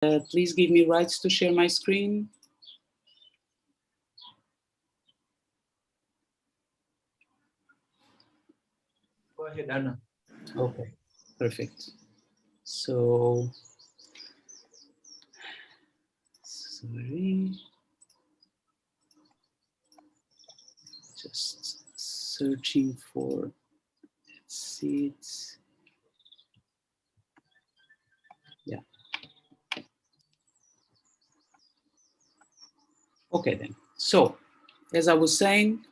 Please give me rights to share my screen. Go ahead, Anna. Okay, perfect. So, sorry. Just searching for, let's see it. Yeah. Okay then. So, as I was saying,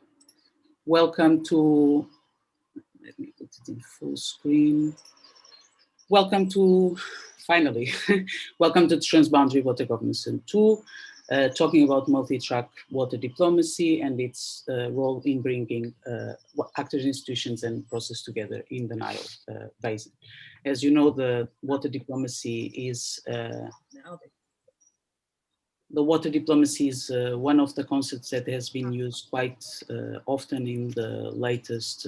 welcome to, let me put it in full screen. Welcome to, finally, welcome to Transboundary Water Governance 2, talking about multi-track water diplomacy and its role in bringing actors, institutions, and process together in the Nile Basin. As you know, the water diplomacy is one of the concepts that has been used quite often in the latest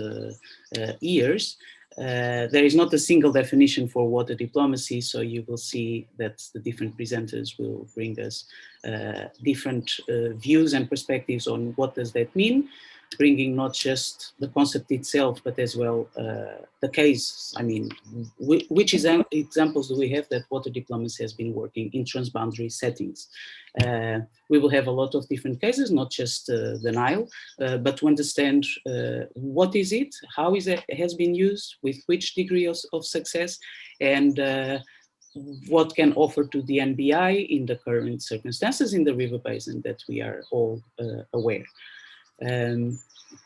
years. There is not a single definition for water diplomacy, so you will see that the different presenters will bring us different views and perspectives on what does that mean, bringing not just the concept itself, but as well the case. I mean, which examples do we have that water diplomacy has been working in transboundary settings? We will have a lot of different cases, not just the Nile, but to understand what is it, how is it has been used, with which degree of success, and what can offer to the NBI in the current circumstances in the river basin that we are all aware.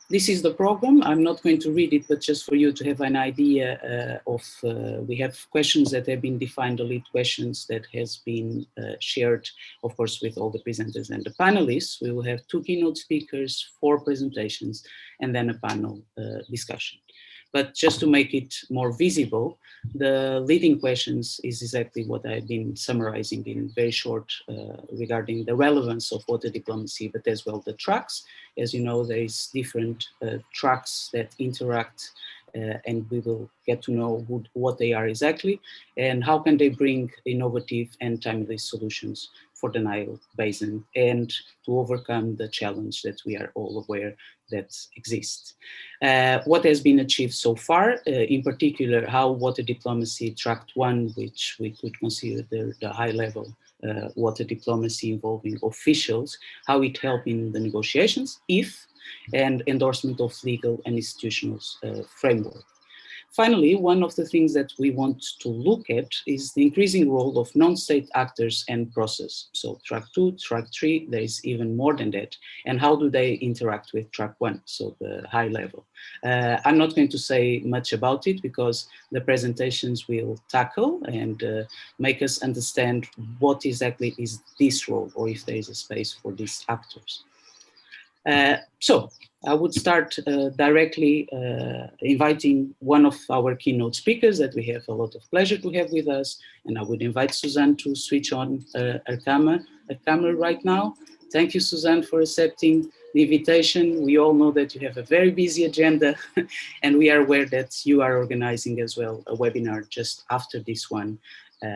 This is the program. I'm not going to read it, but just for you to have an idea we have questions that have been defined, the lead questions that has been shared, of course, with all the presenters and the panelists. We will have 2 keynote speakers, 4 presentations, and then a panel discussion. But just to make it more visible, the leading questions is exactly what I've been summarizing in very short regarding the relevance of water diplomacy, but as well the tracks. As you know, there is different tracks that interact and we will get to know what they are exactly and how can they bring innovative and timely solutions for the Nile Basin and to overcome the challenge that we are all aware that exists. What has been achieved so far, in particular, how water diplomacy tracked 1, which we could consider the high level water diplomacy involving officials, how it helped in the negotiations, and endorsement of legal and institutional framework. Finally, one of the things that we want to look at is the increasing role of non-state actors and process. So track 2, track 3, there is even more than that. And how do they interact with track 1, so the high level? I'm not going to say much about it because the presentations will tackle and make us understand what exactly is this role or if there is a space for these actors. So I would start directly inviting one of our keynote speakers that we have a lot of pleasure to have with us. And I would invite Suzanne to switch on her camera right now. Thank you, Suzanne, for accepting the invitation. We all know that you have a very busy agenda and we are aware that you are organizing as well a webinar just after this one.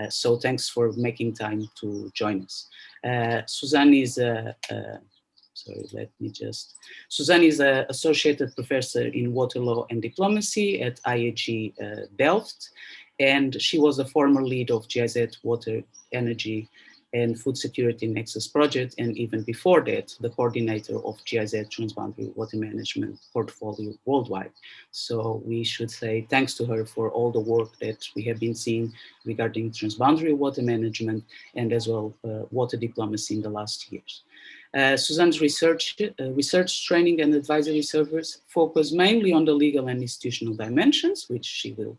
So thanks for making time to join us. Suzanne is Suzanne is an associated professor in water law and diplomacy at IHE Delft, and she was a former lead of GIZ Water, Energy and Food Security Nexus project, and even before that, the coordinator of GIZ Transboundary Water Management portfolio worldwide. So we should say thanks to her for all the work that we have been seeing regarding transboundary water management and as well water diplomacy in the last years. Suzanne's research training and advisory service focus mainly on the legal and institutional dimensions, which she will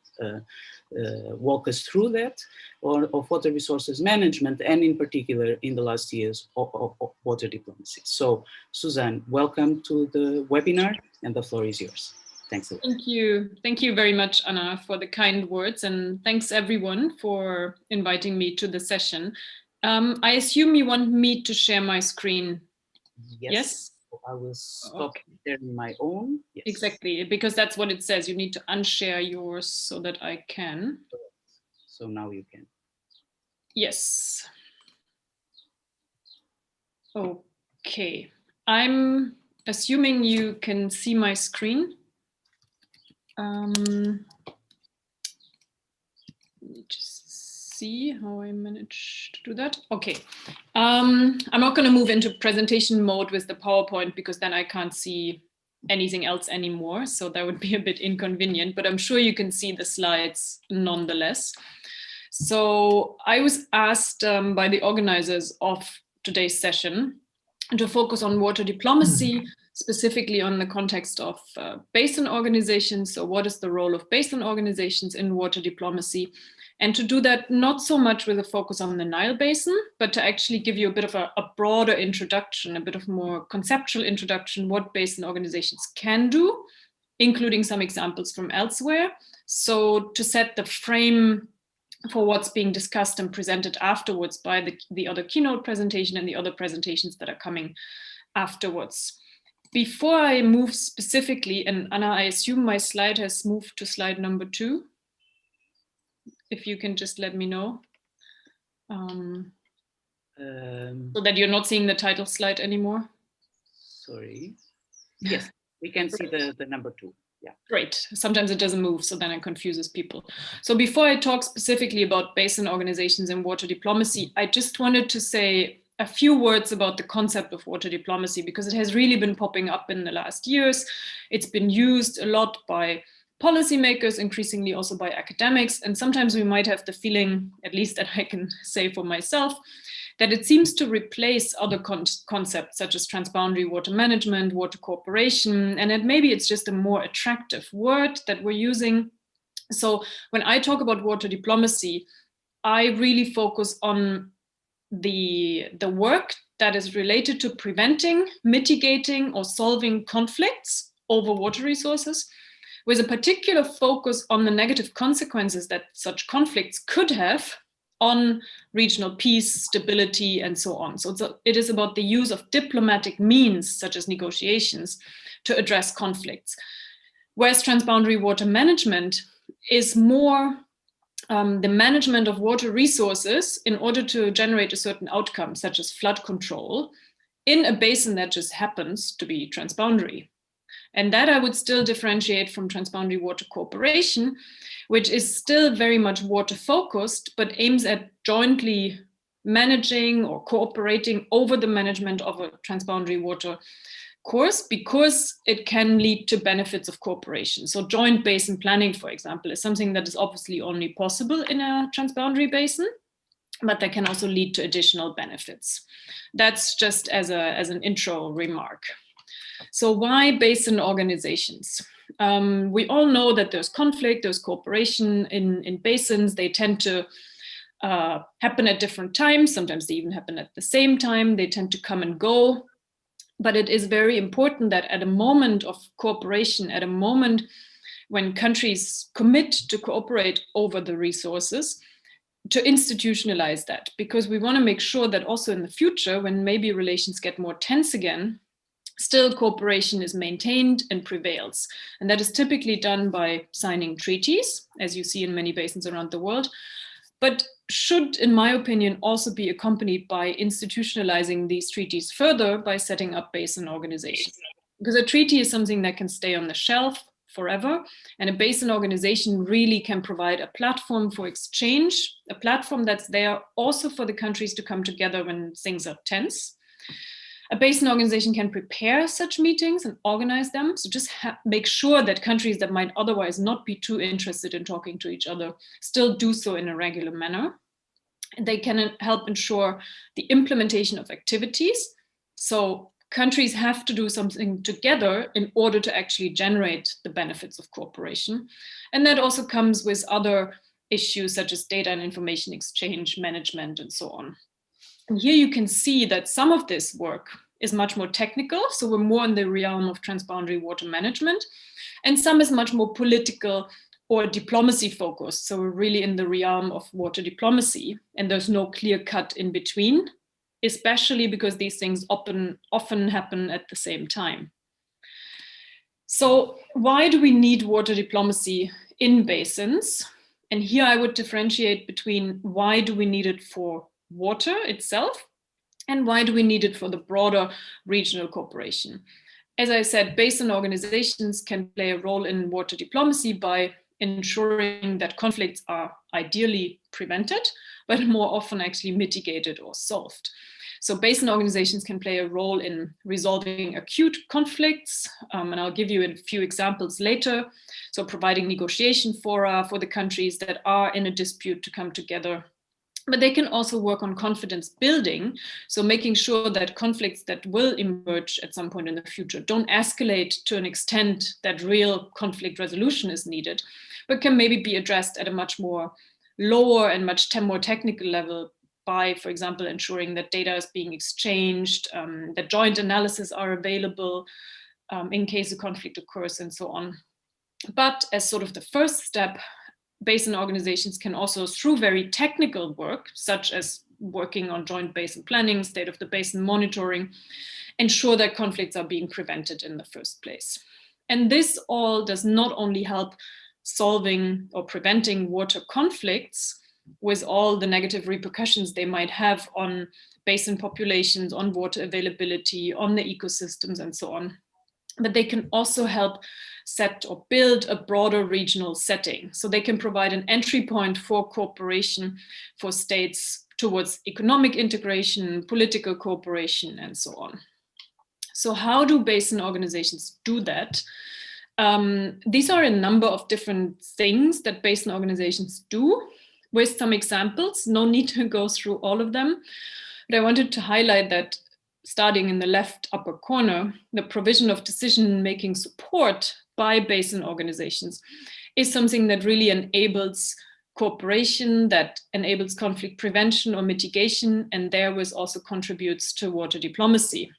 walk us through that, of water resources management, and in particular in the last years of water diplomacy. So Suzanne, welcome to the webinar and the floor is yours. Thanks a lot. Thank you. Thank you very much, Anna, for the kind words, and thanks everyone for inviting me to the session. I assume you want me to share my screen. Yes? I will stop sharing my own. Yes. Exactly, because that's what it says. You need to unshare yours so that I can. So now you can. Yes. Okay, I'm assuming you can see my screen. Let me just see how I managed to do that. Okay, I'm not going to move into presentation mode with the PowerPoint because then I can't see anything else anymore. So that would be a bit inconvenient, but I'm sure you can see the slides nonetheless. So I was asked by the organizers of today's session to focus on water diplomacy, specifically on the context of basin organizations. So what is the role of basin organizations in water diplomacy? And to do that, not so much with a focus on the Nile Basin, but to actually give you a bit of a broader introduction, a bit of more conceptual introduction, what basin organizations can do, including some examples from elsewhere. So to set the frame for what's being discussed and presented afterwards by the other keynote presentation and the other presentations that are coming afterwards. Before I move specifically, and Anna, I assume my slide has moved to slide number 2. If you can just let me know. So that you're not seeing the title slide anymore. Sorry. Yes, we can see the number 2. Yeah. Great. Sometimes it doesn't move, so then it confuses people. So before I talk specifically about basin organizations and water diplomacy, I just wanted to say a few words about the concept of water diplomacy, because it has really been popping up in the last years. It's been used a lot by policymakers, increasingly also by academics. And sometimes we might have the feeling, at least that I can say for myself, that it seems to replace other concepts such as transboundary water management, water cooperation, and that maybe it's just a more attractive word that we're using. So when I talk about water diplomacy, I really focus on the work that is related to preventing, mitigating, or solving conflicts over water resources, with a particular focus on the negative consequences that such conflicts could have on regional peace, stability, and so on. So it is about the use of diplomatic means, such as negotiations, to address conflicts. Whereas transboundary water management is more the management of water resources in order to generate a certain outcome, such as flood control, in a basin that just happens to be transboundary. And that I would still differentiate from transboundary water cooperation, which is still very much water focused, but aims at jointly managing or cooperating over the management of a transboundary water course, because it can lead to benefits of cooperation. So joint basin planning, for example, is something that is obviously only possible in a transboundary basin, but that can also lead to additional benefits. That's just as an intro remark. So why basin organizations? We all know that there's conflict, there's cooperation in basins. They tend to happen at different times. Sometimes they even happen at the same time. They tend to come and go. But it is very important that at a moment of cooperation, at a moment when countries commit to cooperate over the resources, to institutionalize that, because we want to make sure that also in the future, when maybe relations get more tense again, still cooperation is maintained and prevails. And that is typically done by signing treaties, as you see in many basins around the world, but should, in my opinion, also be accompanied by institutionalizing these treaties further by setting up basin organizations. Because a treaty is something that can stay on the shelf forever, and a basin organization really can provide a platform for exchange, a platform that's there also for the countries to come together when things are tense. A basin organization can prepare such meetings and organize them. So just make sure that countries that might otherwise not be too interested in talking to each other still do so in a regular manner. And they can help ensure the implementation of activities. So countries have to do something together in order to actually generate the benefits of cooperation. And that also comes with other issues such as data and information exchange, management, and so on. And here you can see that some of this work is much more technical, so we're more in the realm of transboundary water management, and some is much more political or diplomacy focused, so we're really in the realm of water diplomacy, and there's no clear cut in between, especially because these things often happen at the same time. So why do we need water diplomacy in basins? And here I would differentiate between why do we need it for water itself, And why do we need it for the broader regional cooperation? As I said, basin organizations can play a role in water diplomacy by ensuring that conflicts are ideally prevented, but more often actually mitigated or solved. So basin organizations can play a role in resolving acute conflicts, and I'll give you a few examples later. So providing negotiation fora for the countries that are in a dispute to come together. But they can also work on confidence building, so making sure that conflicts that will emerge at some point in the future don't escalate to an extent that real conflict resolution is needed, but can maybe be addressed at a much more lower and much more technical level by, for example, ensuring that data is being exchanged, that joint analysis are available in case a conflict occurs, and so on. But as sort of the first step, basin organizations can also, through very technical work, such as working on joint basin planning, state of the basin monitoring, ensure that conflicts are being prevented in the first place. And this all does not only help solving or preventing water conflicts with all the negative repercussions they might have on basin populations, on water availability, on the ecosystems, and so on, but they can also help set or build a broader regional setting. So they can provide an entry point for cooperation for states towards economic integration, political cooperation, and so on. So how do basin organizations do that? These are a number of different things that basin organizations do, with some examples. No need to go through all of them, but I wanted to highlight that starting in the left upper corner, the provision of decision-making support by basin organizations is something that really enables cooperation, that enables conflict prevention or mitigation, and therewith also contributes to water diplomacy.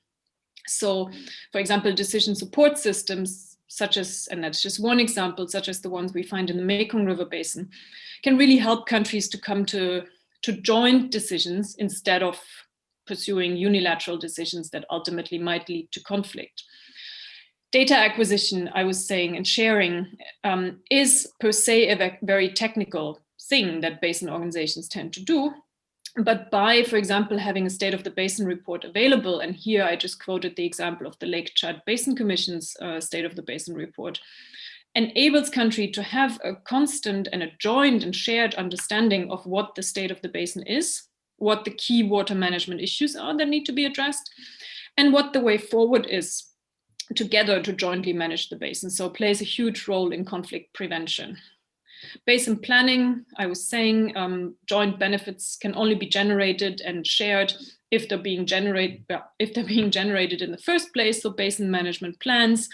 So, for example, decision support systems, such as, and that's just one example, such as the ones we find in the Mekong River Basin, can really help countries to come to joint decisions instead of pursuing unilateral decisions that ultimately might lead to conflict. Data acquisition, I was saying, and sharing is per se a very technical thing that basin organizations tend to do. But by, for example, having a State of the Basin report available, and here I just quoted the example of the Lake Chad Basin Commission's State of the Basin report, enables country to have a constant and a joint and shared understanding of what the state of the basin is, what the key water management issues are that need to be addressed, and what the way forward is together to jointly manage the basin. So it plays a huge role in conflict prevention. Basin planning, I was saying, joint benefits can only be generated and shared if they're being generated in the first place. So basin management plans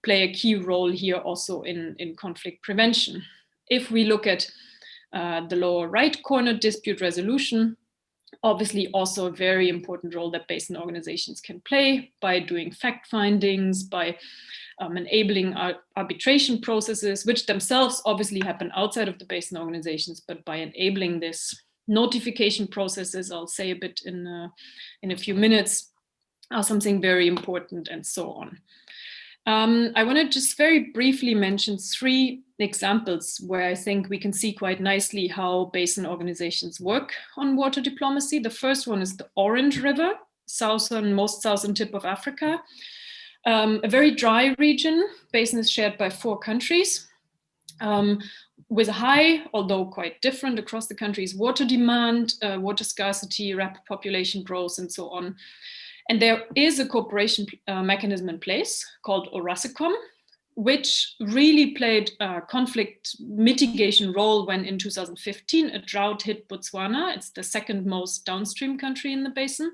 play a key role here also in conflict prevention. If we look at the lower right corner, dispute resolution, obviously also a very important role that basin organizations can play by doing fact findings, by enabling arbitration processes, which themselves obviously happen outside of the basin organizations, but by enabling this notification processes, I'll say a bit in a few minutes, are something very important, and so on. I want to just very briefly mention 3 examples where I think we can see quite nicely how basin organizations work on water diplomacy. The first one is the Orange River, most southern tip of Africa. A very dry region. Basin is shared by 4 countries with a high, although quite different across the countries, water demand, water scarcity, rapid population growth, and so on. And there is a cooperation mechanism in place called Orasicom, which really played a conflict mitigation role when in 2015 a drought hit Botswana. It's the second most downstream country in the basin.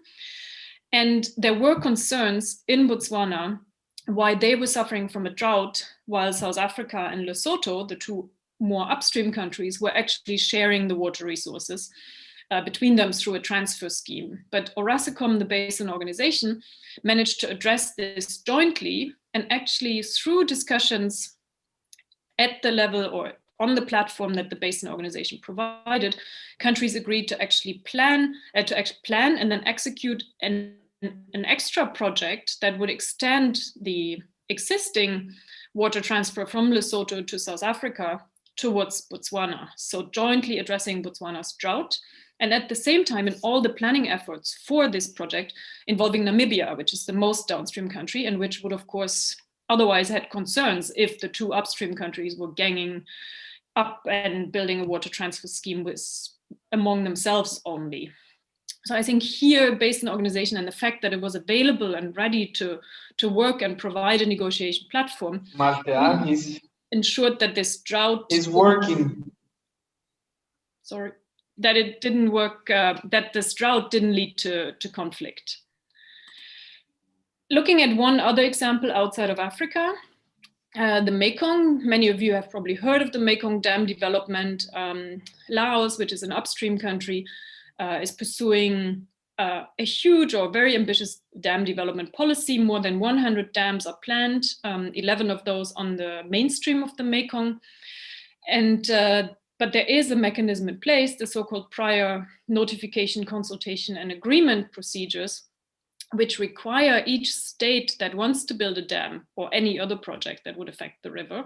And there were concerns in Botswana why they were suffering from a drought, while South Africa and Lesotho, the 2 more upstream countries, were actually sharing the water resources between them through a transfer scheme. But Orasicom, the basin organization, managed to address this jointly, and actually through discussions at the level or on the platform that the basin organization provided, countries agreed to actually plan and then execute an extra project that would extend the existing water transfer from Lesotho to South Africa towards Botswana. So jointly addressing Botswana's drought And at the same time, in all the planning efforts for this project involving Namibia, which is the most downstream country and which would, of course, otherwise had concerns if the two upstream countries were ganging up and building a water transfer scheme with among themselves only. So I think here, basin organization and the fact that it was available and ready to work and provide a negotiation platform ensured that this drought is working. Sorry, that it didn't work, that this drought didn't lead to conflict. Looking at one other example outside of Africa, the Mekong, many of you have probably heard of the Mekong dam development. Laos, which is an upstream country, is pursuing a huge or very ambitious dam development policy. More than 100 dams are planned, 11 of those on the mainstream of the Mekong. And but there is a mechanism in place, the so-called prior notification, consultation, and agreement procedures, which require each state that wants to build a dam or any other project that would affect the river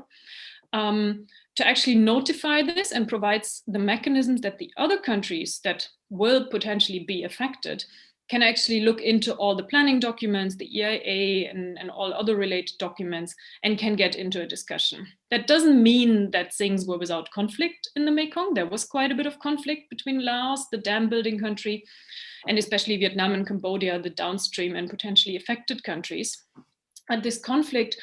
to actually notify this, and provides the mechanisms that the other countries that will potentially be affected can actually look into all the planning documents, the EIA and all other related documents, and can get into a discussion. That doesn't mean that things were without conflict in the Mekong. There was quite a bit of conflict between Laos, the dam building country, and especially Vietnam and Cambodia, the downstream and potentially affected countries. And this conflict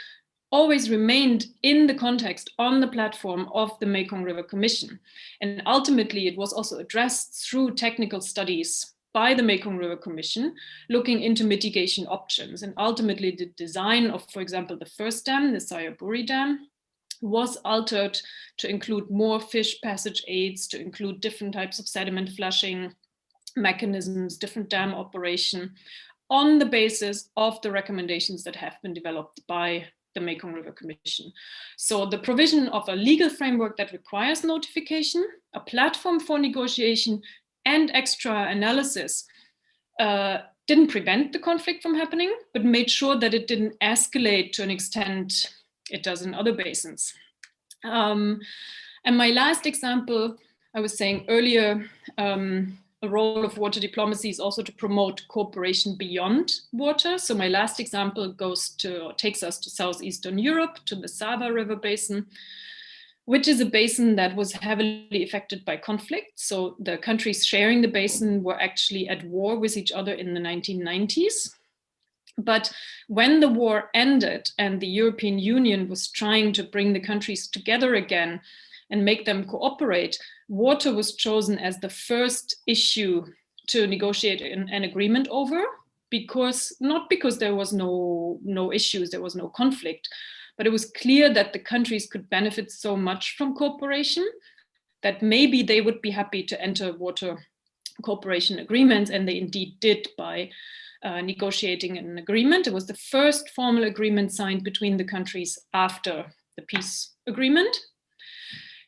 always remained in the context on the platform of the Mekong River Commission. And ultimately, it was also addressed through technical studies by the Mekong River Commission, looking into mitigation options. And ultimately, the design of, for example, the first dam, the Sayaburi Dam, was altered to include more fish passage aids, to include different types of sediment flushing mechanisms, different dam operation, on the basis of the recommendations that have been developed by the Mekong River Commission. So the provision of a legal framework that requires notification, a platform for negotiation, and extra analysis didn't prevent the conflict from happening, but made sure that it didn't escalate to an extent it does in other basins. And my last example, I was saying earlier, a role of water diplomacy is also to promote cooperation beyond water. So my last example takes us to Southeastern Europe, to the Sava River Basin, which is a basin that was heavily affected by conflict. So the countries sharing the basin were actually at war with each other in the 1990s. But when the war ended and the European Union was trying to bring the countries together again and make them cooperate, water was chosen as the first issue to negotiate an agreement over, not because there was no issues, there was no conflict, but it was clear that the countries could benefit so much from cooperation that maybe they would be happy to enter water cooperation agreements, and they indeed did by negotiating an agreement. It was the first formal agreement signed between the countries after the peace agreement.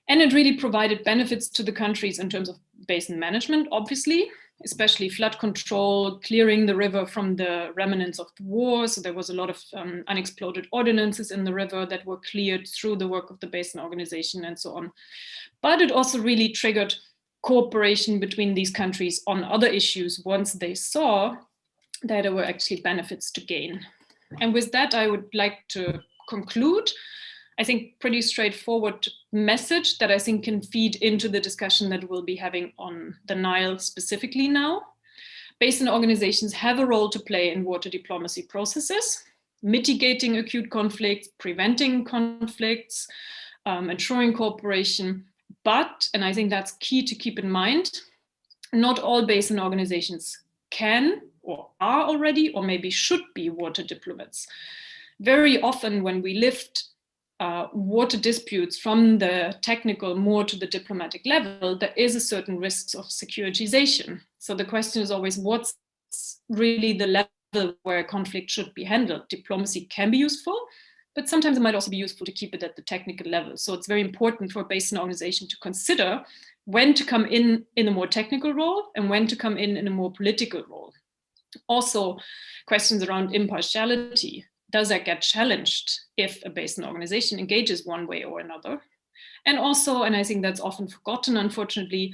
And it really provided benefits to the countries in terms of basin management, obviously, especially flood control, clearing the river from the remnants of the war. So there was a lot of unexploded ordinances in the river that were cleared through the work of the basin organization and so on. But it also really triggered cooperation between these countries on other issues once they saw that there were actually benefits to gain. And with that, I would like to conclude. I think pretty straightforward message that I think can feed into the discussion that we'll be having on the Nile specifically now. Basin organizations have a role to play in water diplomacy processes, mitigating acute conflicts, preventing conflicts, ensuring cooperation. But, and I think that's key to keep in mind, not all basin organizations can or are already, or maybe should be, water diplomats. Very often when we lift water disputes from the technical more to the diplomatic level, there is a certain risks of securitization. So the question is always, what's really the level where conflict should be handled? Diplomacy can be useful, but sometimes it might also be useful to keep it at the technical level. So it's very important for a basin organization to consider when to come in a more technical role and when to come in a more political role. Also, questions around impartiality. Does that get challenged if a basin organization engages one way or another? And also, and I think that's often forgotten, unfortunately,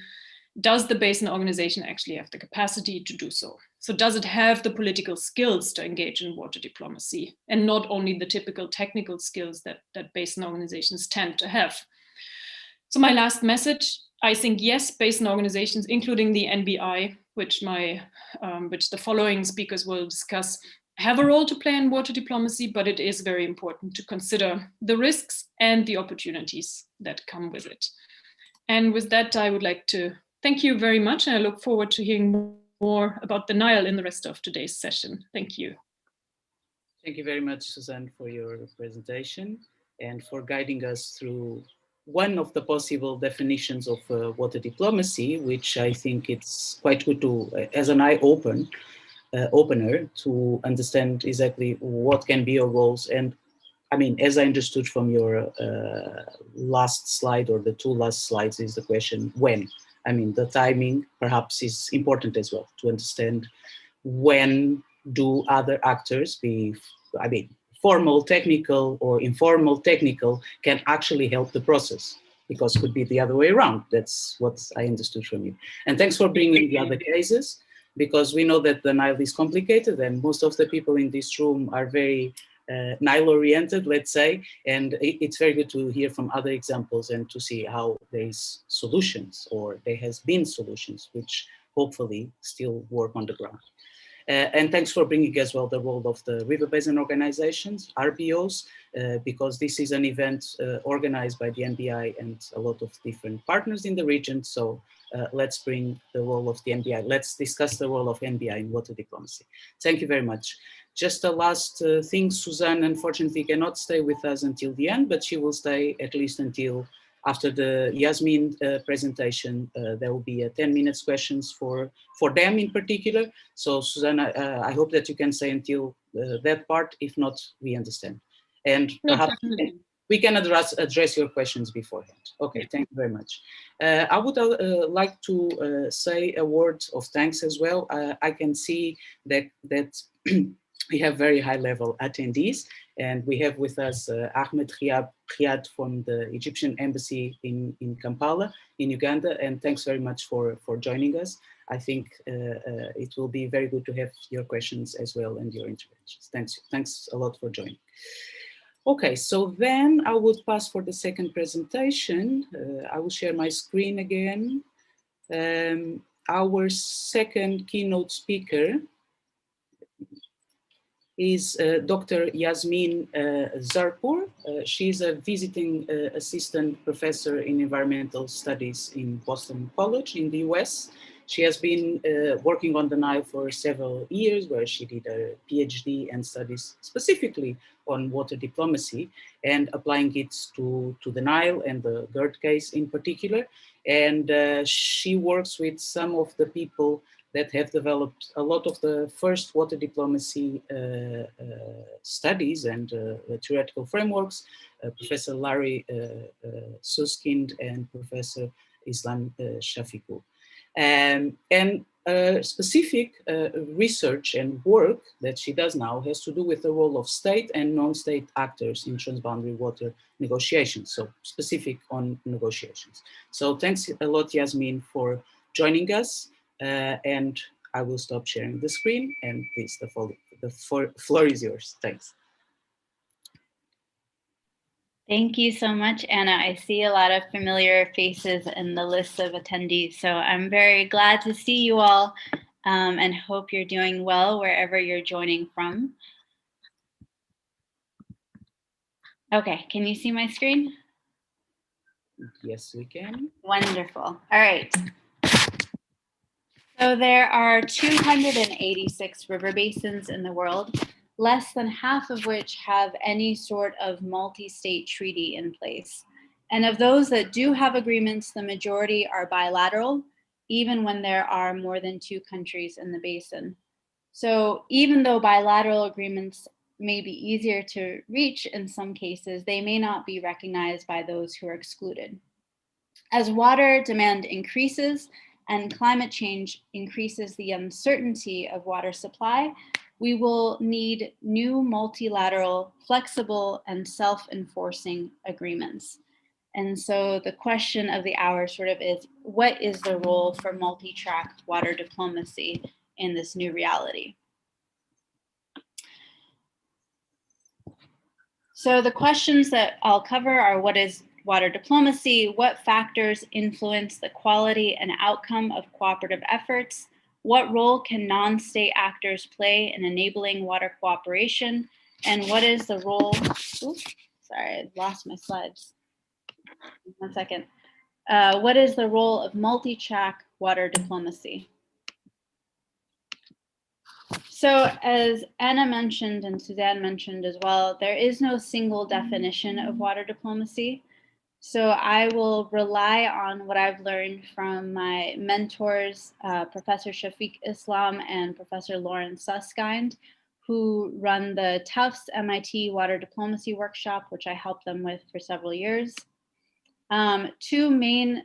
does the basin organization actually have the capacity to do so? So does it have the political skills to engage in water diplomacy, and not only the typical technical skills that basin organizations tend to have? So my last message, I think yes, basin organizations, including the NBI, which the following speakers will discuss, have a role to play in water diplomacy, but it is very important to consider the risks and the opportunities that come with it. And with that, I would like to thank you very much, and I look forward to hearing more about the Nile in the rest of today's session. Thank you. Thank you very much, Suzanne, for your presentation and for guiding us through one of the possible definitions of water diplomacy, which I think it's quite good to, as an eye-opener, to understand exactly what can be your roles. And I mean, as I understood from your last slide, or the two last slides, is the question when. I mean, the timing perhaps is important as well, to understand when do other actors, formal technical or informal technical, can actually help the process, because it could be the other way around. That's what I understood from you. And thanks for bringing the other cases, because we know that the Nile is complicated, and most of the people in this room are very Nile-oriented, let's say, and it's very good to hear from other examples and to see how there is solutions, or there has been solutions, which hopefully still work on the ground. And thanks for bringing as well the role of the river basin organizations, RBOs, because this is an event organized by the NBI and a lot of different partners in the region. So let's bring the role of the NBI. Let's discuss the role of NBI in water diplomacy. Thank you very much. Just a last thing, Suzanne unfortunately cannot stay with us until the end, but she will stay at least until after the Yasmin presentation. There will be 10 minutes questions for them in particular. So Suzanne, I hope that you can stay until that part. If not, we understand. And perhaps we can address your questions beforehand. Okay, thank you very much. I would like to say a word of thanks as well. I can see that we have very high level attendees, and we have with us Ahmed Riyad from the Egyptian Embassy in Kampala, in Uganda, and thanks very much for joining us. I think it will be very good to have your questions as well and your interventions. Thanks a lot for joining. Okay, so then I would pass for the second presentation. I will share my screen again. Our second keynote speaker is Dr. Yasmin Zarpo. She's a visiting assistant professor in environmental studies in Boston College in the US. She has been working on the Nile for several years, where she did a PhD and studies specifically on water diplomacy and applying it to the Nile and the GERD case in particular. And she works with some of the people that have developed a lot of the first water diplomacy studies and theoretical frameworks, Professor Larry Suskind and Professor Islam Shafiqul. And specific research and work that she does now has to do with the role of state and non-state actors in transboundary water negotiations, so specific on negotiations. So thanks a lot, Yasmin, for joining us. And I will stop sharing the screen, and please, the floor is yours. Thanks. Thank you so much, Anna. I see a lot of familiar faces in the list of attendees, so I'm very glad to see you all and hope you're doing well wherever you're joining from. Okay, can you see my screen? Yes, we can. Wonderful. All right. So there are 286 river basins in the world, less than half of which have any sort of multi-state treaty in place. And of those that do have agreements, the majority are bilateral, even when there are more than 2 countries in the basin. So even though bilateral agreements may be easier to reach in some cases, they may not be recognized by those who are excluded. As water demand increases and climate change increases the uncertainty of water supply, we will need new multilateral, flexible, and self-enforcing agreements. And so the question of the hour sort of is, what is the role for multi-track water diplomacy in this new reality? So the questions that I'll cover are, what is water diplomacy? What factors influence the quality and outcome of cooperative efforts? What role can non-state actors play in enabling water cooperation? And what is the role, oops, sorry, I lost my slides. 1 second. What is the role of multi-track water diplomacy? So as Anna mentioned and Suzanne mentioned as well, there is no single definition of water diplomacy. So I will rely on what I've learned from my mentors, Professor Shafiq Islam and Professor Lauren Susskind, who run the Tufts MIT Water Diplomacy Workshop, which I helped them with for several years. Two main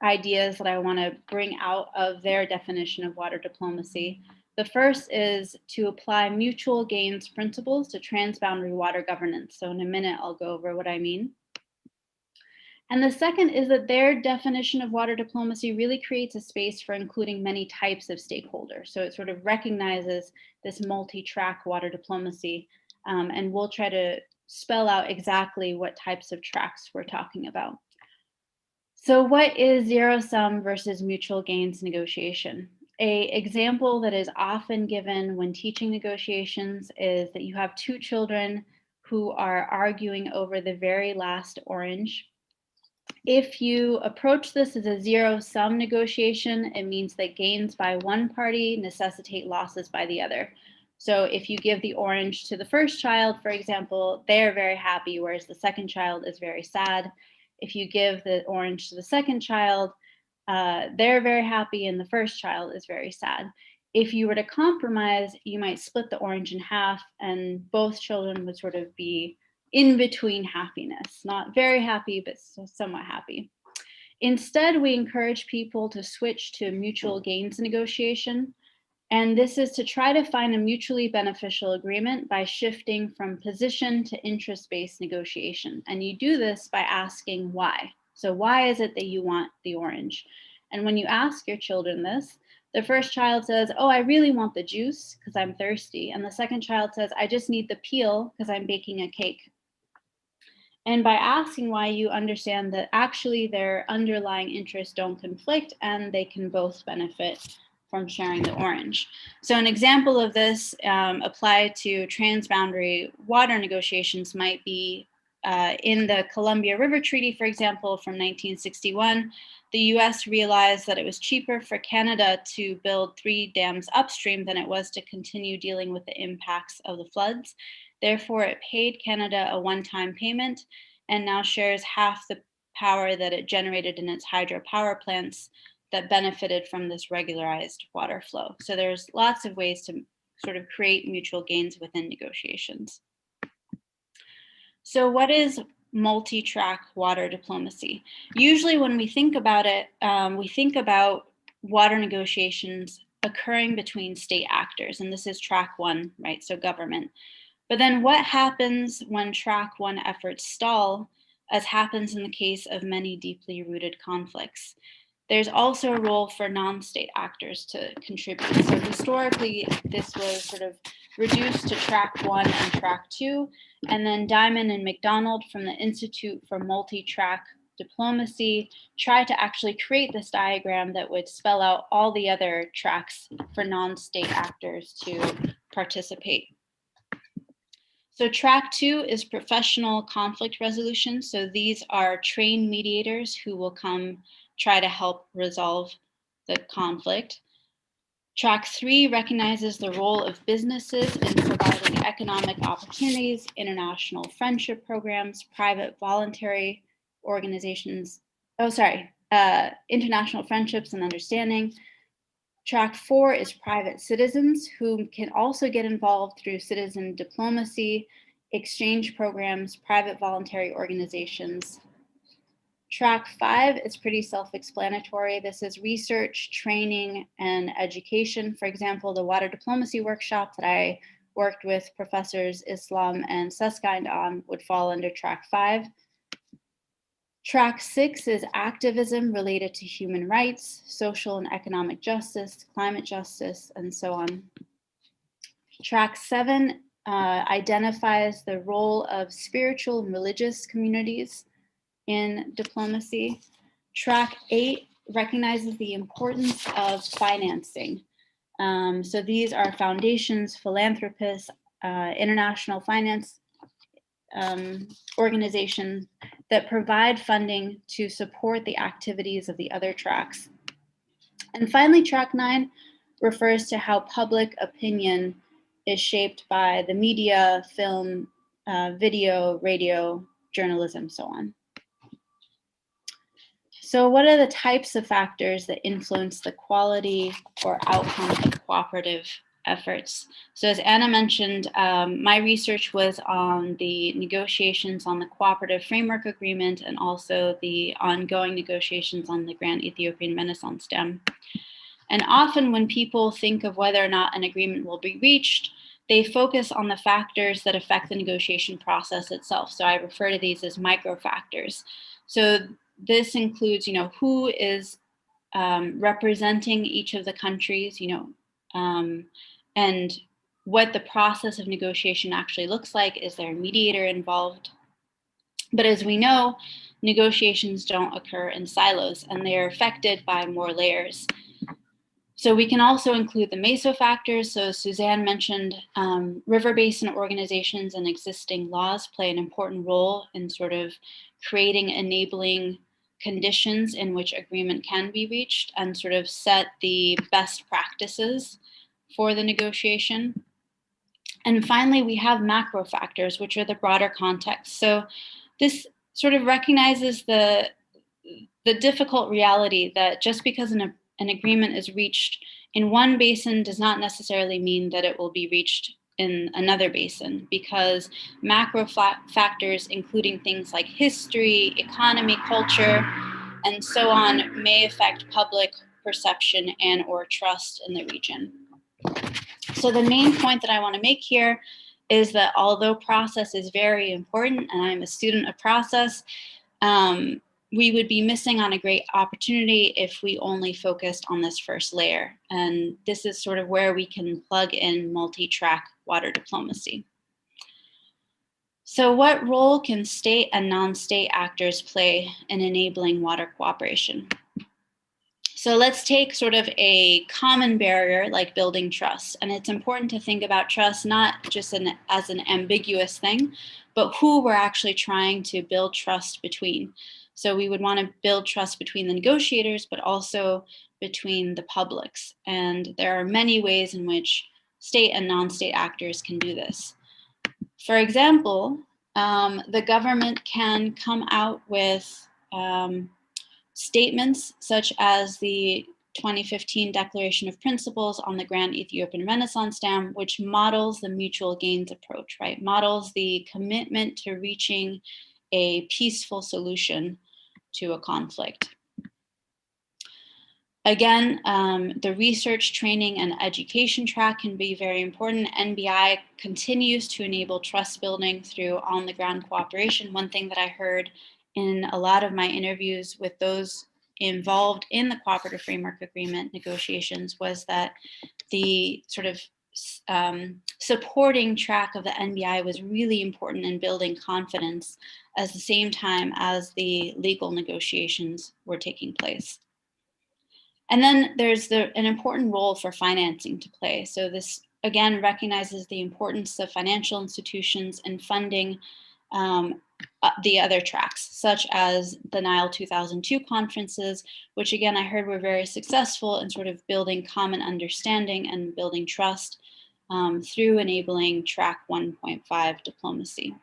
ideas that I want to bring out of their definition of water diplomacy. The first is to apply mutual gains principles to transboundary water governance. So in a minute, I'll go over what I mean. And the second is that their definition of water diplomacy really creates a space for including many types of stakeholders. So it sort of recognizes this multi-track water diplomacy, and we'll try to spell out exactly what types of tracks we're talking about. So what is zero-sum versus mutual gains negotiation? An example that is often given when teaching negotiations is that you have two children who are arguing over the very last orange. If you approach this as a zero-sum negotiation, it means that gains by one party necessitate losses by the other. So if you give the orange to the first child, for example, they're very happy, whereas the second child is very sad. If you give the orange to the second child, they're very happy and the first child is very sad. If you were to compromise, you might split the orange in half and both children would sort of be in between happiness, not very happy, but somewhat happy. Instead, we encourage people to switch to mutual gains negotiation. And this is to try to find a mutually beneficial agreement by shifting from position to interest-based negotiation. And you do this by asking why. So why is it that you want the orange? And when you ask your children this, the first child says, oh, I really want the juice because I'm thirsty. And the second child says, I just need the peel because I'm baking a cake. And by asking why, you understand that actually their underlying interests don't conflict and they can both benefit from sharing the orange. So an example of this applied to transboundary water negotiations might be in the Columbia River Treaty, for example, from 1961, the US realized that it was cheaper for Canada to build 3 dams upstream than it was to continue dealing with the impacts of the floods. Therefore, it paid Canada a one-time payment and now shares half the power that it generated in its hydropower plants that benefited from this regularized water flow. So there's lots of ways to sort of create mutual gains within negotiations. So what is multi-track water diplomacy? Usually when we think about it, we think about water negotiations occurring between state actors, and this is track 1, right? So government. But then what happens when track 1 efforts stall, as happens in the case of many deeply rooted conflicts? There's also a role for non-state actors to contribute. So historically, this was sort of reduced to track 1 and track 2. And then Diamond and McDonald from the Institute for Multi-Track Diplomacy tried to actually create this diagram that would spell out all the other tracks for non-state actors to participate. So track 2 is professional conflict resolution. So these are trained mediators who will come try to help resolve the conflict. Track 3 recognizes the role of businesses in providing economic opportunities, international friendship programs, private voluntary organizations, international friendships and understanding. Track 4 is private citizens who can also get involved through citizen diplomacy, exchange programs, private voluntary organizations. Track 5 is pretty self-explanatory. This is research, training, and education. For example, the water diplomacy workshop that I worked with Professors Islam and Susskind on would fall under track 5. Track 6 is activism related to human rights, social and economic justice, climate justice, and so on. Track 7 identifies the role of spiritual and religious communities in diplomacy. Track 8 recognizes the importance of financing. So these are foundations, philanthropists, international finance organizations that provide funding to support the activities of the other tracks. And finally, track 9 refers to how public opinion is shaped by the media, film, video, radio, journalism, so on. So what are the types of factors that influence the quality or outcome of cooperative efforts? So as Anna mentioned, my research was on the negotiations on the Cooperative Framework Agreement and also the ongoing negotiations on the Grand Ethiopian Renaissance Dam. And often when people think of whether or not an agreement will be reached, they focus on the factors that affect the negotiation process itself. So I refer to these as micro factors. So this includes, who is representing each of the countries, and what the process of negotiation actually looks like. Is there a mediator involved? But as we know, negotiations don't occur in silos and they are affected by more layers. So we can also include the meso factors. So Suzanne mentioned river basin organizations and existing laws play an important role in sort of creating enabling conditions in which agreement can be reached and sort of set the best practices for the negotiation. And finally, we have macro factors, which are the broader context. So this sort of recognizes the difficult reality that just because an agreement is reached in one basin does not necessarily mean that it will be reached in another basin, because macro factors, including things like history, economy, culture, and so on, may affect public perception and or trust in the region. So the main point that I want to make here is that although process is very important, and I'm a student of process, we would be missing on a great opportunity if we only focused on this first layer. And this is sort of where we can plug in multi-track water diplomacy. So what role can state and non-state actors play in enabling water cooperation? So let's take sort of a common barrier like building trust. And it's important to think about trust not just as an ambiguous thing, but who we're actually trying to build trust between. So we would want to build trust between the negotiators, but also between the publics. And there are many ways in which state and non-state actors can do this. For example, the government can come out with statements such as the 2015 Declaration of Principles on the Grand Ethiopian Renaissance Dam, which models the mutual gains approach, right? Models the commitment to reaching a peaceful solution to a conflict. Again, the research, training, and education track can be very important. NBI continues to enable trust building through on-the-ground cooperation. One thing that I heard in a lot of my interviews with those involved in the Cooperative Framework Agreement negotiations was that the sort of supporting track of the NBI was really important in building confidence at the same time as the legal negotiations were taking place. And then there's an important role for financing to play. So this, again, recognizes the importance of financial institutions in funding the other tracks, such as the Nile 2002 conferences, which again, I heard were very successful in sort of building common understanding and building trust through enabling track 1.5 diplomacy.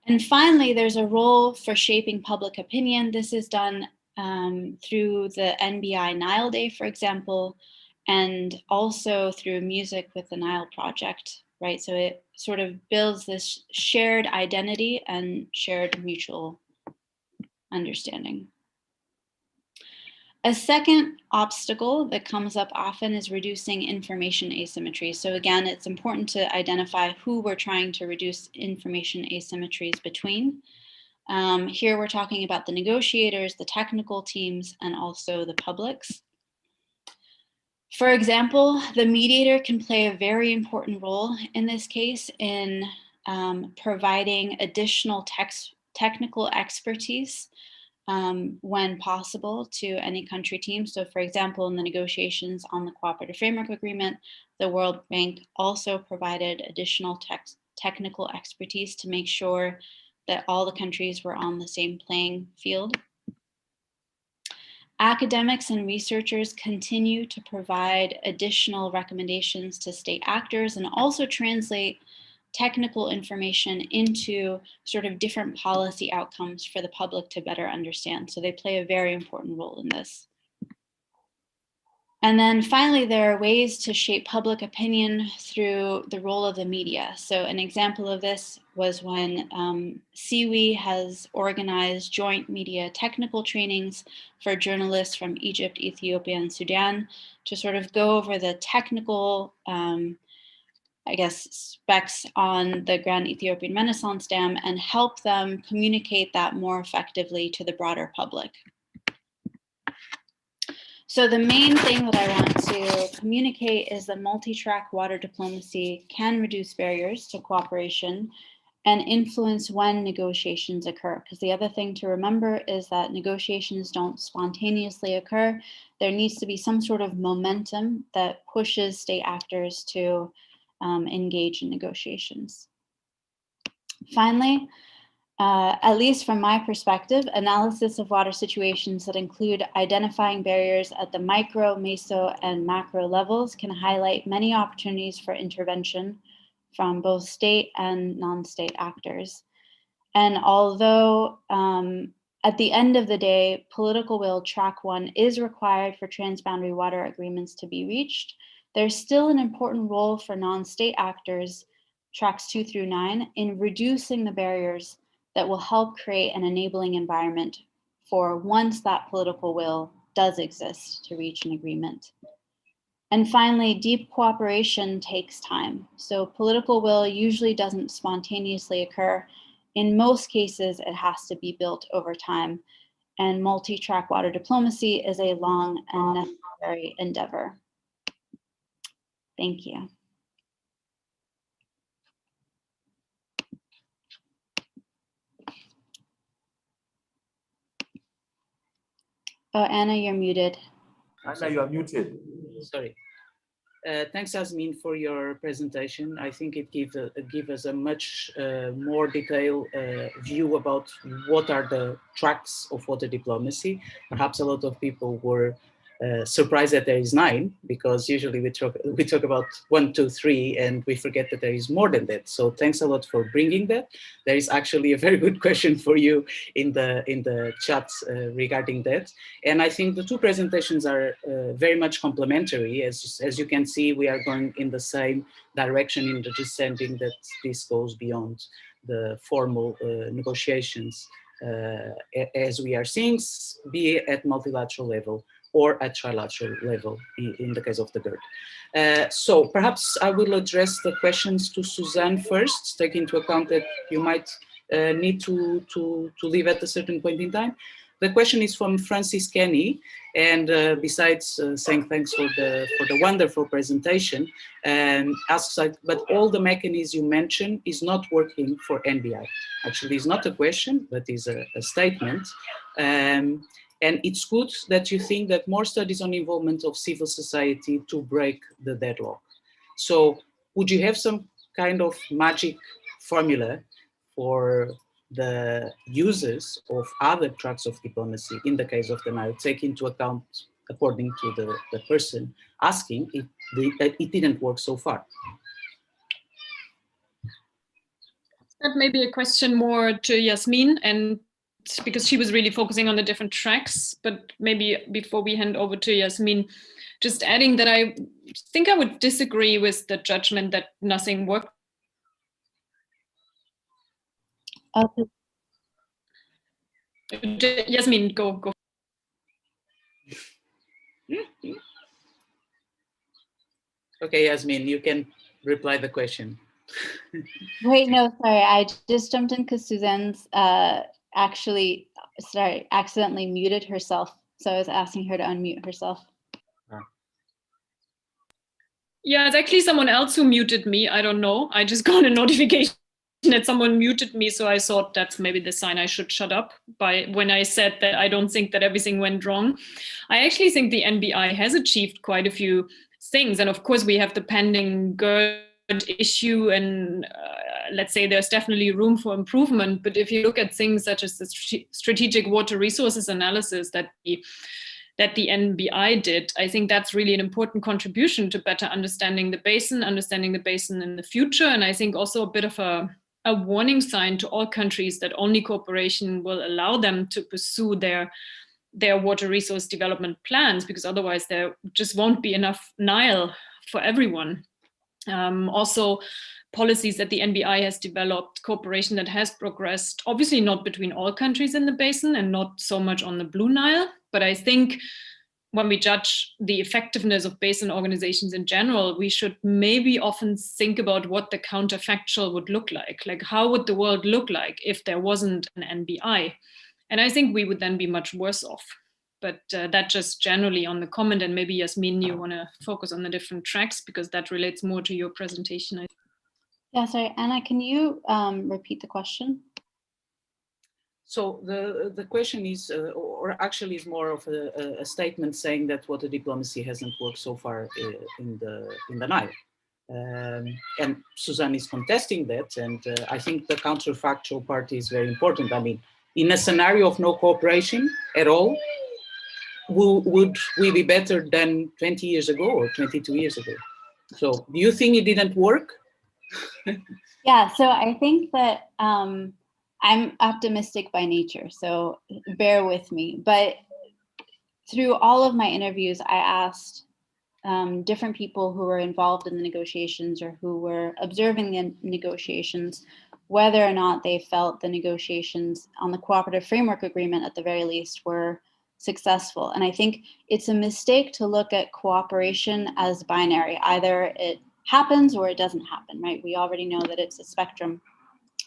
And finally, there's a role for shaping public opinion. This is done through the NBI Nile Day, for example, and also through music with the Nile Project, right? So it sort of builds this shared identity and shared mutual understanding. A second obstacle that comes up often is reducing information asymmetry. So again, it's important to identify who we're trying to reduce information asymmetries between. Here we're talking about the negotiators, the technical teams, and also the publics. For example, the mediator can play a very important role in this case in providing additional technical expertise when possible to any country team. So for example, in the negotiations on the Cooperative Framework Agreement, the World Bank also provided additional technical expertise to make sure that all the countries were on the same playing field. Academics and researchers continue to provide additional recommendations to state actors and also translate technical information into sort of different policy outcomes for the public to better understand. So they play a very important role in this. And then finally, there are ways to shape public opinion through the role of the media. So an example of this was when CIWI has organized joint media technical trainings for journalists from Egypt, Ethiopia, and Sudan to sort of go over the technical, I guess, specs on the Grand Ethiopian Renaissance Dam and help them communicate that more effectively to the broader public. So the main thing that I want to communicate is that multi-track water diplomacy can reduce barriers to cooperation and influence when negotiations occur. Because the other thing to remember is that negotiations don't spontaneously occur. There needs to be some sort of momentum that pushes state actors to engage in negotiations. Finally, at least from my perspective, analysis of water situations that include identifying barriers at the micro, meso, and macro levels can highlight many opportunities for intervention from both state and non-state actors. And although at the end of the day, political will, track 1, is required for transboundary water agreements to be reached, there's still an important role for non-state actors, tracks 2 through 9, in reducing the barriers that will help create an enabling environment for once that political will does exist to reach an agreement. And finally, deep cooperation takes time. So political will usually doesn't spontaneously occur. In most cases, it has to be built over time. And multi-track water diplomacy is a long and necessary endeavor. Thank you. Oh, Anna, you're muted. Anna, you are muted. Sorry. Thanks, Yasmin, for your presentation. I think it gives us a much more detailed view about what are the tracks of water diplomacy. Perhaps a lot of people were surprised that there is 9, because usually we talk about 1, 2, 3, and we forget that there is more than that. So thanks a lot for bringing that. There is actually a very good question for you in the chats regarding that. And I think the two presentations are very much complementary. As you can see, we are going in the same direction in understanding that this goes beyond the formal negotiations as we are seeing, be it at multilateral level or at trilateral level in the case of the GERD. So perhaps I will address the questions to Suzanne first, take into account that you might need to leave at a certain point in time. The question is from Francis Kenny, and besides saying thanks for the wonderful presentation, asks, but all the mechanisms you mentioned is not working for NBI. Actually, it's not a question, but is a statement. And it's good that you think that more studies on involvement of civil society to break the deadlock. So would you have some kind of magic formula for the uses of other tracks of diplomacy in the case of the Nile, take into account, according to the person asking, it didn't work so far? That may be a question more to Yasmin, and because she was really focusing on the different tracks, but maybe before we hand over to Yasmin, just adding that I think I would disagree with the judgment that nothing worked. Yasmin, go. Okay, Yasmin, you can reply the question. Wait, no, sorry. I just jumped in because Suzanne's actually, accidentally muted herself. So I was asking her to unmute herself. Yeah, it's actually someone else who muted me. I don't know. I just got a notification that someone muted me. So I thought that's maybe the sign I should shut up when I said that I don't think that everything went wrong. I actually think the NBI has achieved quite a few things. And of course, we have the pending GERD issue, and let's say there's definitely room for improvement. But if you look at things such as the strategic water resources analysis that the NBI did, I think that's really an important contribution to better understanding the basin in the future. And I think also a bit of a warning sign to all countries that only cooperation will allow them to pursue their water resource development plans, because otherwise there just won't be enough Nile for everyone. Also, policies that the NBI has developed, cooperation that has progressed, obviously not between all countries in the basin and not so much on the Blue Nile. But I think when we judge the effectiveness of basin organizations in general, we should maybe often think about what the counterfactual would look like. Like, how would the world look like if there wasn't an NBI? And I think we would then be much worse off. But that just generally on the comment, and maybe Yasmin, you want to focus on the different tracks because that relates more to your presentation. Yeah, sorry, Anna, can you repeat the question? So the question is, or actually is more of a statement saying that water diplomacy hasn't worked so far in the Nile. And Suzanne is contesting that, and I think the counterfactual part is very important. I mean, in a scenario of no cooperation at all, would we be better than 20 years ago or 22 years ago? So do you think it didn't work? Yeah, so I think that I'm optimistic by nature, so bear with me. But through all of my interviews, I asked different people who were involved in the negotiations or who were observing the negotiations, whether or not they felt the negotiations on the Cooperative Framework Agreement, at the very least, were successful. And I think it's a mistake to look at cooperation as binary. Either it happens or it doesn't happen, right? We already know that it's a spectrum.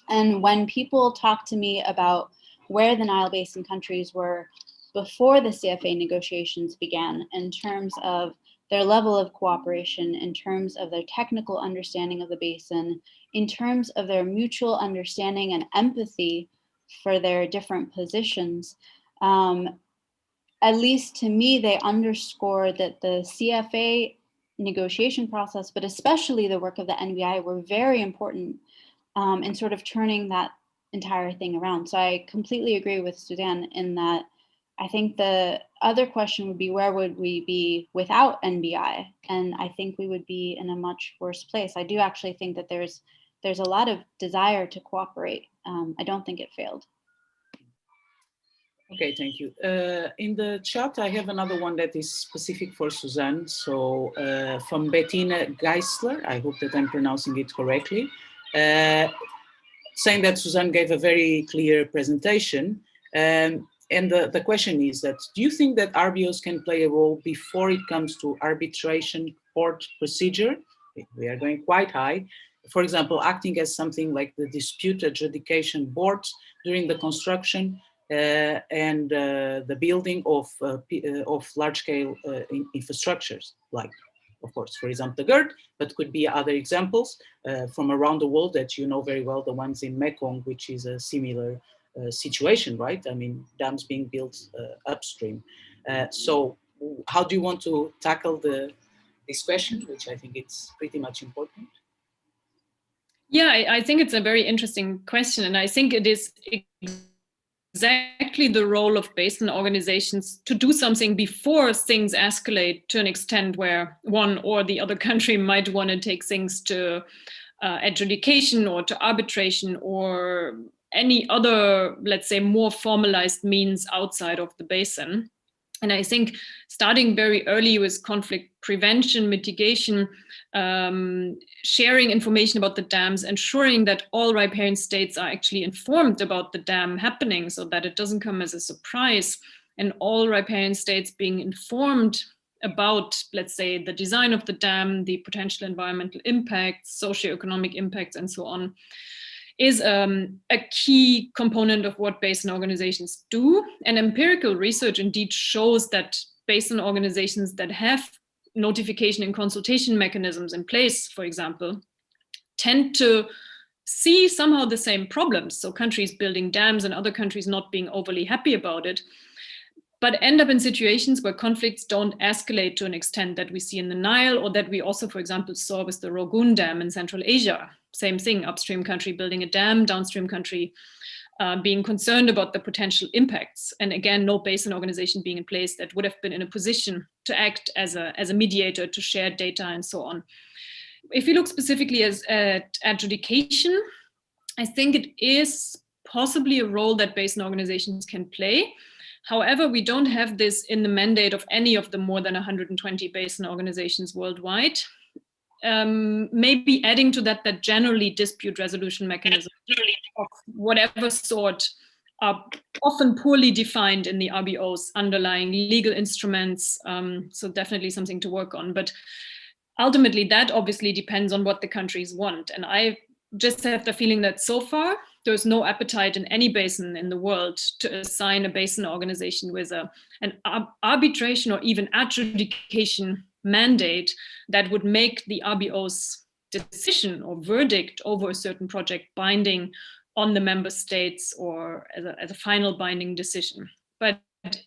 And when people talk to me about where the Nile Basin countries were before the CFA negotiations began, in terms of their level of cooperation, in terms of their technical understanding of the basin, in terms of their mutual understanding and empathy for their different positions, at least to me, they underscore that the CFA negotiation process, but especially the work of the NBI, were very important in sort of turning that entire thing around. So I completely agree with Suzanne in that I think the other question would be, where would we be without NBI? And I think we would be in a much worse place. I do actually think that there's a lot of desire to cooperate. I don't think it failed. Okay, thank you. In the chat, I have another one that is specific for Suzanne. So from Bettina Geisler, I hope that I'm pronouncing it correctly, saying that Suzanne gave a very clear presentation. And the question is that, do you think that RBOs can play a role before it comes to arbitration court procedure? We are going quite high. For example, acting as something like the dispute adjudication board during the construction and the building of large-scale infrastructures, like, of course, for example, the GERD, but could be other examples from around the world that you know very well, the ones in Mekong, which is a similar situation, right? I mean, dams being built upstream. So how do you want to tackle this question, which I think it's pretty much important? Yeah, I think it's a very interesting question. And I think it is exactly the role of basin organizations to do something before things escalate to an extent where one or the other country might want to take things to adjudication or to arbitration or any other, let's say, more formalized means outside of the basin. And I think starting very early with conflict prevention, mitigation, sharing information about the dams, ensuring that all riparian states are actually informed about the dam happening so that it doesn't come as a surprise, and all riparian states being informed about, let's say, the design of the dam, the potential environmental impacts, socioeconomic impacts, and so on, is a key component of what basin organizations do. And empirical research indeed shows that basin organizations that have notification and consultation mechanisms in place, for example, tend to see somehow the same problems. So countries building dams and other countries not being overly happy about it, but end up in situations where conflicts don't escalate to an extent that we see in the Nile, or that we also, for example, saw with the Rogun Dam in Central Asia. Same thing, upstream country building a dam, downstream country being concerned about the potential impacts. And again, no basin organization being in place that would have been in a position to act as a mediator, to share data and so on. If you look specifically at adjudication, I think it is possibly a role that basin organizations can play. However, we don't have this in the mandate of any of the more than 120 basin organizations worldwide. Maybe adding to that generally dispute resolution mechanisms of whatever sort are often poorly defined in the RBO's underlying legal instruments. So definitely something to work on. But ultimately, that obviously depends on what the countries want. And I just have the feeling that so far, there's no appetite in any basin in the world to assign a basin organization with an arbitration or even adjudication mandate that would make the RBO's decision or verdict over a certain project binding on the member states or as a final binding decision. But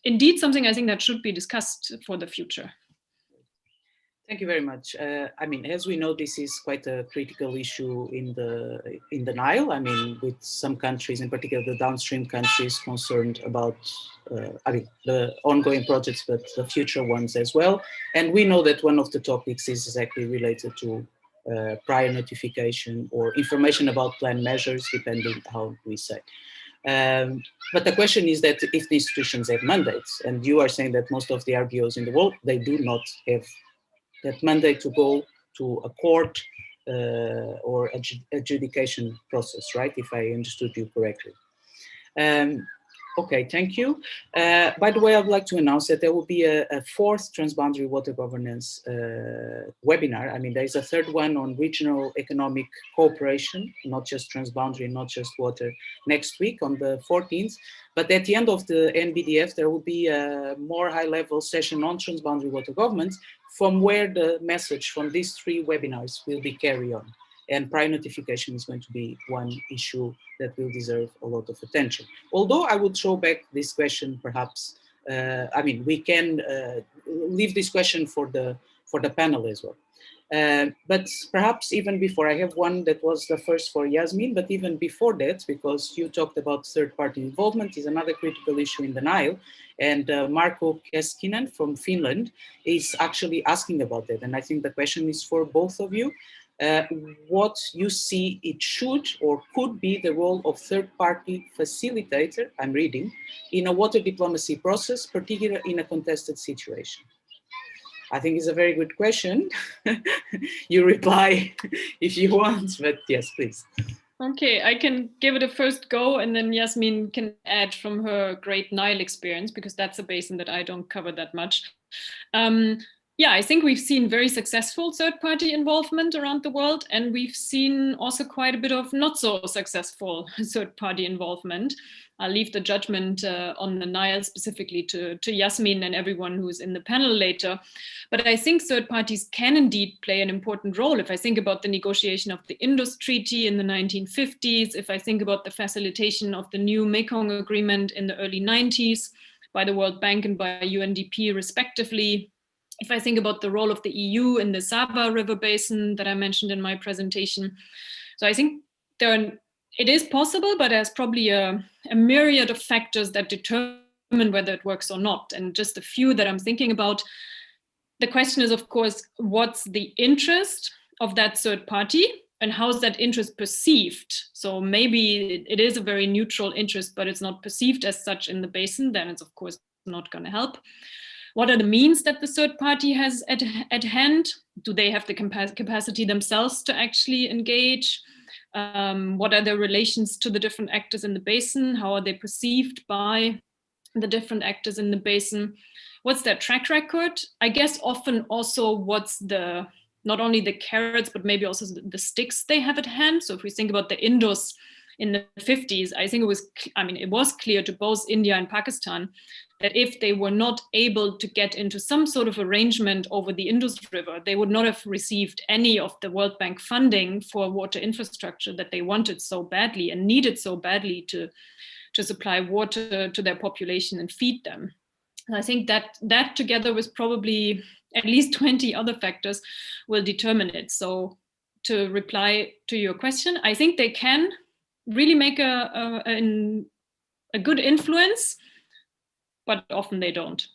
indeed, something I think that should be discussed for the future. Thank you very much. I mean, as we know, this is quite a critical issue in the Nile. I mean, with some countries, in particular the downstream countries, concerned about, the ongoing projects, but the future ones as well. And we know that one of the topics is exactly related to prior notification or information about planned measures, depending how we say. But the question is that if the institutions have mandates, and you are saying that most of the RBOs in the world, they do not have that mandate to go to a court or adjudication process, right? If I understood you correctly. Okay, thank you. By the way, I'd like to announce that there will be a fourth transboundary water governance webinar. I mean, there's a third one on regional economic cooperation, not just transboundary, not just water, next week on the 14th. But at the end of the NBDF, there will be a more high-level session on transboundary water governance, from where the message from these three webinars will be carried on. And prior notification is going to be one issue that will deserve a lot of attention. Although I would throw back this question, perhaps, I mean, we can leave this question for the panel as well. But perhaps even before, I have one that was the first for Yasmin, but even before that, because you talked about third-party involvement, is another critical issue in the Nile. And Marco Keskinen from Finland is actually asking about that. And I think the question is for both of you. What you see it should or could be the role of third-party facilitator, I'm reading, in a water diplomacy process, particularly in a contested situation. I think it's a very good question. You reply if you want, but yes, please. Okay, I can give it a first go, and then Yasmin can add from her great Nile experience, because that's a basin that I don't cover that much. Yeah, I think we've seen very successful third-party involvement around the world, and we've seen also quite a bit of not so successful third-party involvement. I'll leave the judgment on the Nile specifically to Yasmin and everyone who's in the panel later. But I think third parties can indeed play an important role. If I think about the negotiation of the Indus Treaty in the 1950s, if I think about the facilitation of the new Mekong Agreement in the early 90s by the World Bank and by UNDP respectively, if I think about the role of the EU in the Sava River Basin that I mentioned in my presentation. So I think it is possible, but there's probably a myriad of factors that determine whether it works or not. And just a few that I'm thinking about. The question is, of course, what's the interest of that third party and how's that interest perceived? So maybe it is a very neutral interest, but it's not perceived as such in the basin, then it's of course not going to help. What are the means that the third party has at hand? Do they have the capacity themselves to actually engage? What are their relations to the different actors in the basin? How are they perceived by the different actors in the basin? What's their track record? I guess often also what's not only the carrots, but maybe also the sticks they have at hand. So if we think about the Indus in the 50s, I think it was clear to both India and Pakistan that if they were not able to get into some sort of arrangement over the Indus River, they would not have received any of the World Bank funding for water infrastructure that they wanted so badly and needed so badly to supply water to their population and feed them. And I think that together with probably at least 20 other factors will determine it. So to reply to your question, I think they can really make a good influence, but often they don't.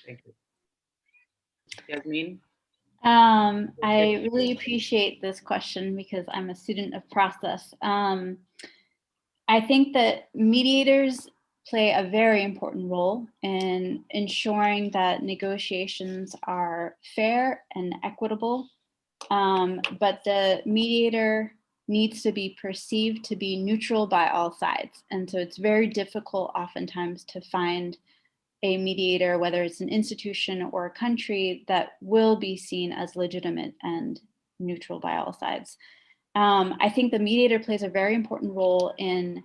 Thank you. Yasmin? I really appreciate this question because I'm a student of process. I think that mediators play a very important role in ensuring that negotiations are fair and equitable, but the mediator needs to be perceived to be neutral by all sides. And so it's very difficult oftentimes to find a mediator, whether it's an institution or a country, that will be seen as legitimate and neutral by all sides. I think the mediator plays a very important role in,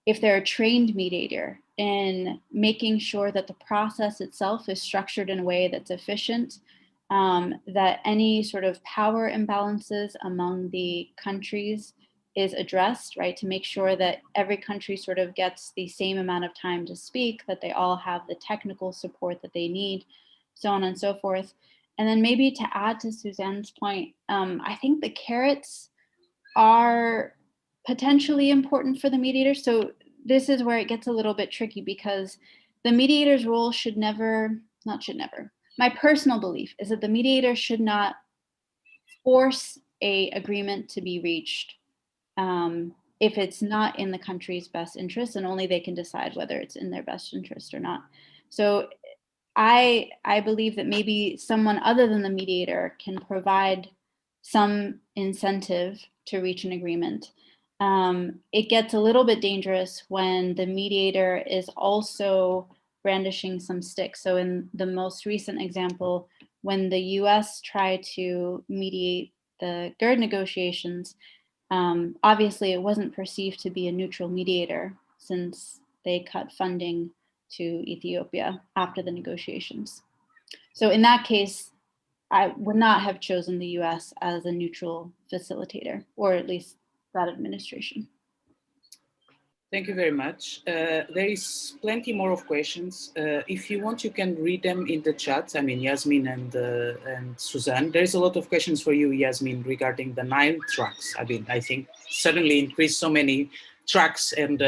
if they're a trained mediator, in making sure that the process itself is structured in a way that's efficient, that any sort of power imbalances among the countries is addressed, right? To make sure that every country sort of gets the same amount of time to speak, that they all have the technical support that they need, so on and so forth. And then maybe to add to Suzanne's point, I think the carrots are potentially important for the mediator. So this is where it gets a little bit tricky, because the mediator's role my personal belief is that the mediator should not force an agreement to be reached if it's not in the country's best interest, and only they can decide whether it's in their best interest or not. So I believe that maybe someone other than the mediator can provide some incentive to reach an agreement. It gets a little bit dangerous when the mediator is also brandishing some sticks. So in the most recent example, when the US tried to mediate the GERD negotiations, obviously it wasn't perceived to be a neutral mediator, since they cut funding to Ethiopia after the negotiations. So in that case, I would not have chosen the US as a neutral facilitator, or at least that administration. Thank you very much. There is plenty more of questions. If you want, you can read them in the chat. I mean, Yasmin and Suzanne. There's a lot of questions for you, Yasmin, regarding the Nile trucks. I mean, I think suddenly increased so many trucks, and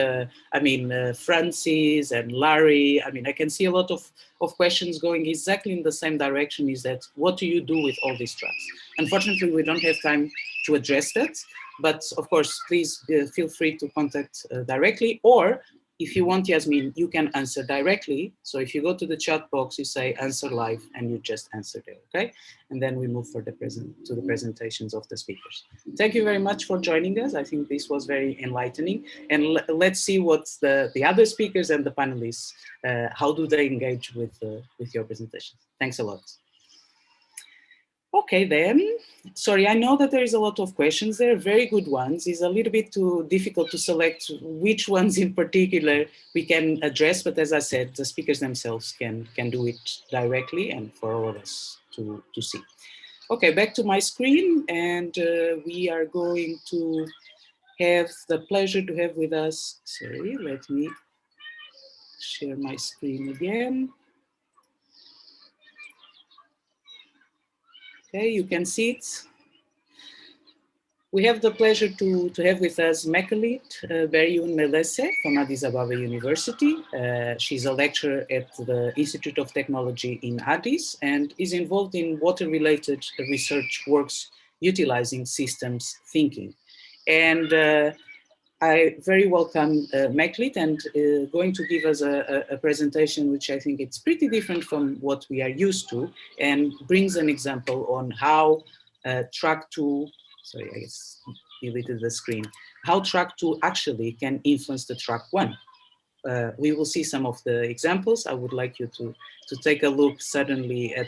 Francis and Larry. I mean, I can see a lot of questions going exactly in the same direction. Is that, what do you do with all these trucks? Unfortunately, we don't have time to address that. But of course, please feel free to contact directly, or if you want, Yasmin, you can answer directly. So if you go to the chat box, you say answer live, and you just answer there, okay? And then we move to the presentations of the speakers. Thank you very much for joining us. I think this was very enlightening. And let's see what the other speakers and the panelists, how do they engage with your presentations. Thanks a lot. Okay, then, sorry, I know that there is a lot of questions. They're very good ones. It's a little bit too difficult to select which ones in particular we can address, but as I said, the speakers themselves can do it directly and for all of us to see. Okay, back to my screen, and we are going to have the pleasure to have with us, sorry, let me share my screen again. Okay, you can see it. We have the pleasure to have with us Mekong Beryun Melese from Addis Ababa University. She's a lecturer at the Institute of Technology in Addis and is involved in water-related research works utilizing systems thinking. And I very welcome Mekong, and going to give us a presentation which I think it's pretty different from what we are used to, and brings an example on how track 2, sorry, I guess deleted the screen, how track 2 actually can influence the track 1. We will see some of the examples. I would like you to take a look suddenly at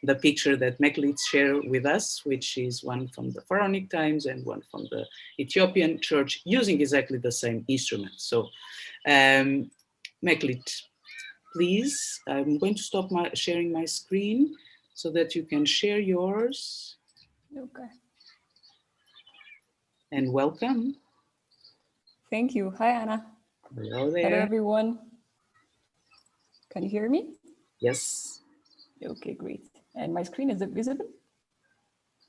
the picture that Meklit shared with us, which is one from the Pharaonic times and one from the Ethiopian church, using exactly the same instrument. So, Meklit, please, I'm going to stop sharing my screen so that you can share yours. Okay. And welcome. Thank you. Hi, Anna. Hello there. Hello, everyone. Can you hear me? Yes. Okay, great. And my screen, is it visible?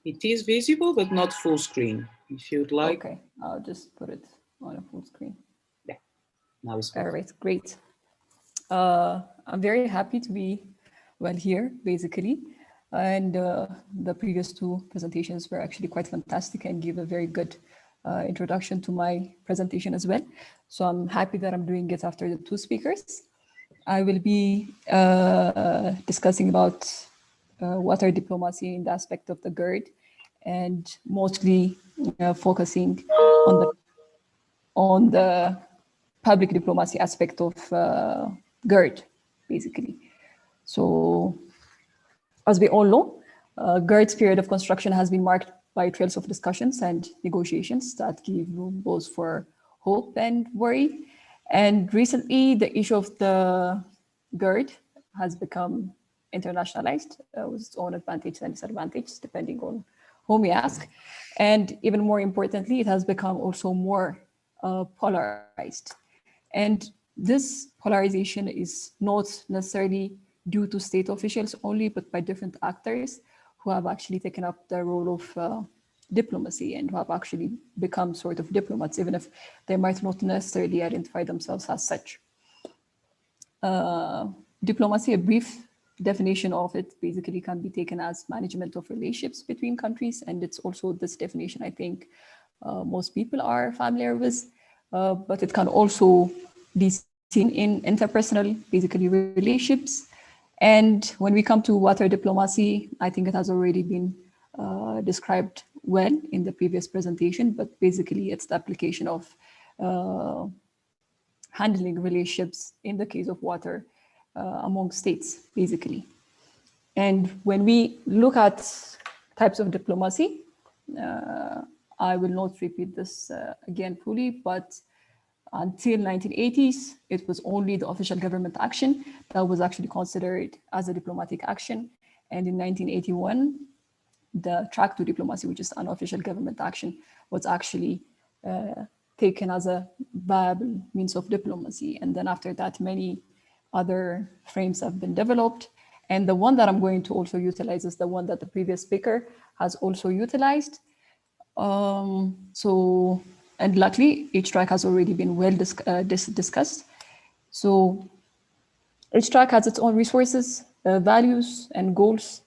It is visible, but not full screen. If you'd like. Okay, I'll just put it on a full screen. Yeah, now it's all right, great. I'm very happy to be here, basically. And the previous two presentations were actually quite fantastic and give a very good introduction to my presentation as well. So I'm happy that I'm doing it after the two speakers. I will be discussing about water diplomacy in the aspect of the GERD, and mostly focusing on the public diplomacy aspect of GERD, basically. So, as we all know, GERD's period of construction has been marked by trails of discussions and negotiations that give room both for hope and worry. And recently, the issue of the GERD has become internationalized with its own advantages and disadvantages, depending on whom you ask. And even more importantly, it has become also more polarized. And this polarization is not necessarily due to state officials only, but by different actors who have actually taken up the role of diplomacy and who have actually become sort of diplomats, even if they might not necessarily identify themselves as such. Diplomacy, a brief definition of it, basically can be taken as management of relationships between countries. And it's also this definition I think most people are familiar with, but it can also be seen in interpersonal, basically relationships. And when we come to water diplomacy, I think it has already been described well in the previous presentation, but basically it's the application of handling relationships in the case of water among states, basically. And when we look at types of diplomacy, I will not repeat this again fully, but until 1980s, it was only the official government action that was actually considered as a diplomatic action. And in 1981, the track to diplomacy, which is unofficial government action, was actually taken as a viable means of diplomacy. And then after that, many other frames have been developed. And the one that I'm going to also utilize is the one that the previous speaker has also utilized. And luckily, each track has already been well discussed. So each track has its own resources, values, and goals,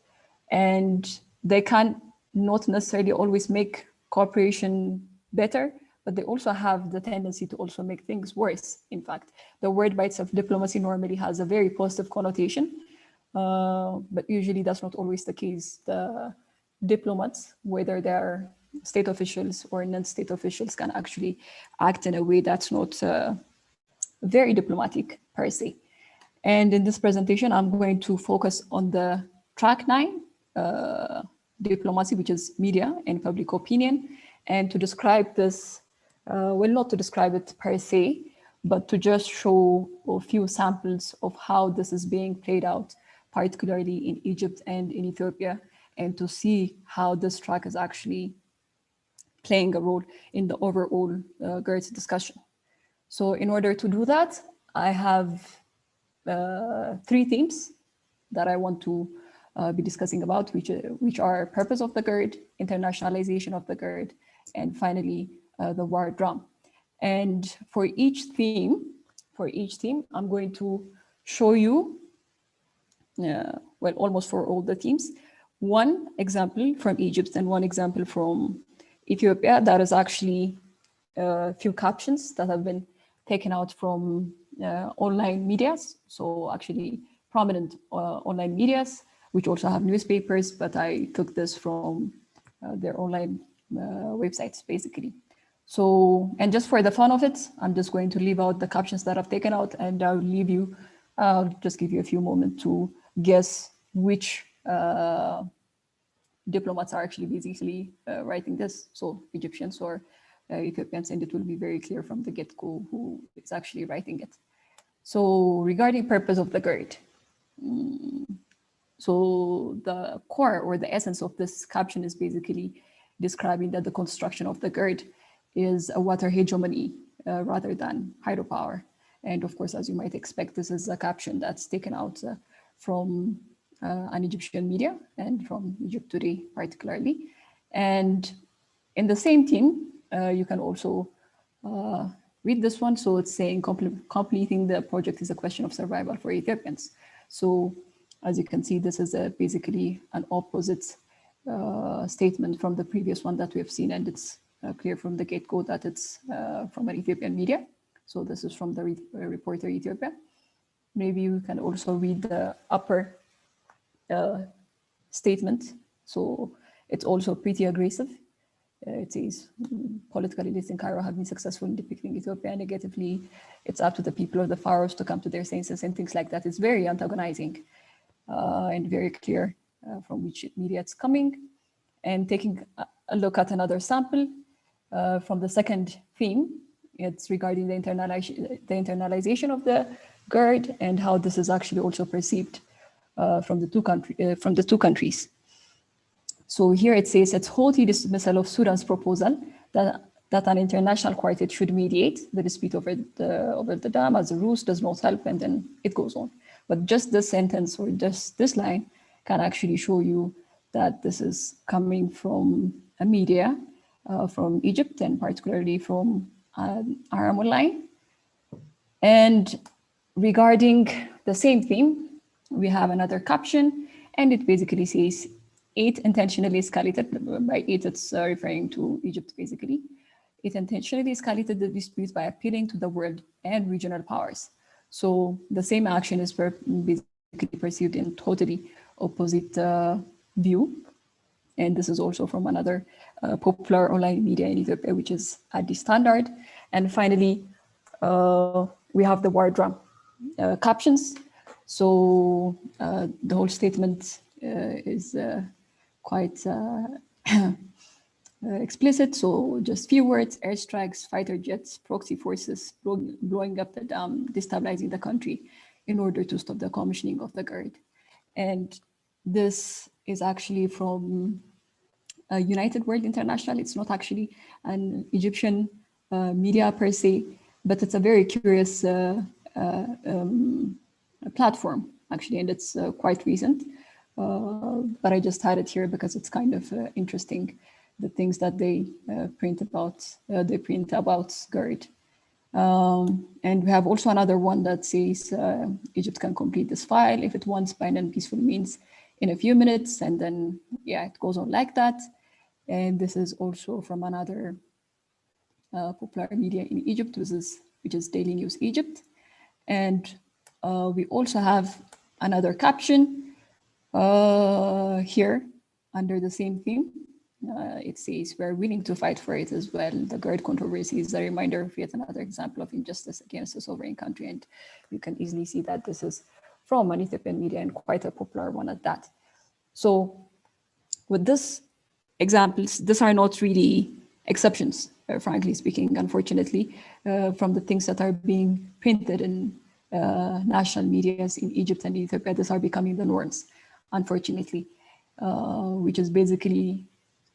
and they can not necessarily always make cooperation better, but they also have the tendency to also make things worse. In fact, the word by itself, diplomacy, normally has a very positive connotation, but usually that's not always the case. The diplomats, whether they're state officials or non-state officials, can actually act in a way that's not very diplomatic per se. And in this presentation, I'm going to focus on the track 9, diplomacy, which is media and public opinion, and to describe this, well, not to describe it per se, but to just show a few samples of how this is being played out, particularly in Egypt and in Ethiopia, and to see how this track is actually playing a role in the overall GERD discussion. So in order to do that, I have 3 themes that I want to be discussing about, which are purpose of the GERD, internationalization of the GERD, and finally the war drum. And for each theme, I'm going to show you, well, almost for all the themes, one example from Egypt and one example from Ethiopia that is actually a few captions that have been taken out from online medias. So actually prominent online medias, which also have newspapers, but I took this from their online websites, basically. So, and just for the fun of it, I'm just going to leave out the captions that I've taken out, and I'll just give you a few moments to guess which diplomats are actually basically writing this. So Egyptians or Ethiopians, and it will be very clear from the get-go who is actually writing it. So regarding purpose of the GERD, so the core or the essence of this caption is basically describing that the construction of the GERD is a water hegemony rather than hydropower. And of course, as you might expect, this is a caption that's taken out from an Egyptian media and from Egypt Today particularly. And in the same theme, you can also read this one. So it's saying completing the project is a question of survival for Ethiopians. So as you can see, this is basically an opposite statement from the previous one that we have seen, and it's clear from the get-go that it's from an Ethiopian media. So this is from the reporter Ethiopia. Maybe you can also read the upper statement. So it's also pretty aggressive. It says political elites in Cairo have been successful in depicting Ethiopia negatively. It's up to the people of the pharaohs to come to their senses and things like that. It's very antagonizing and very clear from which media it's coming. And taking a look at another sample from the second theme, it's regarding the internalization of the GERD and how this is actually also perceived from the two countries. So here it says it's haughty dismissal of Sudan's proposal that an international quartet should mediate the dispute over the dam, as the ruse does not help, and then it goes on. But just this sentence or just this line can actually show you that this is coming from a media from Egypt and particularly from Aram Online. And regarding the same theme, we have another caption, and it basically says, 8 intentionally escalated. By 8, it's referring to Egypt, basically. It intentionally escalated the dispute by appealing to the world and regional powers. So the same action is basically perceived in totally opposite view. And this is also from another popular online media in Ethiopia, which is Addis Standard. And finally, we have the war drum captions. So the whole statement is quite explicit. So just few words: airstrikes, fighter jets, proxy forces, blowing up the dam, destabilizing the country in order to stop the commissioning of the GERD. And this is actually from United World International. It's not actually an Egyptian media per se, but it's a very curious platform, actually, and it's quite recent. But I just had it here because it's kind of interesting, the things that they print about GERD. And we have also another one that says Egypt can complete this file if it wants by non-peaceful means in a few minutes, and then yeah, it goes on like that. And this is also from another popular media in Egypt, which is Daily News Egypt. And we also have another caption here under the same theme. It says, we're willing to fight for it as well. The GERD controversy is a reminder of yet another example of injustice against a sovereign country. And you can easily see that this is from an Ethiopian media and quite a popular one at that. So with this examples, these are not really exceptions, frankly speaking, unfortunately, from the things that are being printed in national medias in Egypt and Ethiopia. These are becoming the norms, unfortunately, which is basically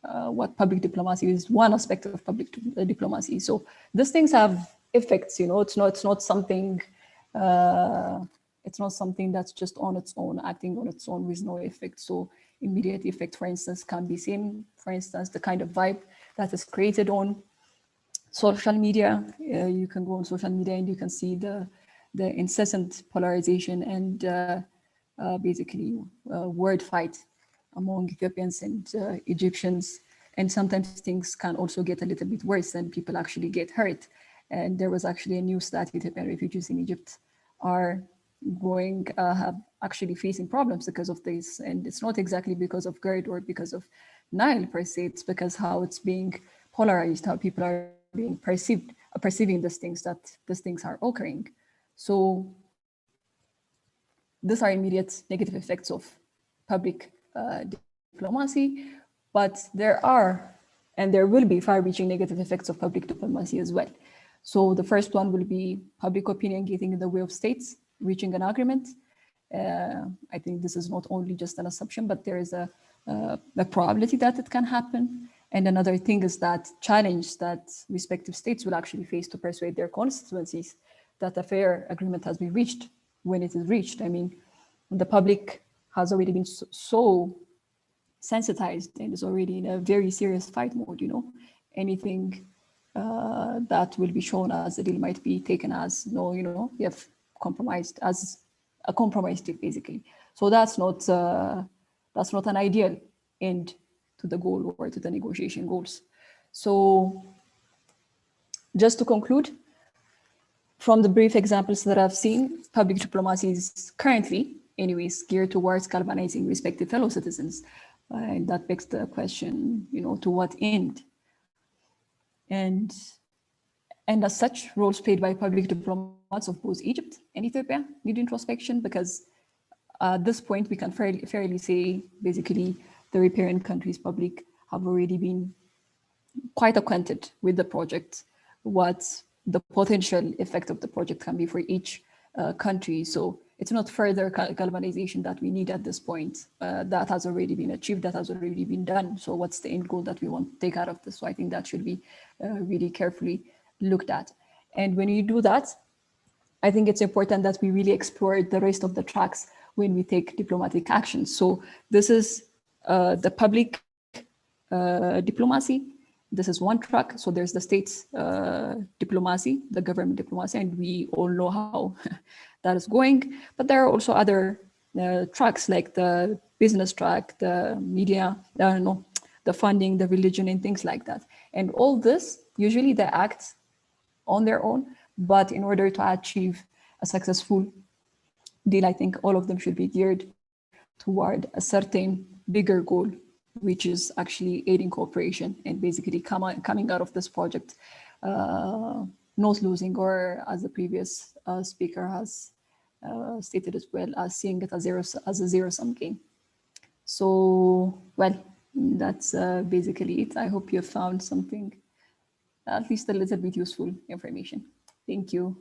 what public diplomacy is, one aspect of public diplomacy. So these things have effects, you know, it's not something that's just on its own, acting on its own with no effect. So immediate effect, for instance, can be seen, for instance, the kind of vibe that is created on social media. You can go on social media and you can see the incessant polarization and basically word fight among Ethiopians and Egyptians. And sometimes things can also get a little bit worse and people actually get hurt. And there was actually a news that Ethiopian refugees in Egypt are have actually facing problems because of this. And it's not exactly because of GERD or because of Nile per se, it's because how it's being polarized, how people are being perceiving these things are occurring. So these are immediate negative effects of public diplomacy, but there are and there will be far-reaching negative effects of public diplomacy as well. So the first one will be public opinion getting in the way of states reaching an agreement. I think this is not only just an assumption, but there is a probability that it can happen. And another thing is that challenge that respective states will actually face to persuade their constituencies that a fair agreement has been reached when it is reached. I mean, the public has already been so sensitized and is already in a very serious fight mode, you know. Anything that will be shown as a deal might be taken as, no, you know, we have compromised, as a compromise deal, basically. So that's not an ideal end to the goal or to the negotiation goals. So just to conclude, from the brief examples that I've seen, public diplomacy is currently, anyways, geared towards galvanizing respective fellow citizens. And that begs the question, you know, to what end? And as such, roles played by public diplomats of both Egypt and Ethiopia need introspection, because at this point, we can fairly say, basically, the riparian countries' public have already been quite acquainted with the project, what the potential effect of the project can be for each country. So it's not further galvanization that we need at this point. That has already been achieved, that has already been done. So what's the end goal that we want to take out of this? So I think that should be really carefully looked at. And when you do that, I think it's important that we really explore the rest of the tracks when we take diplomatic action. So this is the public diplomacy. This is one track. So there's the state's diplomacy, the government diplomacy, and we all know how that is going. But there are also other tracks like the business track, the media, the funding, the religion, and things like that. And all this, usually they act on their own, but in order to achieve a successful deal, I think all of them should be geared toward a certain bigger goal, which is actually aiding cooperation and basically coming out of this project not losing, or as the previous speaker has stated as well, as seeing it as a zero-sum game. So, well, that's basically it. I hope you found something, at least a little bit useful information. Thank you.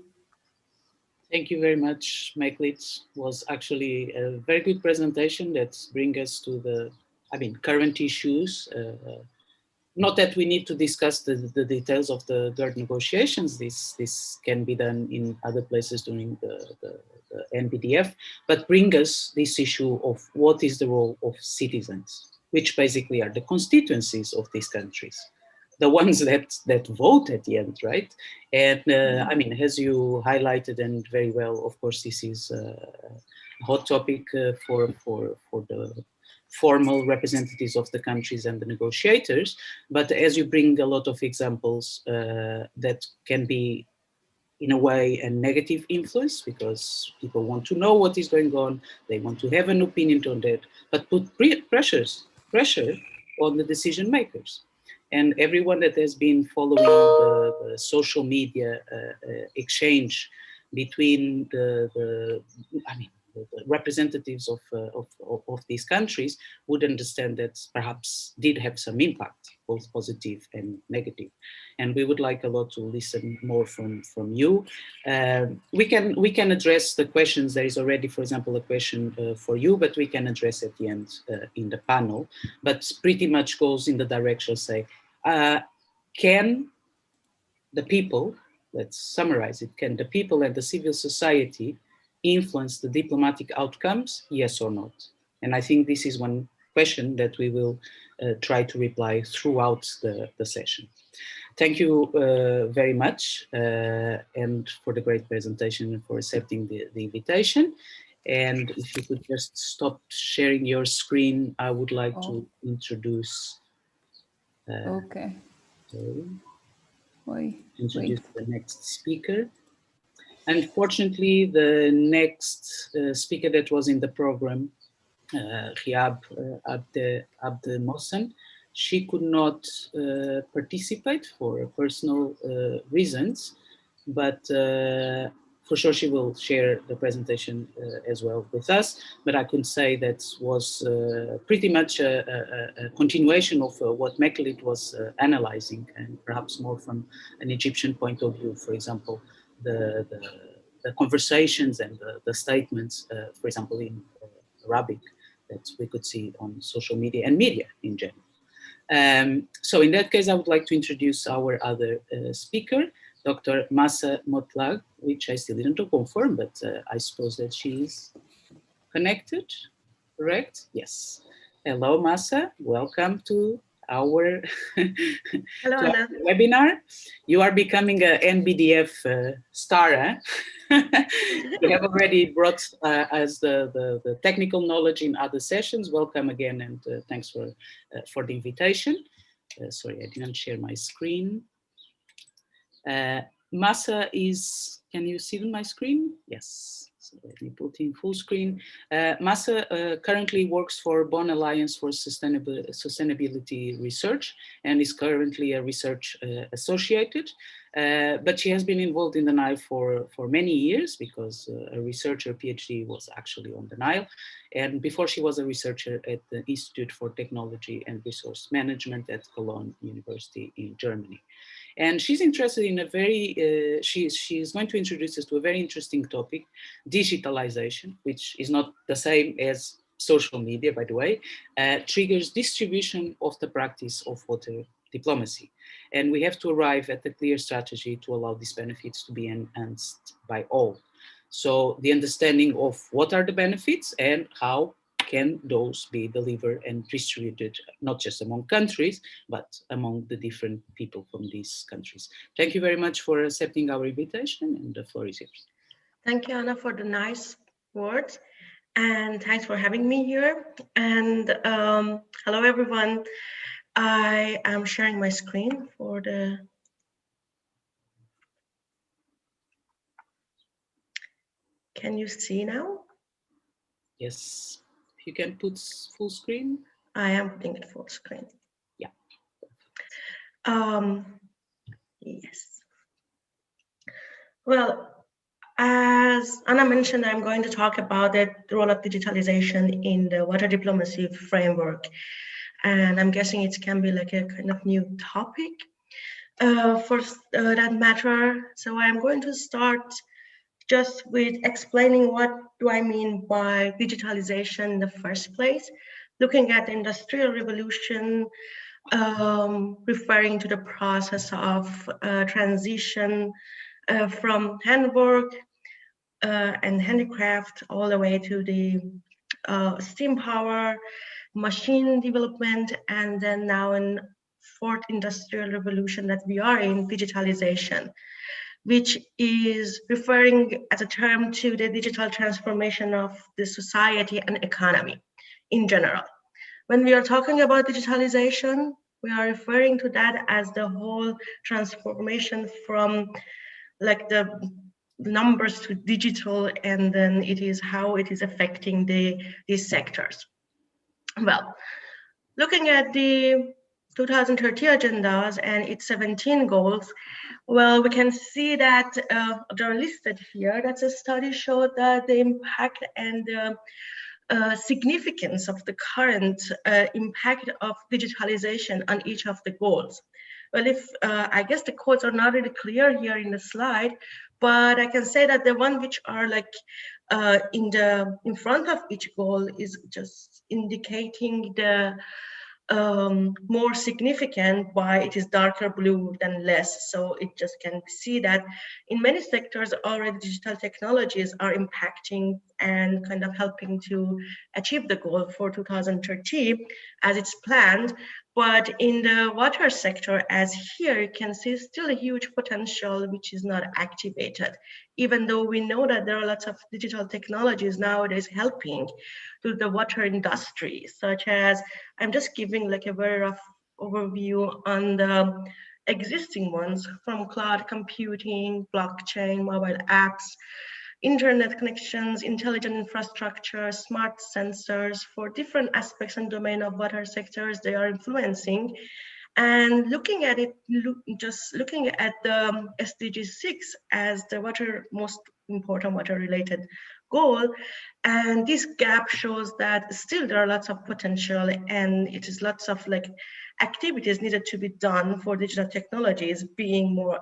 Thank you very much, Meklit. Was actually a very good presentation that brings us to the, current issues. Not that we need to discuss the details of the GERD negotiations. This can be done in other places during the NBDF, but bring us this issue of what is the role of citizens, which basically are the constituencies of these countries, the ones that vote at the end, right? And as you highlighted, and very well, of course, this is a hot topic for the formal representatives of the countries and the negotiators. But as you bring a lot of examples that can be, in a way, a negative influence, because people want to know what is going on, they want to have an opinion on that, but put pressure on the decision makers. And everyone that has been following the social media exchange between the representatives of these countries would understand that perhaps did have some impact, both positive and negative. And we would like a lot to listen more from you. We can address the questions. There is already, for example, a question for you, but we can address at the end in the panel. But pretty much goes in the direction, say, can the people, let's summarize it, can the people and the civil society influence the diplomatic outcomes, yes or not? And I think this is one question that we will try to reply throughout the session. Thank you very much, and for the great presentation and for accepting the invitation. And if you could just stop sharing your screen, I would like to introduce okay. Introduce the next speaker. Unfortunately, the next speaker that was in the program, Riab Abde Mohsen, she could not participate for personal reasons, but for sure she will share the presentation as well with us, but I could say that was pretty much a continuation of what Mekong was analyzing, and perhaps more from an Egyptian point of view. For example, the conversations and the statements, for example, in Arabic, that we could see on social media and media in general. So in that case, I would like to introduce our other speaker, Dr. Massa Motlag, which I still didn't confirm, but I suppose that she is connected, correct? Yes. Hello, Massa. Welcome to our, Hello, to Anna. our webinar. You are becoming a NBDF star, eh? You have already brought us the technical knowledge in other sessions. Welcome again, and thanks for the invitation. Sorry, I didn't share my screen. Massa is, can you see my screen? Yes, so let me put in full screen. Massa currently works for Bonn Alliance for Sustainability Research and is currently a research associated, but she has been involved in the Nile for many years because a researcher PhD was actually on the Nile. And before she was a researcher at the Institute for Technology and Resource Management at Cologne University in Germany. And she's interested in a very, she's going to introduce us to a very interesting topic, digitalization, which is not the same as social media, by the way, triggers distribution of the practice of water diplomacy. And we have to arrive at a clear strategy to allow these benefits to be enhanced by all. So the understanding of what are the benefits and how can those be delivered and distributed, not just among countries, but among the different people from these countries. Thank you very much for accepting our invitation, and the floor is yours. Thank you, Anna, for the nice words, and thanks for having me here. And hello, everyone. I am sharing my screen for the... Can you see now? Yes. You can put full screen. I am putting it full screen. Yeah. Yes. Well, as Anna mentioned, I'm going to talk about the role of digitalization in the water diplomacy framework. And I'm guessing it can be like a kind of new topic for that matter. So I'm going to start just with explaining what do I mean by digitalization in the first place, looking at the Industrial Revolution, referring to the process of transition from handwork and handicraft all the way to the steam power, machine development, and then now in fourth industrial revolution that we are in, digitalization, which is referring as a term to the digital transformation of the society and economy in general. When we are talking about digitalization, we are referring to that as the whole transformation from like the numbers to digital, and then it is how it is affecting these sectors. Well, looking at the 2030 agendas and its 17 goals, well, we can see that they're listed here. That's a study showed that the impact and the significance of the current impact of digitalization on each of the goals. Well, if I guess the codes are not really clear here in the slide, but I can say that the one which are like in front of each goal is just indicating the more significant why it is darker blue than less. So it just can see that in many sectors already digital technologies are impacting and kind of helping to achieve the goal for 2030 as it's planned. But in the water sector, as here, you can see still a huge potential which is not activated, even though we know that there are lots of digital technologies nowadays helping to the water industry, such as, I'm just giving like a very rough overview on the existing ones, from cloud computing, blockchain, mobile apps, internet connections, intelligent infrastructure, smart sensors for different aspects and domain of water sectors they are influencing. And looking at it, just looking at the SDG 6 as the water most important water-related goal. And this gap shows that still there are lots of potential, and it is lots of like activities needed to be done for digital technologies being more,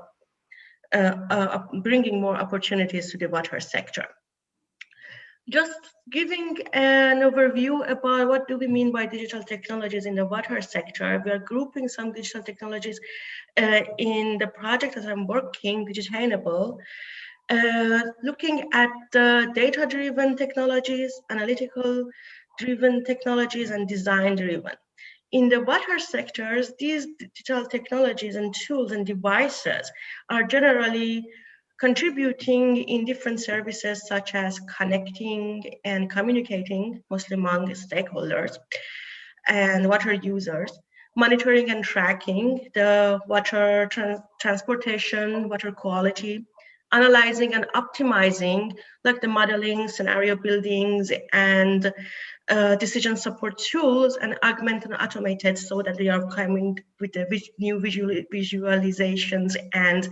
bringing more opportunities to the water sector. Just giving an overview about what do we mean by digital technologies in the water sector. We are grouping some digital technologies in the project that I'm working, Digitainable, looking at the data-driven technologies, analytical-driven technologies, and design-driven. In the water sectors, these digital technologies and tools and devices are generally contributing in different services such as connecting and communicating, mostly among stakeholders and water users, monitoring and tracking the water transportation, water quality, analyzing and optimizing, like the modeling, scenario buildings, and decision support tools, and augment and automated so that they are coming with the new visualizations and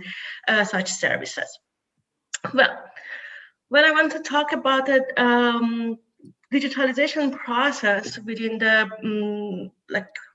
such services. Well, when I want to talk about the digitalization process within the,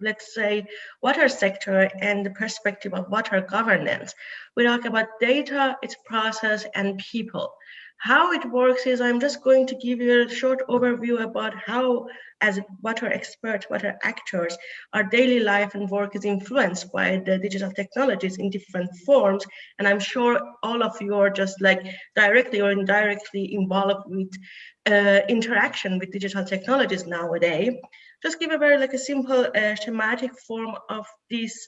let's say, water sector and the perspective of water governance, we talk about data, its process, and people. How it works is I'm just going to give you a short overview about how, as water experts, water actors, our daily life and work is influenced by the digital technologies in different forms. And I'm sure all of you are just like directly or indirectly involved with interaction with digital technologies nowadays. Just give a very like a simple schematic form of this,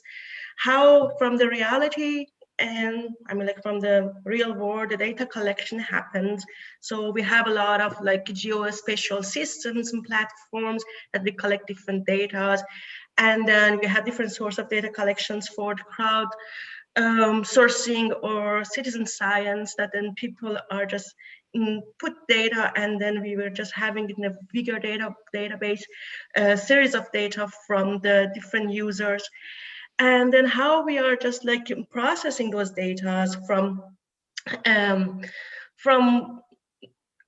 how from the reality, and I mean, like from the real world, the data collection happens. So we have a lot of like geospatial systems and platforms that we collect different data. And then we have different sources of data collections for the crowd sourcing or citizen science, that then people are just put data, and then we were just having in a bigger database, series of data from the different users. And then how we are just like processing those data from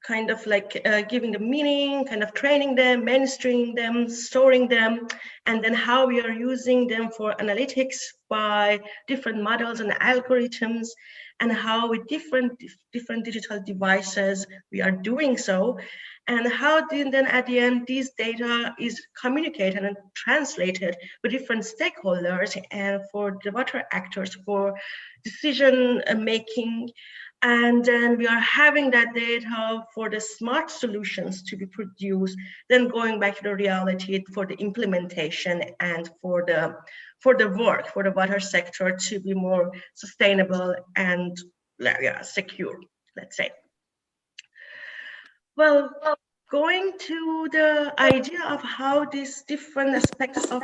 kind of like giving them meaning, kind of training them, mainstreaming them, storing them, and then how we are using them for analytics by different models and algorithms, and how with different digital devices we are doing so, and how then at the end this data is communicated and translated with different stakeholders and for the water actors for decision making. And then we are having that data for the smart solutions to be produced, then going back to the reality for the implementation and for the work for the water sector to be more sustainable and secure, let's say. Well, going to the idea of how these different aspects of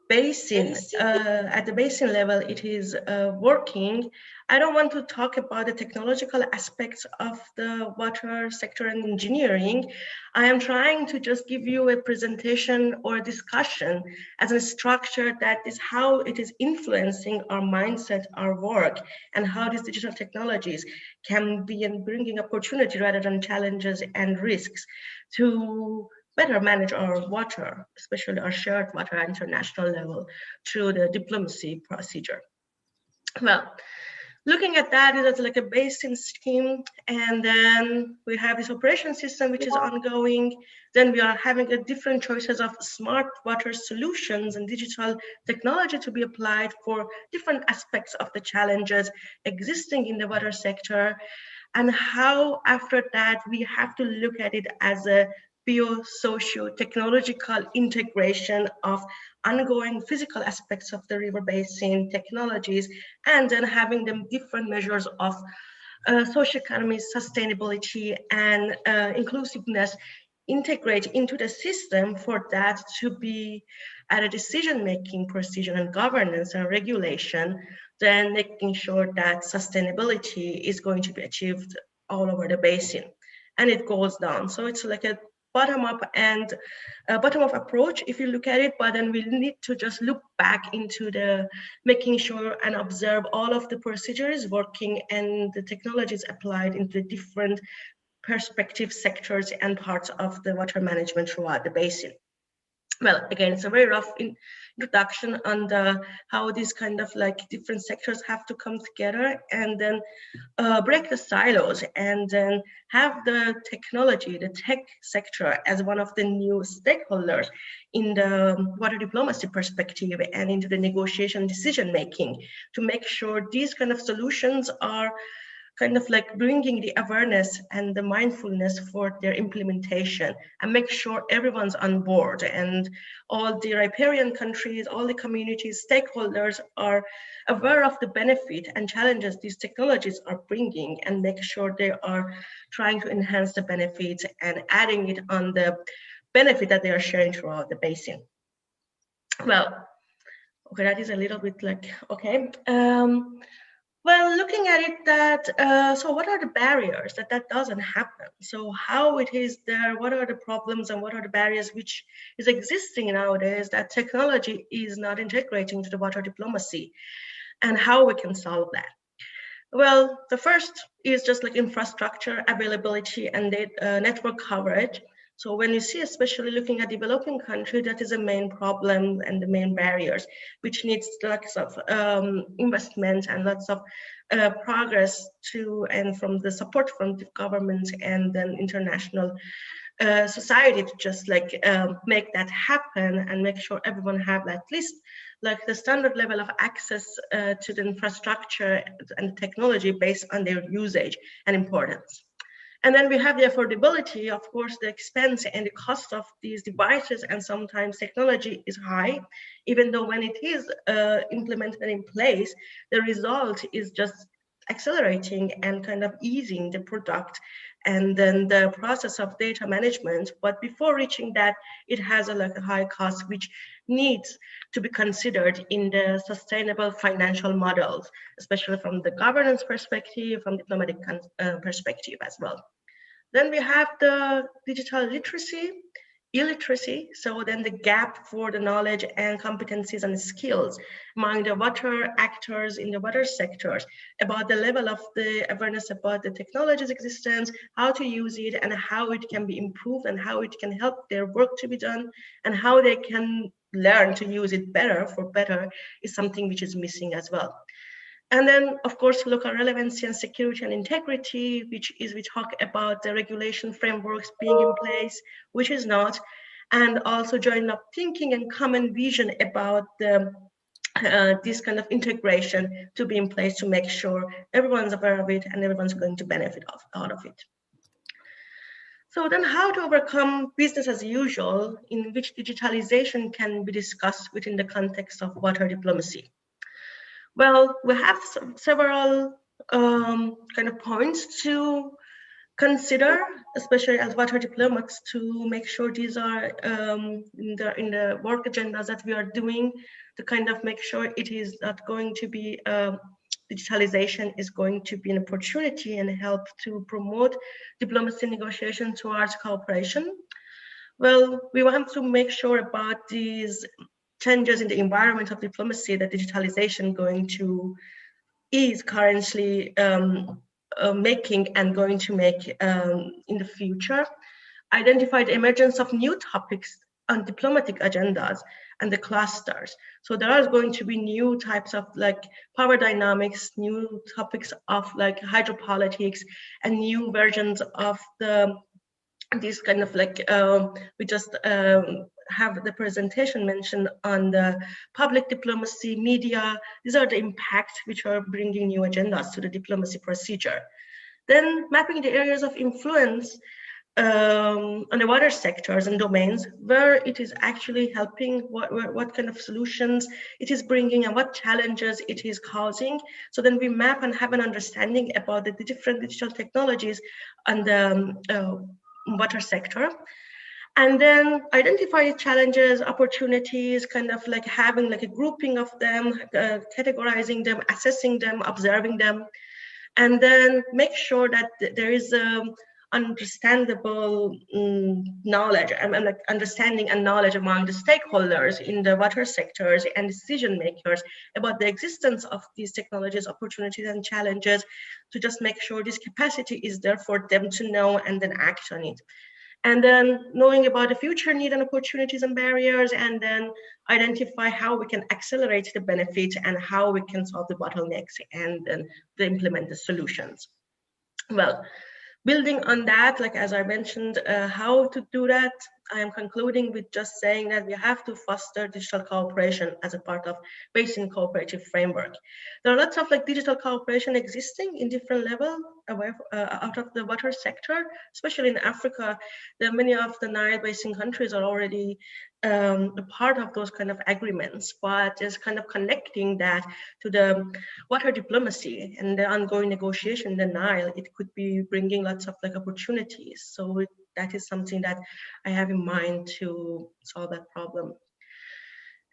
basin, at the basin level, it is working. I don't want to talk about the technological aspects of the water sector and engineering. I am trying to just give you a presentation or a discussion as a structure that is how it is influencing our mindset, our work, and how these digital technologies can be in bringing opportunity rather than challenges and risks to better manage our water, especially our shared water at international level through the diplomacy procedure. Well, looking at that, it's like a basin scheme, and then we have this operation system which is ongoing. Then we are having a different choices of smart water solutions and digital technology to be applied for different aspects of the challenges existing in the water sector, and how after that we have to look at it as a bio-socio-technological integration of ongoing physical aspects of the river basin technologies, and then having them different measures of socioeconomy, sustainability, and inclusiveness integrate into the system for that to be at a decision-making procedure and governance and regulation, then making sure that sustainability is going to be achieved all over the basin. And it goes down. So it's like a bottom-up and bottom-up approach if you look at it, but then we need to just look back into the making sure and observe all of the procedures working and the technologies applied into the different perspective sectors and parts of the water management throughout the basin. Well, again, it's a very rough introduction on how these kind of like different sectors have to come together and then break the silos and then have the technology, the tech sector as one of the new stakeholders in the water diplomacy perspective and into the negotiation decision making to make sure these kind of solutions are kind of like bringing the awareness and the mindfulness for their implementation and make sure everyone's on board and all the riparian countries, all the communities, stakeholders are aware of the benefit and challenges these technologies are bringing and make sure they are trying to enhance the benefits and adding it on the benefit that they are sharing throughout the basin. Well, okay, that is a little bit like, okay. Well, looking at it that, so what are the barriers that doesn't happen? So how it is there, what are the problems and what are the barriers which is existing nowadays that technology is not integrating to the water diplomacy and how we can solve that? Well, the first is just like infrastructure availability and network coverage. So when you see, especially looking at developing countries, that is a main problem and the main barriers, which needs lots of investment and lots of progress to and from the support from the government and then international society to just like make that happen and make sure everyone have at least like the standard level of access to the infrastructure and technology based on their usage and importance. And then we have the affordability, of course, the expense and the cost of these devices, and sometimes technology is high, even though when it is implemented in place, the result is just accelerating and kind of easing the product and then the process of data management. But before reaching that, it has like a high cost, which needs to be considered in the sustainable financial models, especially from the governance perspective, from diplomatic perspective as well. Then we have the digital literacy, illiteracy, so then the gap for the knowledge and competencies and skills among the water actors in the water sectors about the level of the awareness about the technology's existence, how to use it and how it can be improved and how it can help their work to be done and how they can learn to use it better for better is something which is missing as well. And then, of course, local relevancy and security and integrity, which is we talk about the regulation frameworks being in place, which is not, and also joint up thinking and common vision about the this kind of integration to be in place to make sure everyone's aware of it and everyone's going to benefit out of it. So then how to overcome business as usual in which digitalization can be discussed within the context of water diplomacy? Well, we have several kind of points to consider, especially as water diplomats, to make sure these are in the work agendas that we are doing to kind of make sure it is not going to be digitalization is going to be an opportunity and help to promote diplomacy negotiation towards cooperation. Well, we want to make sure about these changes in the environment of diplomacy that digitalization is currently making and going to make in the future. Identify the emergence of new topics on diplomatic agendas and the clusters. So there are going to be new types of like power dynamics, new topics of like hydropolitics, and new versions of this kind of like we just have the presentation mentioned on the public diplomacy, media. These are the impacts which are bringing new agendas to the diplomacy procedure. Then mapping the areas of influence on the water sectors and domains where it is actually helping, what kind of solutions it is bringing and what challenges it is causing. So then we map and have an understanding about the different digital technologies on the water sector. And then identify challenges, opportunities, kind of like having like a grouping of them, categorizing them, assessing them, observing them, and then make sure that there is understandable knowledge, like understanding and knowledge among the stakeholders in the water sectors and decision makers about the existence of these technologies, opportunities and challenges, to just make sure this capacity is there for them to know and then act on it. And then knowing about the future need and opportunities and barriers, and then identify how we can accelerate the benefit and how we can solve the bottlenecks and then implement the solutions. Well, building on that, like as I mentioned, how to do that, I am concluding with just saying that we have to foster digital cooperation as a part of Basin Cooperative Framework. There are lots of like digital cooperation existing in different levels out of the water sector, especially in Africa. There are many of the Nile Basin countries are already a part of those kind of agreements, but just kind of connecting that to the water diplomacy and the ongoing negotiation in the Nile, it could be bringing lots of like opportunities. So that is something that I have in mind to solve that problem.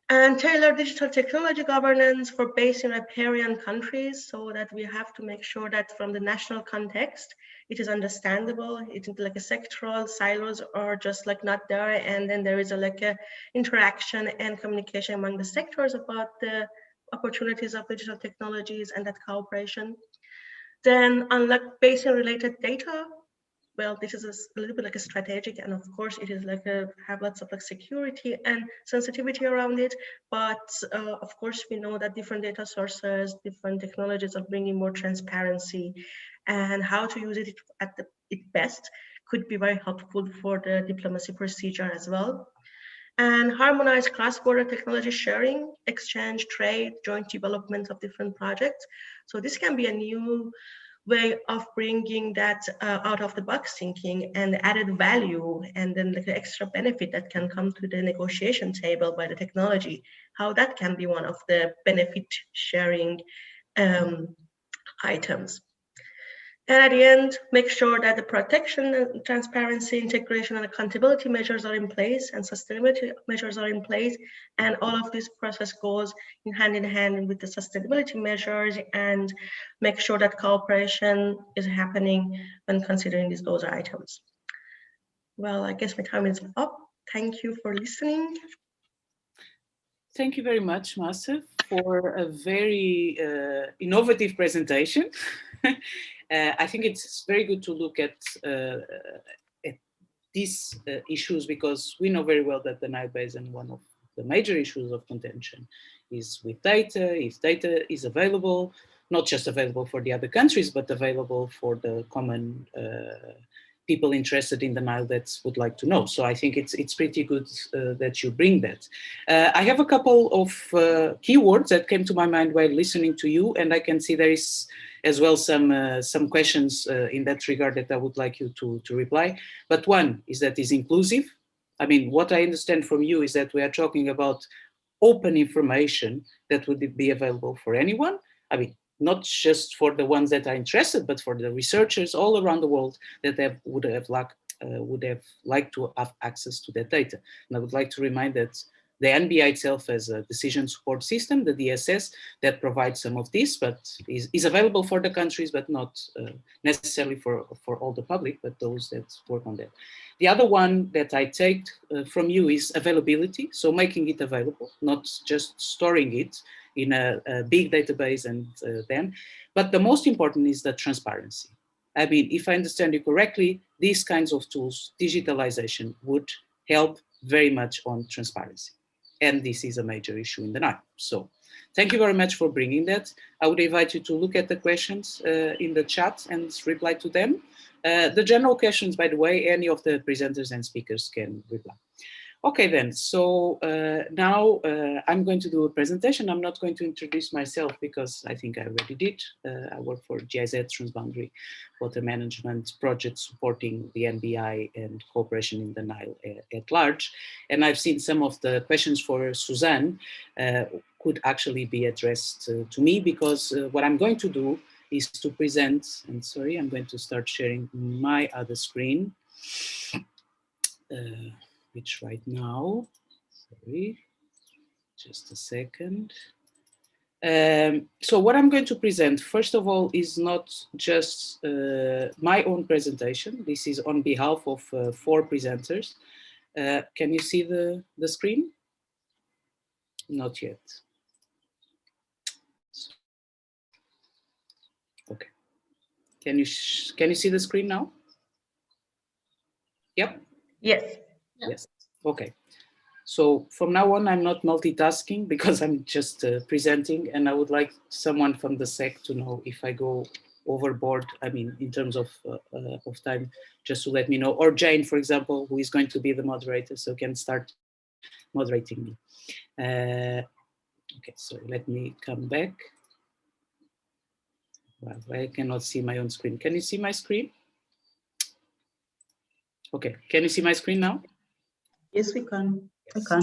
And tailor digital technology governance for basin riparian countries, so that we have to make sure that from the national context, it is understandable, it is like a sectoral silos are just like not there, and then there is like a interaction and communication among the sectors about the opportunities of digital technologies and that cooperation. Then unlock basin related data. Well, this is a little bit like a strategic, and of course it is like have lots of like security and sensitivity around it. But of course we know that different data sources, different technologies are bringing more transparency, and how to use it at its best could be very helpful for the diplomacy procedure as well. And harmonize cross-border technology sharing, exchange, trade, joint development of different projects. So this can be a new way of bringing that out of the box thinking and added value, and then like the extra benefit that can come to the negotiation table by the technology, how that can be one of the benefit sharing items. And at the end, make sure that the protection, transparency, integration, and accountability measures are in place, and sustainability measures are in place. And all of this process goes in hand with the sustainability measures, and make sure that cooperation is happening when considering those items. Well, I guess my time is up. Thank you for listening. Thank you very much, Masef, for a very innovative presentation. I think it's very good to look at these issues, because we know very well that the Nile Basin, one of the major issues of contention is with data. If data is available, not just available for the other countries, but available for the common people interested in the Nile that would like to know. So I think it's pretty good that you bring that. I have a couple of keywords that came to my mind while listening to you, and I can see there is as well some questions in that regard that I would like you to reply. But one is that is inclusive. I mean, what I understand from you is that we are talking about open information that would be available for anyone. I mean, not just for the ones that are interested, but for the researchers all around the world that would have liked to have access to that data. And I would like to remind that the NBI itself has a decision support system, the DSS, that provides some of this, but is available for the countries, but not necessarily for all the public, but those that work on that. The other one that I take from you is availability. So making it available, not just storing it in a big database and but the most important is the transparency. I mean, if I understand you correctly, these kinds of tools, digitalization, would help very much on transparency. And this is a major issue in the Nile. So thank you very much for bringing that. I would invite you to look at the questions in the chat and reply to them. The general questions, by the way, any of the presenters and speakers can reply. Okay then, so now I'm going to do a presentation. I'm not going to introduce myself because I think I already did. I work for GIZ Transboundary Water Management Project supporting the NBI and cooperation in the Nile at large. And I've seen some of the questions for Suzanne could actually be addressed to me, because what I'm going to do is to present, and sorry, I'm going to start sharing my other screen. Which right now, sorry, just a second. So what I'm going to present, first of all, is not just my own presentation. This is on behalf of 4 presenters. Can you see the screen? Not yet. Okay. Can you see the screen now? Yep. Yes. Yes. Okay. So from now on, I'm not multitasking because I'm just presenting, and I would like someone from the SEC to know if I go overboard, I mean, in terms of time, just to let me know. Or Jane, for example, who is going to be the moderator, so can start moderating me. Okay, so let me come back. Well, I cannot see my own screen. Can you see my screen? Okay, can you see my screen now? Yes, we can. I can.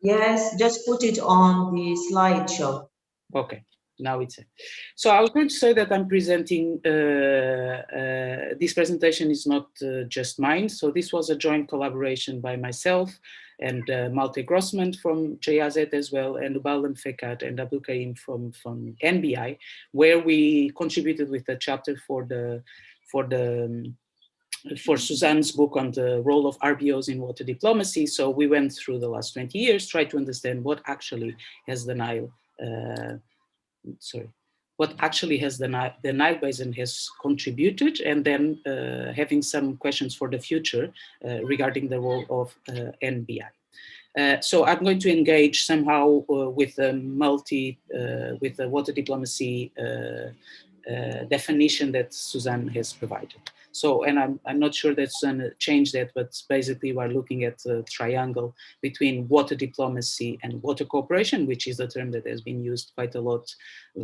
Yes, just put it on the slideshow. Okay, now it's it. So I was going to say that I'm presenting, this presentation is not just mine. So this was a joint collaboration by myself and Malte Grossman from JAZ as well, and Ubalan Fekat and Abdul Karim from NBI, where we contributed with a chapter for Suzanne's book on the role of RBOs in water diplomacy. So we went through the last 20 years, tried to understand what actually has the Nile, what actually has the Nile Basin has contributed, and then having some questions for the future regarding the role of NBI. So I'm going to engage somehow with the with the water diplomacy definition that Suzanne has provided. So, and I'm not sure that Suzanne changed that, but basically we're looking at the triangle between water diplomacy and water cooperation, which is a term that has been used quite a lot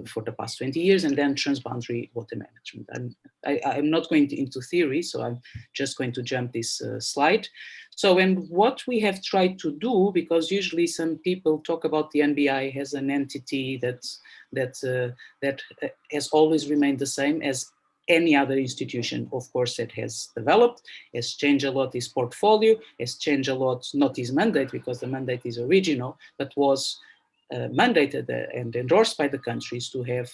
for the past 20 years, and then transboundary water management. I'm not going into theory, so I'm just going to jump this slide. So, and what we have tried to do, because usually some people talk about the NBI as an entity that has always remained the same as any other institution, of course, that has developed, has changed a lot its portfolio, has changed a lot, not its mandate, because the mandate is original, but was mandated and endorsed by the countries to have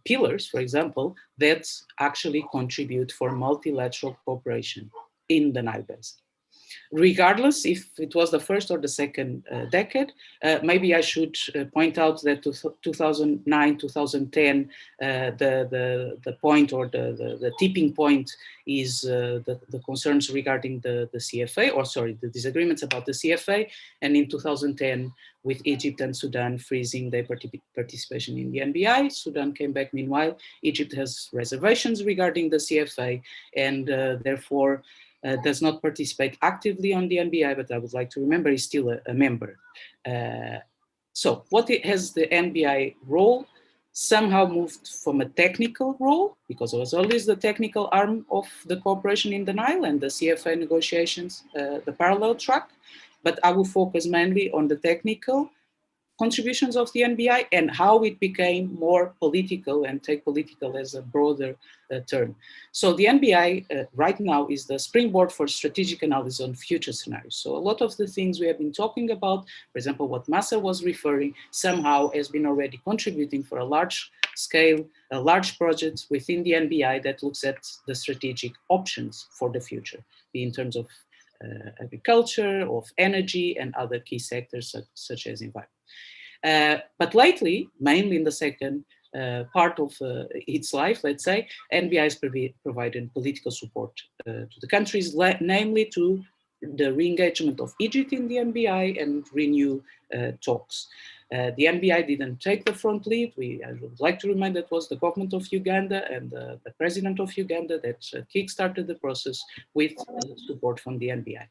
pillars, for example, that actually contribute for multilateral cooperation in the Nile Basin. Regardless if it was the first or the second decade, maybe I should point out that 2009, 2010, the point or the tipping point is the concerns regarding the CFA, or sorry, the disagreements about the CFA, and in 2010, with Egypt and Sudan freezing their participation in the NBI. Sudan came back meanwhile. Egypt has reservations regarding the CFA, and therefore does not participate actively on the NBI, but I would like to remember is still a member. So what has the NBI role somehow moved from a technical role, because it was always the technical arm of the cooperation in the Nile and the CFA negotiations, the parallel track, but I will focus mainly on the technical contributions of the NBI and how it became more political, and take political as a broader term. So the NBI right now is the springboard for strategic analysis on future scenarios. So a lot of the things we have been talking about, for example, what Massa was referring, somehow has been already contributing for a large scale, a large project within the NBI that looks at the strategic options for the future, be in terms of agriculture, of energy, and other key sectors such as environment. But lately, mainly in the second part of its life, let's say, NBI has provided political support to the countries, namely to the re-engagement of Egypt in the NBI and renew talks. The NBI didn't take the front lead. I would like to remind that was the government of Uganda and the president of Uganda that kickstarted the process with support from the NBI.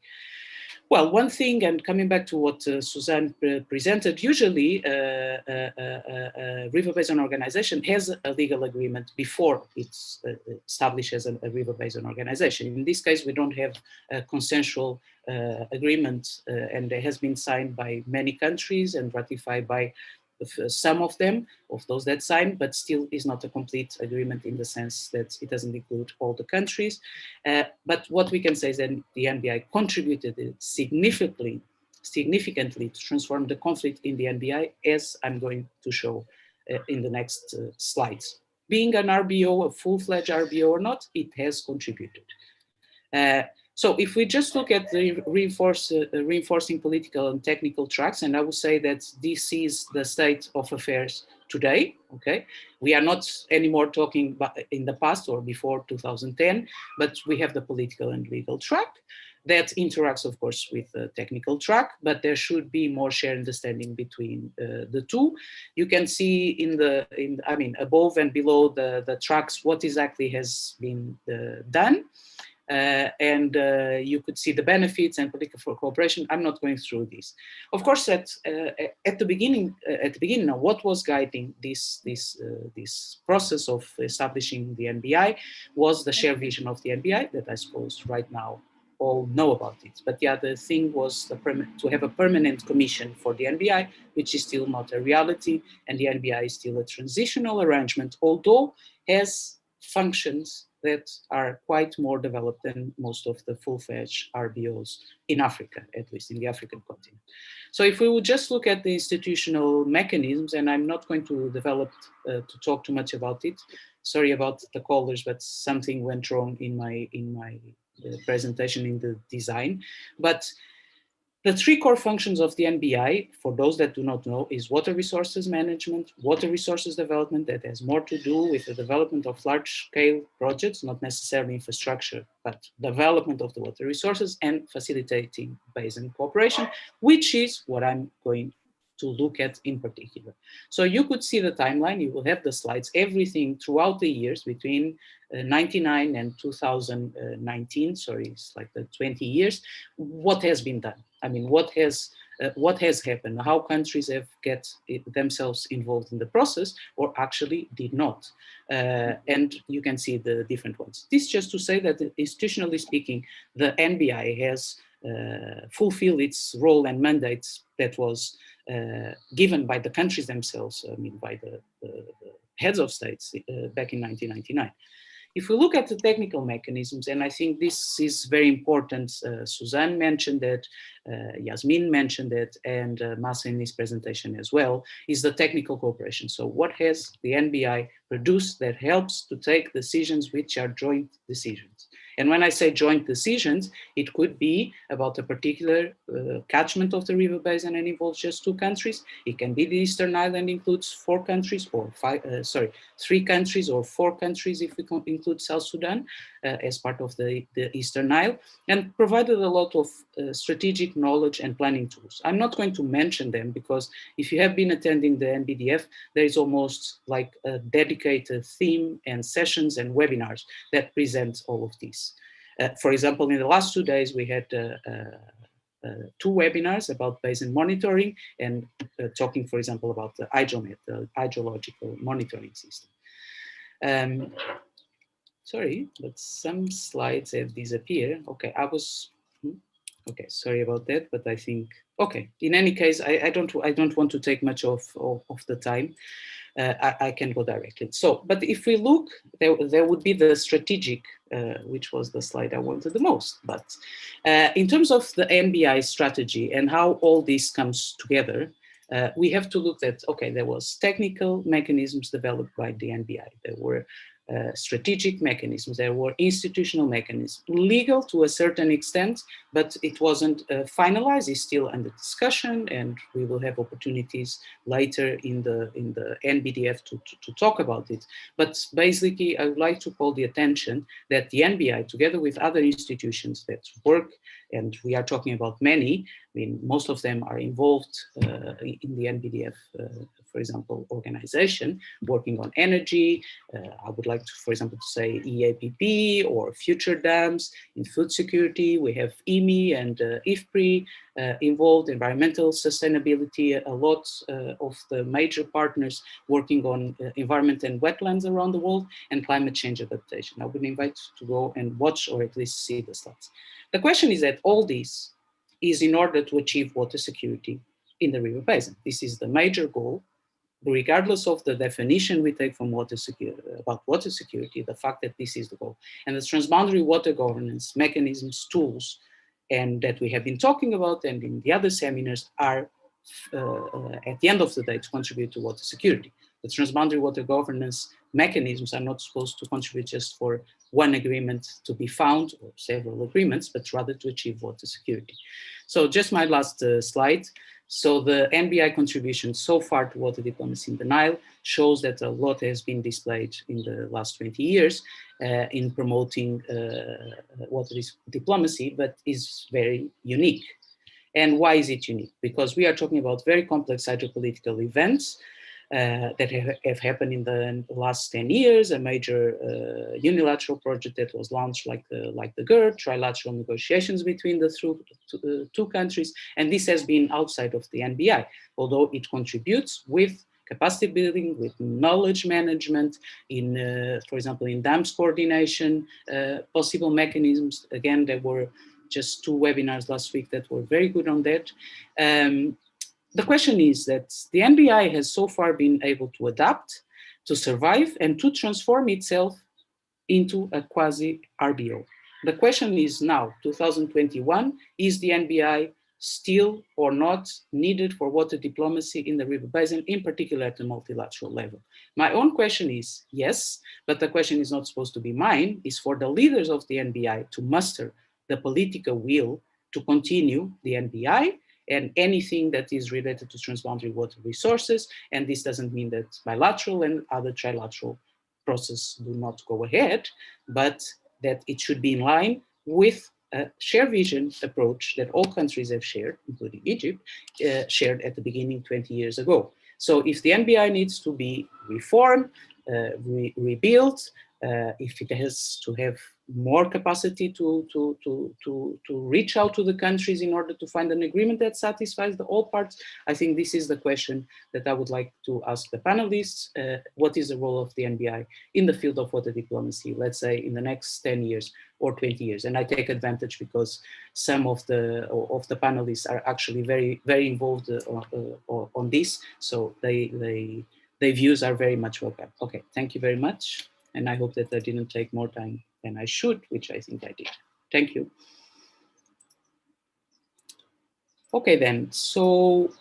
Well, one thing, and coming back to what Suzanne presented, usually a river basin organization has a legal agreement before it's established as a river basin organization. In this case, we don't have a consensual agreement, and it has been signed by many countries and ratified by some of them, of those that signed, but still is not a complete agreement in the sense that it doesn't include all the countries. But what we can say is that the NBI contributed significantly significantly to transform the conflict in the NBI, as I'm going to show in the next slides. Being an RBO, a full-fledged RBO or not, it has contributed. So if we just look at the reinforcing political and technical tracks, and I would say that this is the state of affairs today, okay? We are not anymore talking about in the past or before 2010, but we have the political and legal track that interacts, of course, with the technical track, but there should be more shared understanding between the two. You can see I mean, above and below the tracks, what exactly has been done. You could see the benefits and political cooperation. I'm not going through this. Of course, at the beginning, what was guiding this process of establishing the NBI was the shared vision of the NBI that I suppose right now all know about it. But the other thing was to have a permanent commission for the NBI, which is still not a reality, and the NBI is still a transitional arrangement, although has functions that are quite more developed than most of the full-fledged RBOs in Africa, at least in the African continent. So if we would just look at the institutional mechanisms, and I'm not going to develop to talk too much about it. Sorry about the callers, but something went wrong in my presentation in the design. But the three core functions of the NBI, for those that do not know, is water resources management, water resources development, that has more to do with the development of large-scale projects, not necessarily infrastructure, but development of the water resources, and facilitating basin cooperation, which is what I'm going to look at in particular. So you could see the timeline, you will have the slides, everything throughout the years between 99 and 2019, sorry, it's like the 20 years, what has been done? I mean, what has happened? How countries have get themselves involved in the process or actually did not? And you can see the different ones. This just to say that institutionally speaking, the NBI has fulfilled its role and mandates that was given by the countries themselves, I mean, by the heads of states back in 1999. If we look at the technical mechanisms, and I think this is very important, Suzanne mentioned that, Yasmin mentioned it, and Masa in his presentation as well, is the technical cooperation. So what has the NBI produced that helps to take decisions which are joint decisions? And when I say joint decisions, it could be about a particular catchment of the river basin and involves just two countries. It can be the Eastern Nile and includes 4 countries or 3 countries or 4 countries if we include South Sudan as part of the Eastern Nile, and provided a lot of strategic knowledge and planning tools. I'm not going to mention them because if you have been attending the NBDF, there is almost like a dedicated theme and sessions and webinars that present all of these. For example, in the last 2 days, we had 2 webinars about basin monitoring and talking, for example, about the hydromet, the hydrological monitoring system. Sorry, but some slides have disappeared. Okay, okay, sorry about that, but I think, okay, in any case, I don't want to take much of the time. I can go directly. So, but if we look, there would be the strategic, which was the slide I wanted the most. But in terms of the NBI strategy and how all this comes together, we have to look at, okay, there was technical mechanisms developed by the NBI. There were strategic mechanisms, there were institutional mechanisms, legal to a certain extent, but it wasn't finalized, it's still under discussion, and we will have opportunities later in the NBDF to talk about it. But basically, I would like to call the attention that the NBI, together with other institutions that work, and we are talking about many, I mean, most of them are involved in the NBDF, for example, organization, working on energy. I would like to, for example, to say EAPP or future dams. In food security, we have IMI and IFPRI involved, environmental sustainability, a lot of the major partners working on environment and wetlands around the world, and climate change adaptation. I would invite you to go and watch or at least see the slides. The question is that all this is in order to achieve water security in the river basin. This is the major goal, regardless of the definition we take from water security, about water security, the fact that this is the goal. And the transboundary water governance mechanisms, tools, and that we have been talking about and in the other seminars are at the end of the day to contribute to water security. The transboundary water governance mechanisms are not supposed to contribute just for one agreement to be found or several agreements, but rather to achieve water security. So just my last slide. So the NBI contribution so far to water diplomacy in the Nile shows that a lot has been displayed in the last 20 years in promoting water diplomacy, but is very unique. And why is it unique? Because we are talking about very complex hydropolitical events that have happened in the last 10 years, a major unilateral project that was launched like the GERD, trilateral negotiations between the two countries, and this has been outside of the NBI, although it contributes with capacity building, with knowledge management, in, for example, in dams coordination, possible mechanisms. Again, there were just 2 webinars last week that were very good on that. The question is that the NBI has so far been able to adapt, to survive, and to transform itself into a quasi-RBO. The question is now, 2021, is the NBI still or not needed for water diplomacy in the river basin, in particular at the multilateral level? My own question is yes, but the question is not supposed to be mine, it's for the leaders of the NBI to muster the political will to continue the NBI and anything that is related to transboundary water resources. And this doesn't mean that bilateral and other trilateral processes do not go ahead, but that it should be in line with a shared vision approach that all countries have shared, including Egypt, shared at the beginning 20 years ago. So if the NBI needs to be reformed, rebuilt, if it has to have more capacity to reach out to the countries in order to find an agreement that satisfies all parts, I think this is the question that I would like to ask the panelists. What is the role of the NBI in the field of water diplomacy, let's say in the next 10 years or 20 years? And I take advantage because some of the panelists are actually very, very involved on this. So their views are very much welcome. Okay, thank you very much. And I hope that I didn't take more time than I should, which I think I did. Thank you. Okay then, so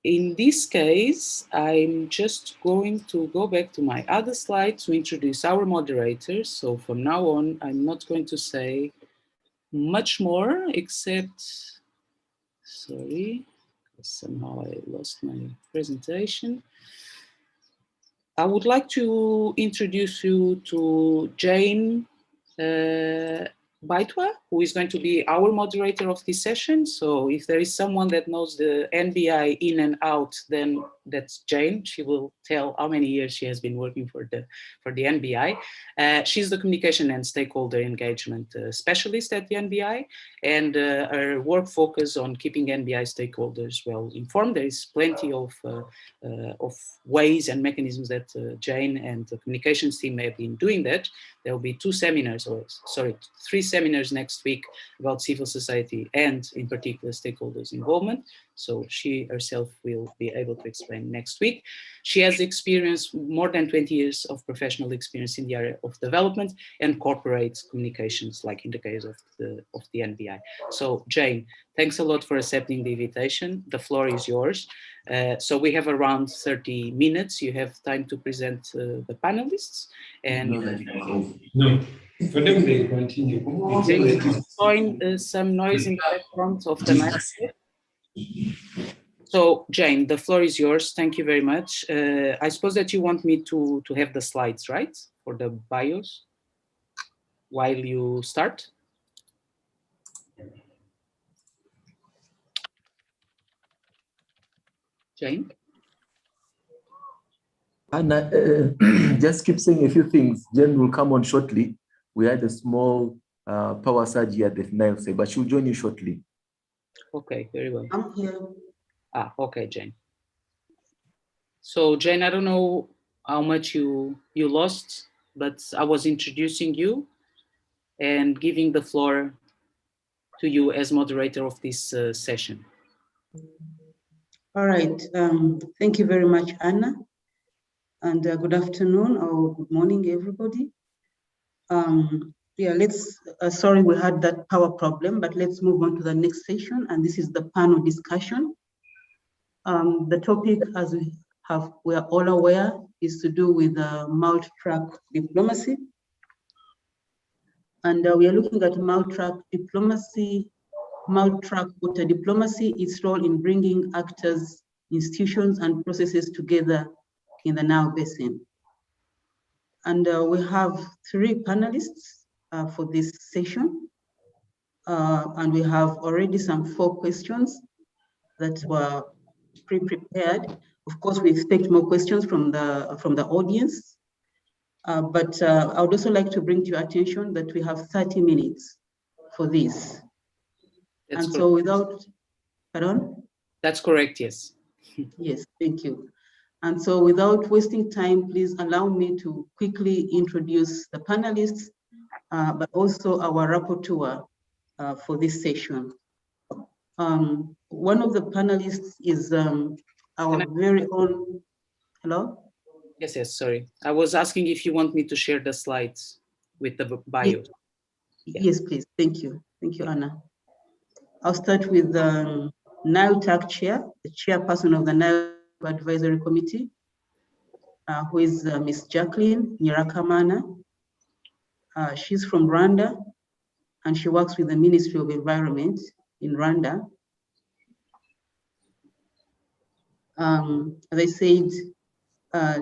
in this case, I'm just going to go back to my other slide to introduce our moderators. So from now on, I'm not going to say much more except, sorry, somehow I lost my presentation. I would like to introduce you to Jane Baitwa, who is going to be our moderator of this session. So if there is someone that knows the NBI in and out, then that's Jane. She will tell how many years she has been working for the NBI. She's the communication and stakeholder engagement specialist at the NBI, and her work focuses on keeping NBI stakeholders well informed. There is plenty of ways and mechanisms that Jane and the communications team have been doing that. There will be 2 seminars, or sorry, 3 seminars next week about civil society and in particular stakeholders involvement. So she herself will be able to explain next week. She has experience, more than 20 years of professional experience in the area of development and corporate communications, like in the case of the NBI. So Jane, thanks a lot for accepting the invitation. The floor is yours. So we have around 30 minutes. You have time to present the panelists. And no, for them they continue. Join some noise in the background of the night. So Jane, the floor is yours. Thank you very much. I suppose that you want me to have the slides, right? For the bios while you start. Jane? Anna, just keep saying a few things. Jen will come on shortly. We had a small power surge here at the Nile, but she'll join you shortly. Okay, very well. I'm here. Ah, okay, Jane. So Jane, I don't know how much you lost, but I was introducing you and giving the floor to you as moderator of this session. All right, thank you very much, Anna. And good afternoon or good morning, everybody. Yeah, let's, sorry we had that power problem, but let's move on to the next session, and this is the panel discussion. The topic, as we are all aware, is to do with multi-track diplomacy. And we are looking at multi-track diplomacy, multi-track water diplomacy, its role in bringing actors, institutions, and processes together in the Nile Basin. And we have 3 panelists for this session. And we have already some 4 questions that were pre-prepared. Of course, we expect more questions from the audience. But I would also like to bring to your attention that we have 30 minutes for this. That's and correct. So without, pardon? That's correct, yes. Yes, thank you. And so without wasting time, please allow me to quickly introduce the panelists, but also our rapporteur for this session. One of the panelists is our very own, hello? Yes, sorry. I was asking if you want me to share the slides with the bio. Yes, please, thank you. Thank you, Anna. I'll start with Nile TAC Chair, the chairperson of the Nile Advisory Committee, who is Ms. Jacqueline Nyirakamana. She's from Rwanda, and she works with the Ministry of Environment in Rwanda. As I said,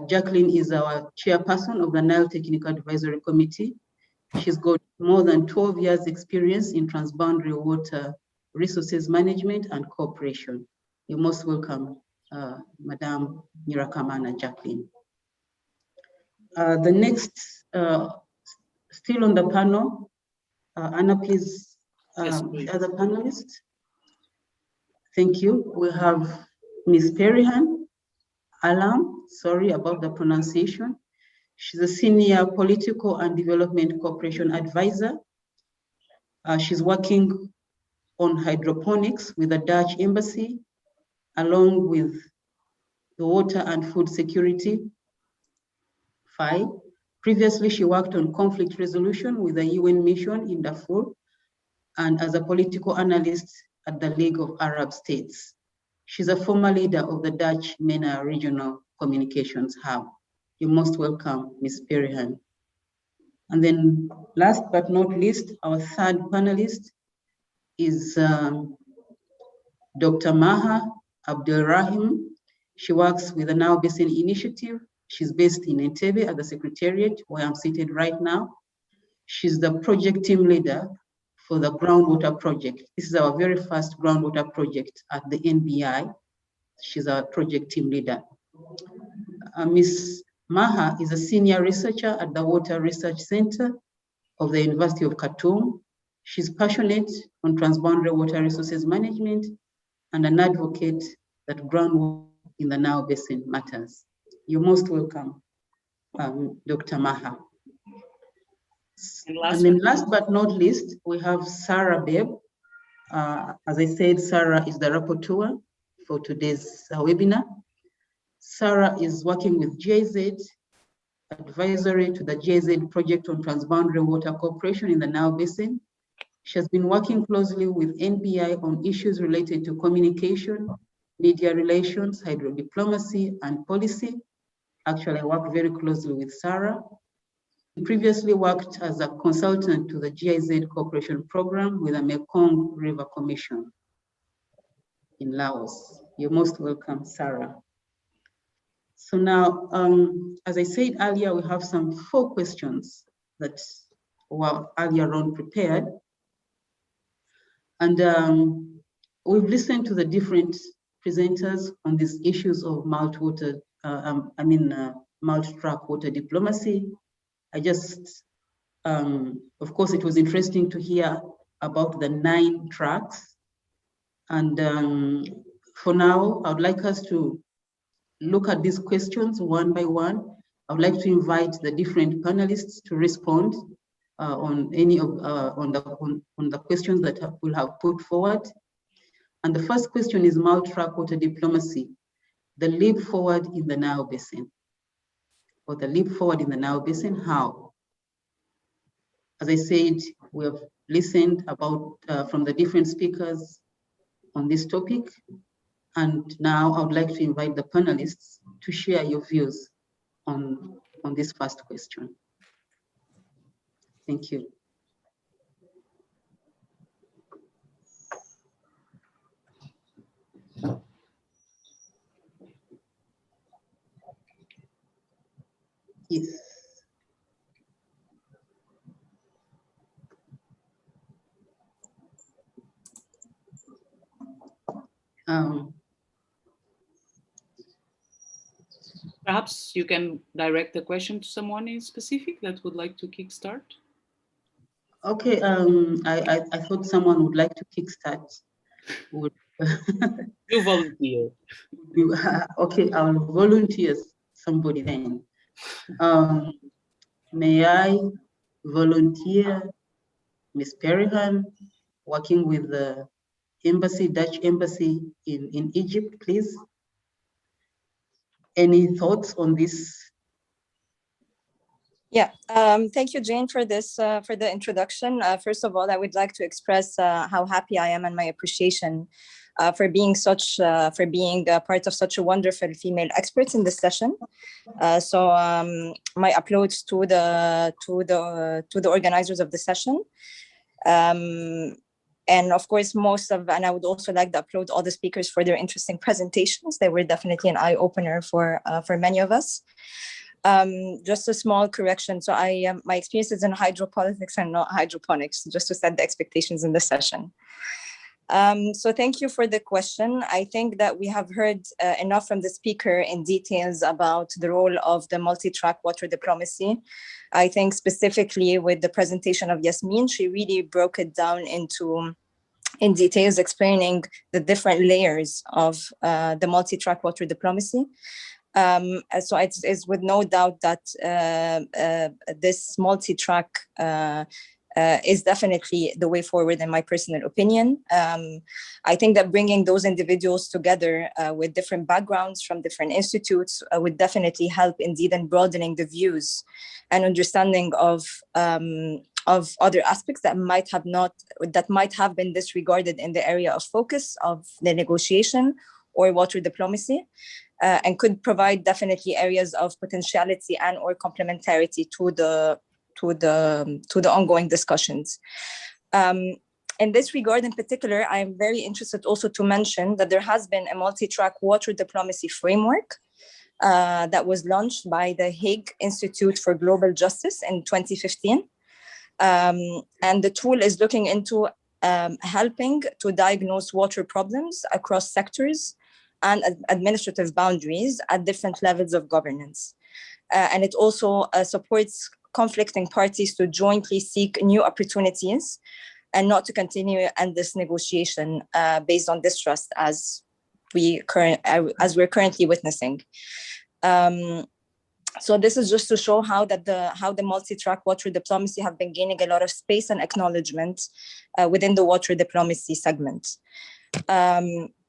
Jacqueline is our chairperson of the Nile Technical Advisory Committee. She's got more than 12 years experience in transboundary water resources management and cooperation. You're most welcome, Madam Nyirakamana Jacqueline. The next, still on the panel, Anna, please, Yes, the other panelists. Thank you. We have Ms. Perihan Alam, sorry about the pronunciation. She's a senior political and development cooperation advisor. She's working on hydroponics with the Dutch embassy, along with the water and food security. Previously, she worked on conflict resolution with the UN mission in Darfur and as a political analyst at the League of Arab States. She's a former leader of the Dutch MENA Regional Communications Hub. You're most welcome, Ms. Perihan. And then last but not least, our third panelist is Dr. Maha Abdelrahim. She works with the Nile Basin Initiative. She's based in Entebbe at the Secretariat, where I'm seated right now. She's the project team leader for the groundwater project. This is our very first groundwater project at the NBI. She's our project team leader. Ms. Maha is a senior researcher at the Water Research Center of the University of Khartoum. She's passionate on transboundary water resources management and an advocate that groundwater in the Nile Basin matters. You're most welcome, Dr. Maha. And then last but not least, we have Sarah Bebb. As I said, Sarah is the rapporteur for today's webinar. Sarah is working with GIZ, advisory to the GIZ project on transboundary water cooperation in the Nile Basin. She has been working closely with NBI on issues related to communication, media relations, hydrodiplomacy, and policy. Actually, I work very closely with Sarah. She previously worked as a consultant to the GIZ cooperation program with the Mekong River Commission in Laos. You're most welcome, Sarah. So now, as I said earlier, we have some 4 questions that were earlier on prepared. And we've listened to the different presenters on these issues of multi-track water diplomacy. I just, of course, it was interesting to hear about the 9 tracks. And for now, I would like us to look at these questions one by one. I would like to invite the different panelists to respond on any of on the questions that we'll have put forward. And the first question is multi-track water diplomacy, the leap forward in the Nile Basin, or the leap forward in the Nile Basin, how? As I said, we have listened about from the different speakers on this topic. And now I would like to invite the panelists to share your views on this first question. Thank you. Yes. Perhaps you can direct the question to someone in specific that would like to kickstart. Okay, I thought someone would like to kickstart. You volunteer. Okay, I'll volunteer somebody then. May I volunteer Ms. Perihan, working with the embassy, Dutch embassy in Egypt, please? Any thoughts on this? Yeah, thank you, Jane, for this, for the introduction. First of all, I would like to express how happy I am and my appreciation for being part of such a wonderful female experts in this session. So my applause to the organizers of the session. And of course, and I would also like to applaud all the speakers for their interesting presentations. They were definitely an eye-opener for many of us. Just a small correction. So my experience is in hydropolitics and not hydroponics, just to set the expectations in the session. So thank you for the question. I think that we have heard enough from the speaker in details about the role of the multi-track water diplomacy. I think specifically with the presentation of Yasmin, she really broke it down in details, explaining the different layers of the multi-track water diplomacy. So it's with no doubt that this multi-track is definitely the way forward, in my personal opinion. I think that bringing those individuals together with different backgrounds from different institutes would definitely help indeed in broadening the views and understanding of other aspects that might have been disregarded in the area of focus of the negotiation or water diplomacy. And could provide definitely areas of potentiality and or complementarity to the ongoing discussions. In this regard in particular, I'm very interested also to mention that there has been a multi-track water diplomacy framework that was launched by the Hague Institute for Global Justice in 2015. And the tool is looking into helping to diagnose water problems across sectors and administrative boundaries at different levels of governance. And it also supports conflicting parties to jointly seek new opportunities and not to continue endless negotiation based on distrust as we're currently witnessing. So this is just to show how the multi-track water diplomacy have been gaining a lot of space and acknowledgement within the water diplomacy segment.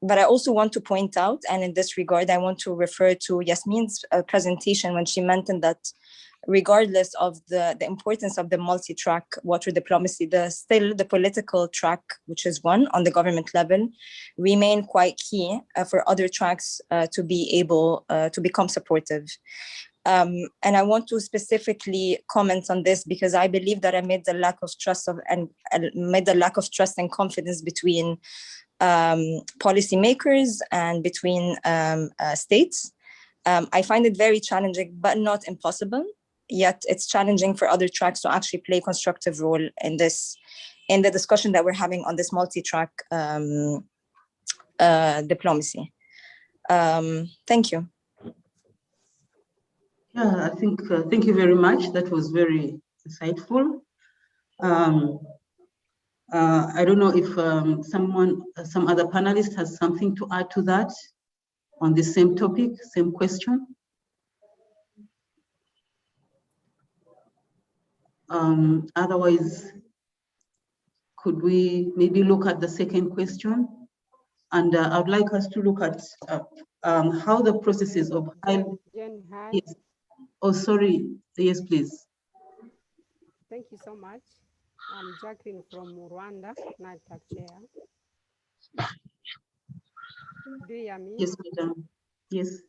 But I also want to point out, and in this regard, I want to refer to Yasmin's presentation when she mentioned that regardless of the importance of the multi-track water diplomacy, still the political track, which is one on the government level, remain quite key for other tracks to be able to become supportive. And I want to specifically comment on this because I believe that amid the lack of trust and confidence between policymakers and between states, I find it very challenging, but not impossible. Yet it's challenging for other tracks to actually play a constructive role in the discussion that we're having on this multi-track diplomacy. Thank you. Yeah, I think, thank you very much. That was very insightful. I don't know if some other panelist has something to add to that on the same topic, same question. Otherwise, could we maybe look at the second question? And I would like us to look at how the processes of yes. Oh, sorry. Yes, please. Thank you so much. I'm Jacqueline from Rwanda, NITAC chair. Do you hear me? Yes, madam. Yes.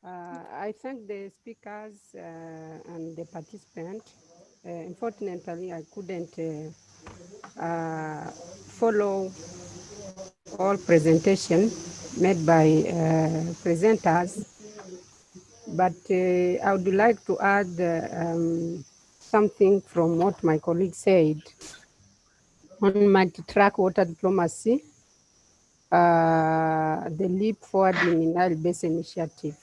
I thank the speakers and the participants. Unfortunately, I couldn't follow all presentation made by presenters, but I would like to add something from what my colleague said on multi-track water diplomacy, the leap forward in Nile Basin Initiative.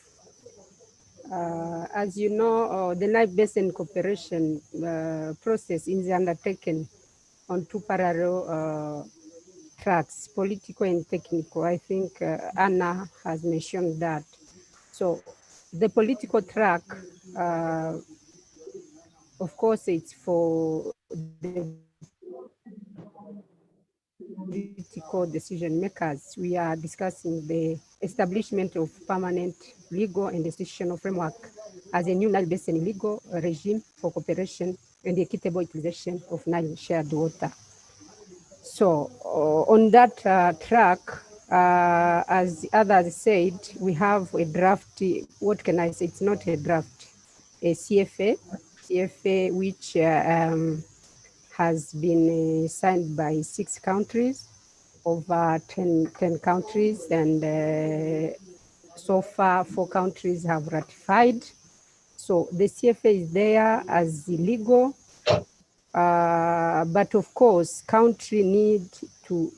As you know, the Nile Basin cooperation process is undertaken on two parallel tracks, political and technical. I think Anna has mentioned that. So the political track, of course, it's for the political decision makers. We are discussing the establishment of permanent legal and institutional framework as a new Nile Basin legal regime for cooperation and the equitable utilization of Nile shared water. So on that track, as others said, we have a draft. What can I say? It's not a draft, a CFA which has been signed by 6 countries, over 10 countries, and so far 4 countries have ratified. So the CFA is there as illegal, but of course, country need to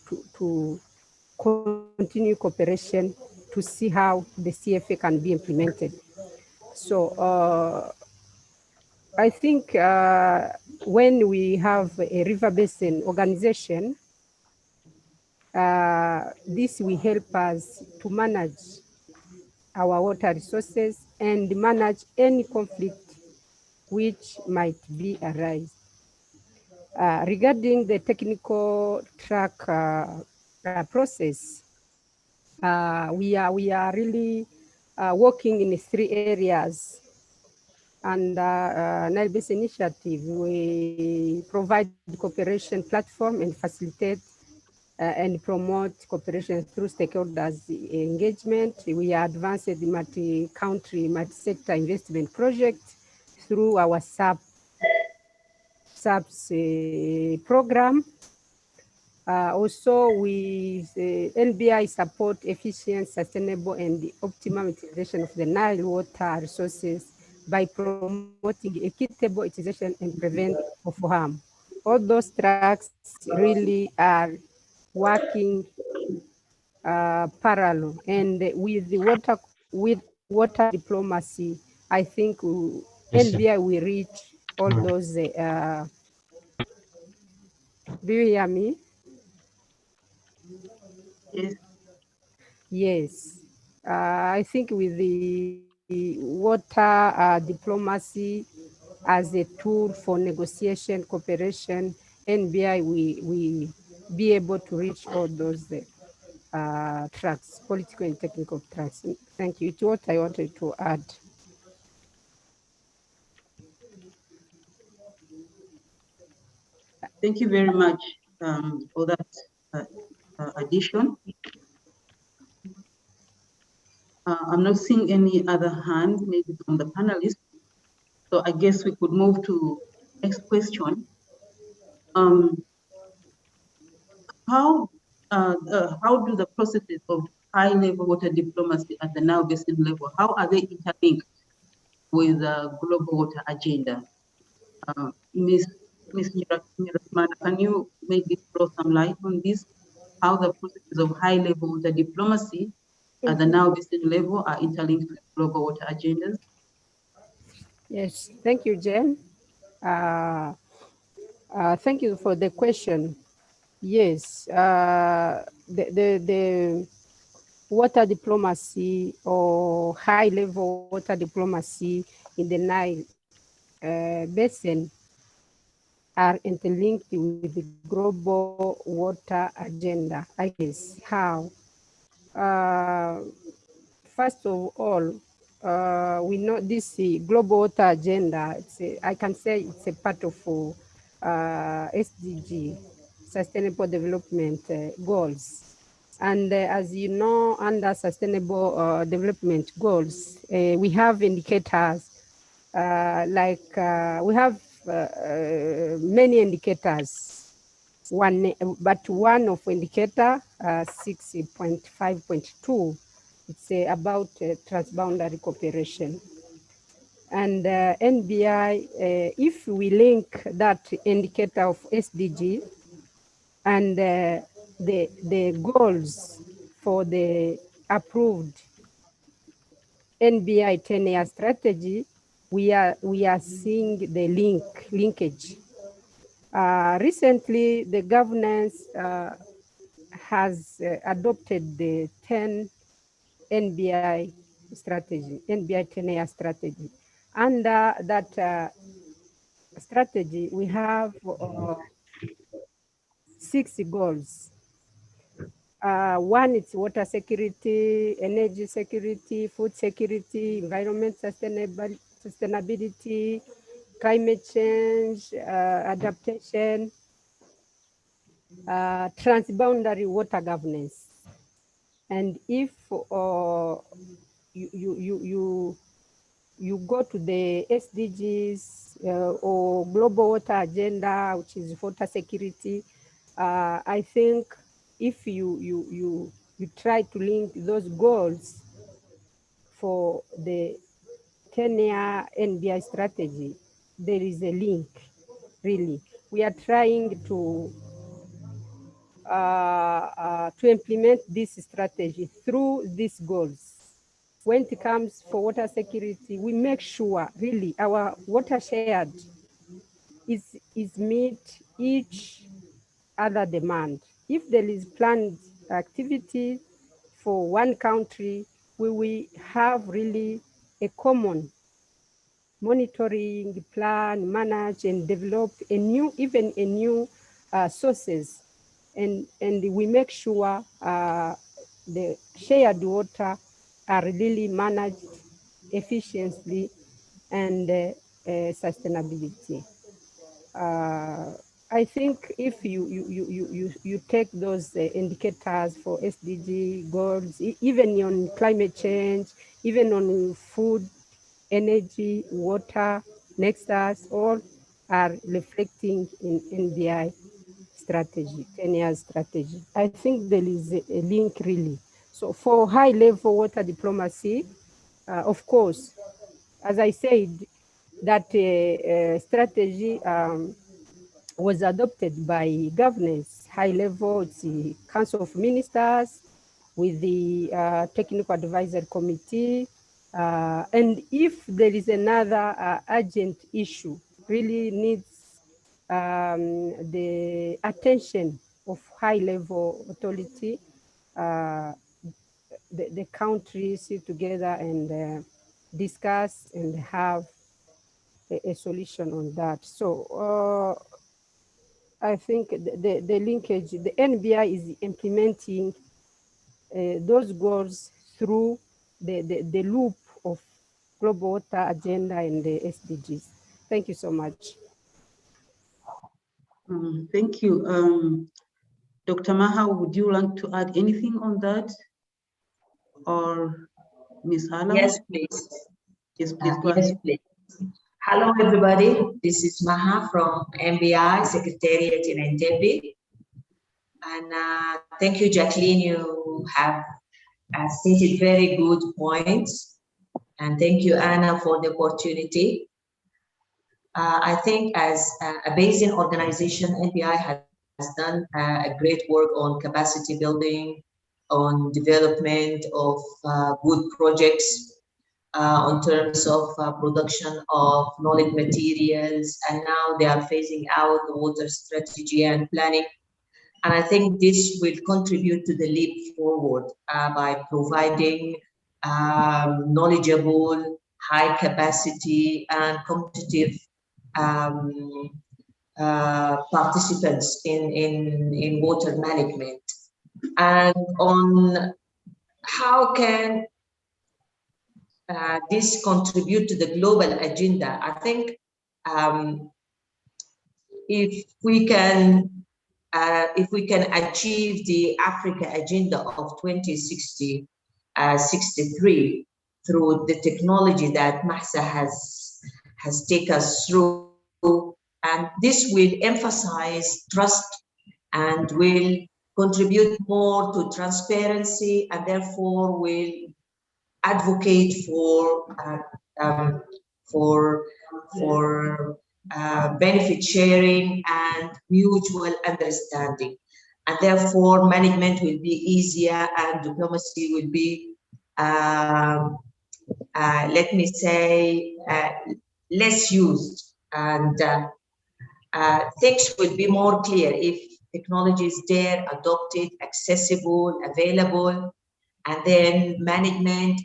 continue cooperation to see how the CFA can be implemented. So I think when we have a river basin organization, this will help us to manage our water resources and manage any conflict which might be arise. Regarding the technical track process, we are really working in 3 areas. And Nile Basin Initiative, we provide cooperation platform and facilitate and promote cooperation through stakeholders engagement. We advance the multi-country, multi-sector investment project through our SAPS program. Also, we NBI support efficient, sustainable, and the optimum utilization of the Nile water resources by promoting equitable utilization and prevent of harm. All those tracks really are working parallel, and with the water diplomacy, I think NBI will reach all those. Do you hear me? Yes. Yes. I think with the water diplomacy as a tool for negotiation, cooperation, NBI, we be able to reach all those tracks, political and technical tracks. Thank you. It's what I wanted to add. Thank you very much for that addition. I'm not seeing any other hand, maybe from the panelists. So I guess we could move to next question. How do the processes of high-level water diplomacy at the Nile Basin level, how are they interlinked with the global water agenda? Ms. Nyirasmana, can you maybe throw some light on this? How the processes of high-level water diplomacy at the Nile Basin level are interlinked with global water agendas? Yes, thank you, Jen. Thank you for the question. Yes, the water diplomacy or high-level water diplomacy in the Nile Basin are interlinked with the global water agenda. I guess how? First of all, we know this global water agenda. I can say it's a part of SDG, Sustainable Development Goals. And as you know, under Sustainable Development Goals, we have indicators we have many indicators. But one of indicator 6.5.2, it's about transboundary cooperation. And NBI, if we link that indicator of SDG and the goals for the approved NBI 10-year strategy, we are seeing the linkage. Recently, the governance has adopted the 10 NBI strategy, NBI 10-year strategy. Under that strategy, we have 6 goals. One is water security, energy security, food security, environment sustainability, climate change, adaptation, transboundary water governance. And if you go to the SDGs or Global Water Agenda, which is water security, I think if you try to link those goals for the 10-year NBI strategy, there is a link, really. We are trying to implement this strategy through these goals. When it comes for water security, we make sure really our watershed is meet each other demand. If there is planned activity for one country, we will have really a common monitoring plan, manage and develop even a new sources. And we make sure the shared water are really managed efficiently and sustainability. I think if you take those indicators for SDG goals, even on climate change, even on food, energy, water, nexus, all are reflecting in NBI strategy, 10-year strategy. I think there is a link really. So for high-level water diplomacy, of course, as I said, that strategy was adopted by governance, high-level, it's the Council of Ministers with the Technical Advisory Committee. And if there is another urgent issue, really needs the attention of high-level authority, the countries sit together and discuss and have a solution on that. So I think the linkage, the NBI is implementing those goals through the loop of Global Water Agenda and the SDGs. Thank you so much. Thank you. Dr. Maha, would you like to add anything on that? Or Ms. Hala? Yes, please. Yes, please. Yes, please. Hello, everybody. This is Maha from NBI Secretariat in Entebbe. And thank you, Jacqueline. You have stated very good points. And thank you, Anna, for the opportunity. I think as a basin organization, NBI has done a great work on capacity building, on development of good projects, on terms of production of knowledge materials, and now they are phasing out the water strategy and planning. And I think this will contribute to the leap forward by providing knowledgeable, high capacity and competitive participants in water management. And on how can this contribute to the global agenda, I think if we can achieve the Africa Agenda of 2063 through the technology that Mahsa has taken us through, and this will emphasize trust and will contribute more to transparency, and therefore will advocate for benefit sharing and mutual understanding. And therefore, management will be easier and diplomacy will be, let me say, less used. And things will be more clear if technology is there, adopted, accessible, available, and then management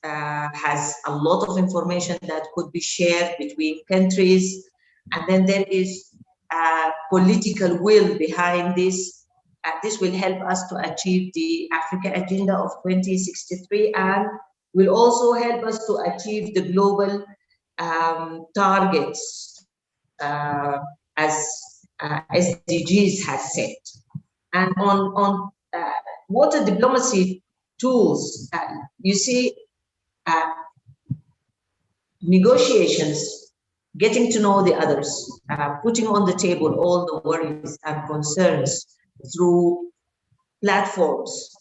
has a lot of information that could be shared between countries, and then there is political will behind this. This will help us to achieve the Africa Agenda of 2063 and will also help us to achieve the global targets as SDGs has set. And on water diplomacy tools, you see, negotiations, getting to know the others, putting on the table all the worries and concerns through platforms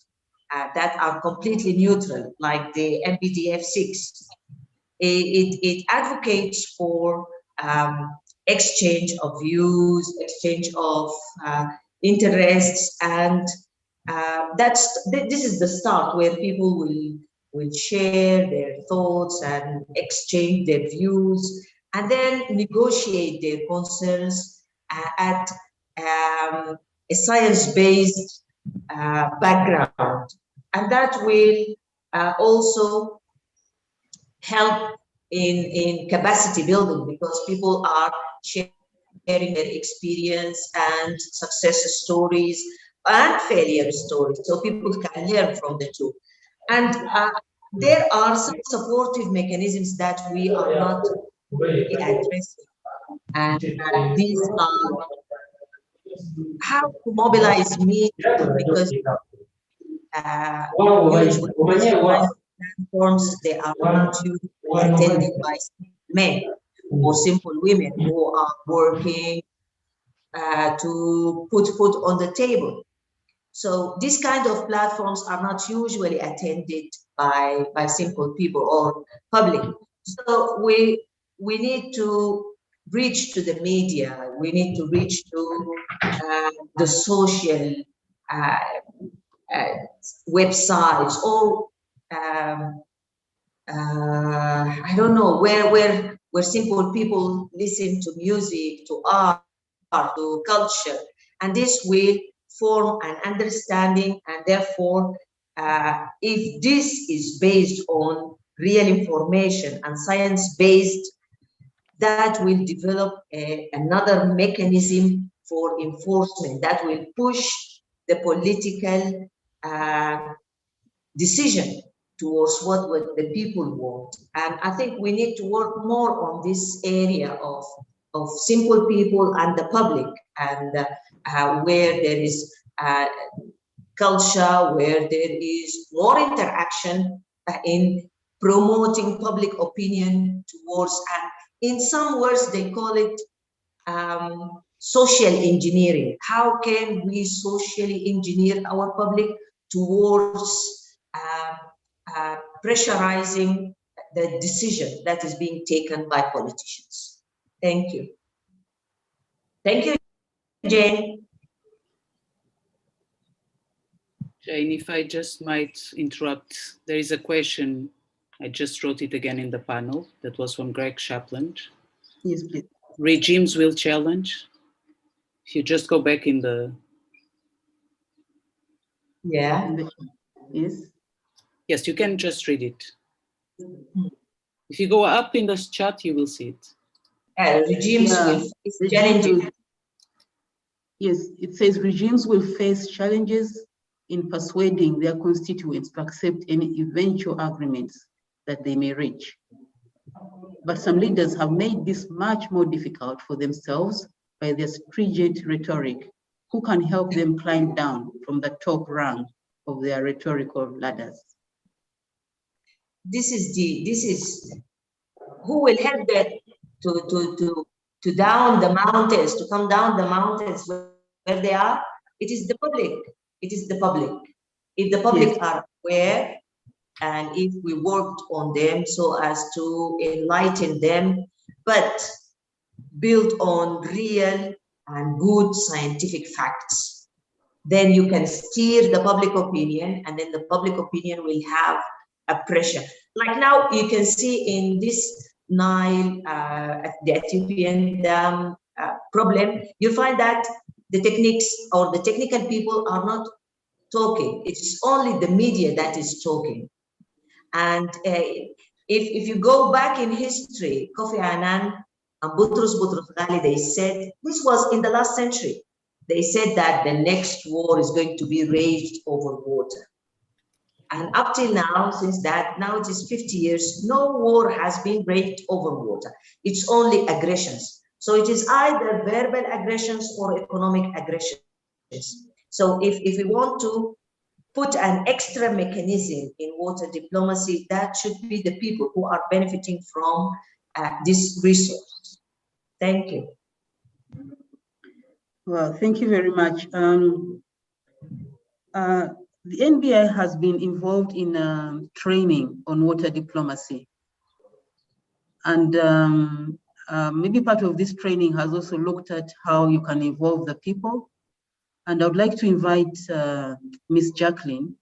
that are completely neutral, like the NBDF 6. It advocates for exchange of views, exchange of interests, and this is the start where people will share their thoughts and exchange their views, and then negotiate their concerns at a science-based background. And that will also help in capacity building, because people are sharing their experience and success stories and failure stories, so people can learn from the two. And there are some supportive mechanisms that we are not really addressing, and these are how to mobilize media, because usually platforms, they are not usually attended by men or simple women who are working to put food on the table. So these kind of platforms are not usually attended by simple people or public. So we need to reach to the media. We need to reach to the social websites, or I don't know, where simple people listen to music, to art, to culture, and this will form an understanding. And therefore, if this is based on real information and science-based, that will develop another mechanism for enforcement that will push the political decision towards what the people want. And I think we need to work more on this area of simple people and the public, and where there is culture, where there is more interaction in promoting public opinion towards, and in some words they call it social engineering. How can we socially engineer our public towards pressurizing the decision that is being taken by politicians? Thank you. Thank you, Jane. Jane, if I just might interrupt, there is a question. I just wrote it again in the panel. That was from Greg Shapland. Yes, please. Regimes will challenge. If you just go back in the... Yeah. Yes. Yes, you can just read it. If you go up in the chat, you will see it. Regimes will face challenges. Yes, it says regimes will face challenges in persuading their constituents to accept any eventual agreements that they may reach. But some leaders have made this much more difficult for themselves by their stringent rhetoric, who can help them climb down from the top rung of their rhetorical ladders? This is who will help them to down the mountains, to come down the mountains where they are. It is the public. It is the public. If the public are aware, and if we worked on them so as to enlighten them, but built on real and good scientific facts, then you can steer the public opinion, and then the public opinion will have a pressure. Like now, you can see in this Nile, the Ethiopian dam problem, you find that the techniques or the technical people are not talking. It's only the media that is talking. And if you go back in history, Kofi Annan and Boutros Ghali, they said, this was in the last century, they said that the next war is going to be waged over water. And up till now, since that, now it is 50 years, no war has been waged over water. It's only aggressions. So it is either verbal aggressions or economic aggressions. So if we want to put an extra mechanism in water diplomacy, that should be the people who are benefiting from this resource. Thank you. Well, thank you very much. The NBI has been involved in training on water diplomacy. And maybe part of this training has also looked at how you can involve the people. And I would like to invite Ms. Jacqueline,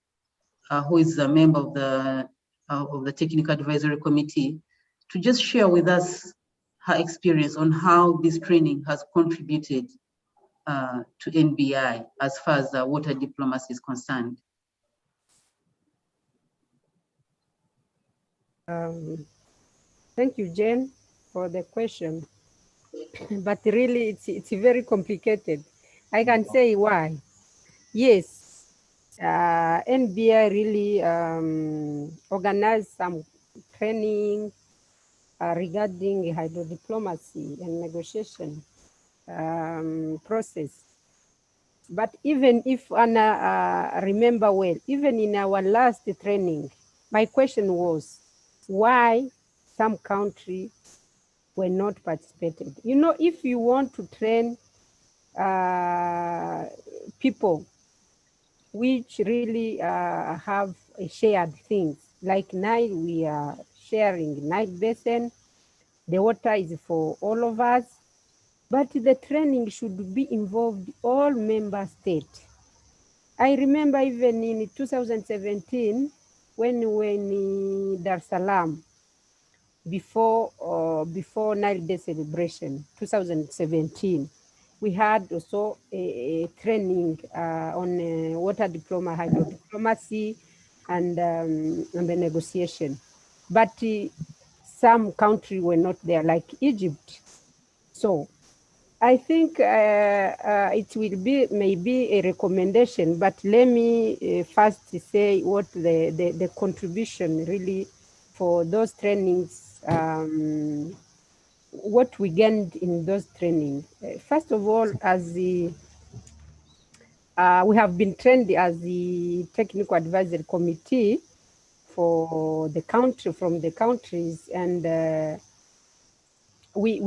who is a member of the Technical Advisory Committee, to just share with us her experience on how this training has contributed to NBI as far as water diplomacy is concerned. Thank you, Jane, for the question. But really, it's very complicated. I can say why. Yes, NBI really organized some training regarding hydrodiplomacy and negotiation process. But even if Anna remember well, even in our last training, my question was, why some countries were not participated? You know, if you want to train people which really have shared things, like Nile, we are sharing Nile Basin, the water is for all of us, but the training should be involved all member states. I remember even in 2017, when in Dar es Salaam, before Nile Day celebration, 2017, we had also a training on water diplomacy, hydrodiplomacy, and the negotiation. But some countries were not there, like Egypt. So I think it will be maybe a recommendation, but let me first say what the contribution really for those trainings, what we gained in those trainings. First of all, as the we have been trained as the Technical Advisory Committee for the country, from the countries, and we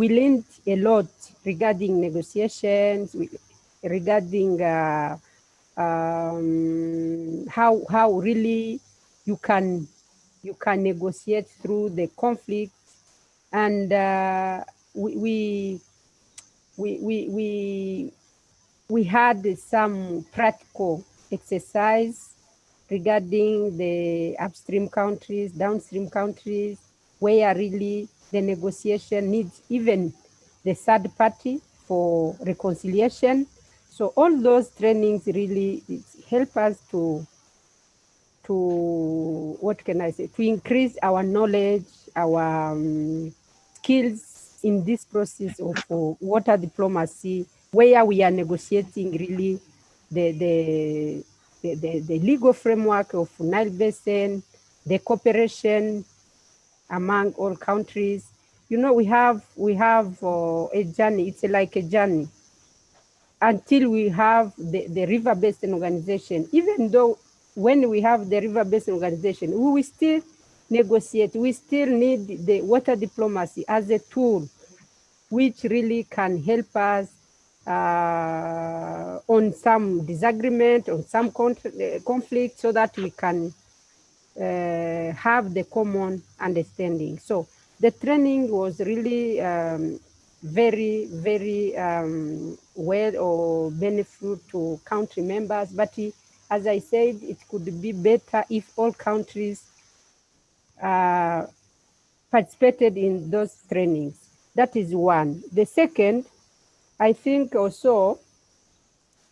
learned a lot regarding negotiations, regarding how really you can negotiate through the conflict, and we had some practical exercise regarding the upstream countries, downstream countries, where really the negotiation needs even the third party for reconciliation. So all those trainings really help us to what can I say, to increase our knowledge, our skills in this process of water diplomacy, where we are negotiating really the legal framework of Nile Basin, the cooperation among all countries, you know, we have a journey. It's like a journey until we have the river basin organization. Even though when we have the river basin organization, we will still negotiate. We still need the water diplomacy as a tool, which really can help us on some disagreement, on some conflict, so that we can have the common understanding. So the training was really very, very well or benefit to country members. But as I said, it could be better if all countries participated in those trainings. That is one. The second, I think also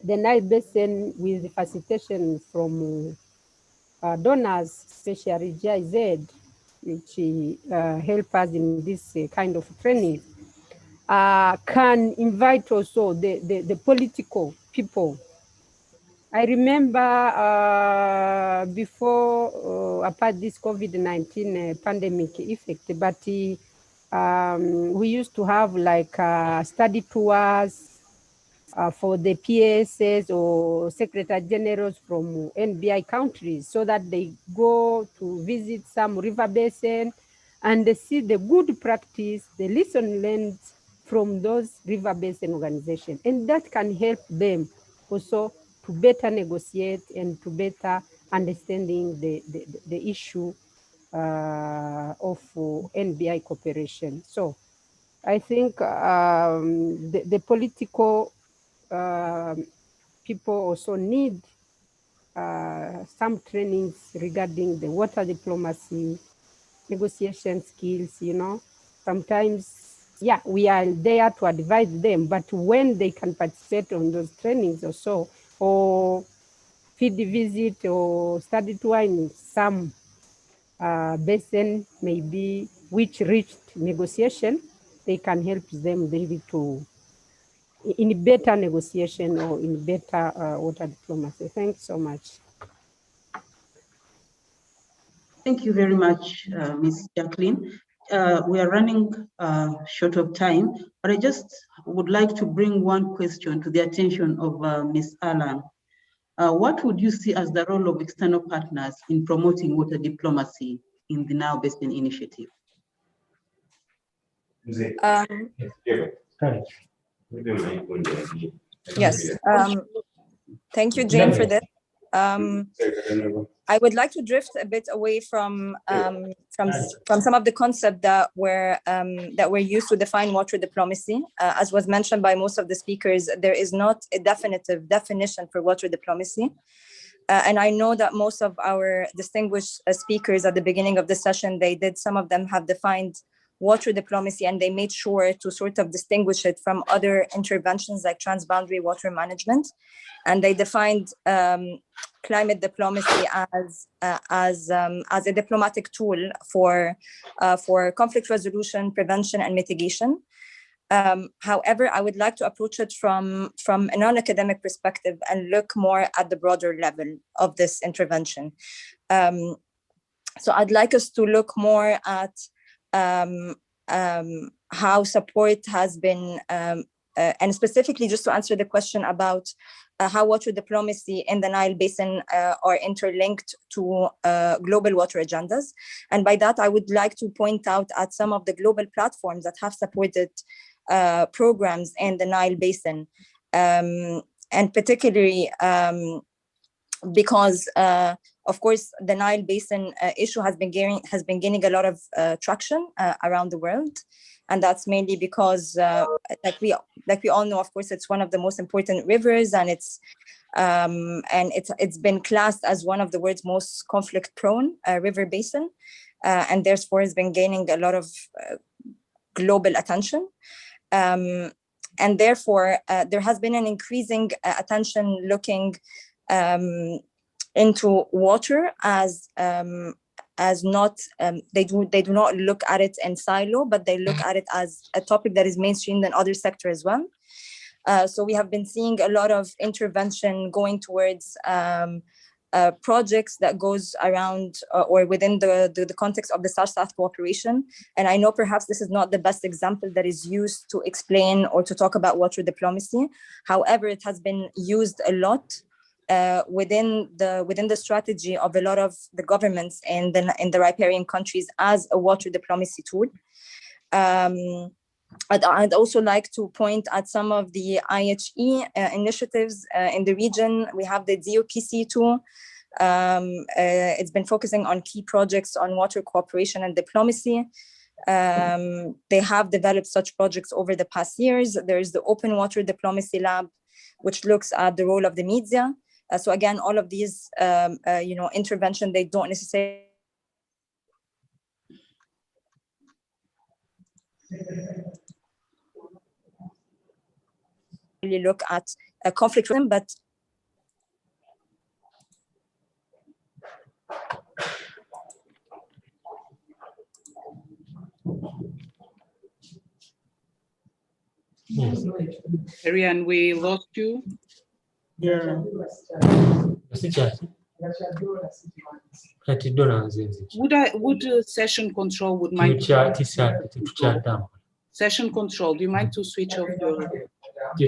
the Nile Basin with the facilitation from donors, especially GIZ, which help us in this kind of training, can invite also the political people. I remember before apart this COVID-19 pandemic effect, but we used to have like study tours for the PSS or Secretary Generals from NBI countries, so that they go to visit some river basin and they see the good practice, the lesson learned from those river basin organizations. And that can help them also to better negotiate and to better understanding the issue of NBI cooperation. So I think the political people also need some trainings regarding the water diplomacy, negotiation skills, you know. Sometimes, yeah, we are there to advise them, but when they can participate on those trainings or so, or field visit or study tour in some basin maybe which reached negotiation, they can help them maybe to in better negotiation or in better water diplomacy. Thanks so much. Thank you very much, Ms. Jacqueline. We are running short of time, but I just would like to bring one question to the attention of Ms. Alan. What would you see as the role of external partners in promoting water diplomacy in the Nile Basin Initiative? Yes, thank you, Jane, for this. I would like to drift a bit away from some of the concepts that were used to define water diplomacy. As was mentioned by most of the speakers, there is not a definitive definition for water diplomacy. And I know that most of our distinguished speakers at the beginning of the session, some of them have defined water diplomacy, and they made sure to sort of distinguish it from other interventions like transboundary water management. And they defined climate diplomacy as a diplomatic tool for conflict resolution, prevention, and mitigation. However, I would like to approach it from a non-academic perspective and look more at the broader level of this intervention. So I'd like us to look more at how support has been, and specifically just to answer the question about how water diplomacy in the Nile Basin are interlinked to global water agendas. And by that, I would like to point out at some of the global platforms that have supported programs in the Nile Basin, and particularly because of course, the Nile Basin issue has been gaining a lot of traction around the world, and that's mainly because, like we all know, of course, it's one of the most important rivers, and it's been classed as one of the world's most conflict-prone river basin, and therefore has been gaining a lot of global attention. And therefore, there has been an increasing attention looking into water as not they do not look at it in silo, but they look at it as a topic that is mainstreamed in other sectors as well. So we have been seeing a lot of intervention going towards projects that goes around or within the context of the South-South cooperation. And I know perhaps this is not the best example that is used to explain or to talk about water diplomacy. However, it has been used a lot within the strategy of a lot of the governments in the riparian countries as a water diplomacy tool. I'd also like to point at some of the IHE initiatives in the region. We have the DOPC tool. It's been focusing on key projects on water cooperation and diplomacy. They have developed such projects over the past years. There's the Open Water Diplomacy Lab, which looks at the role of the media. So again, all of these, intervention, they don't necessarily look at a conflict, but Ariane, we lost you. Yeah. Would session control would mind? Session control, do you mind to switch off your? Do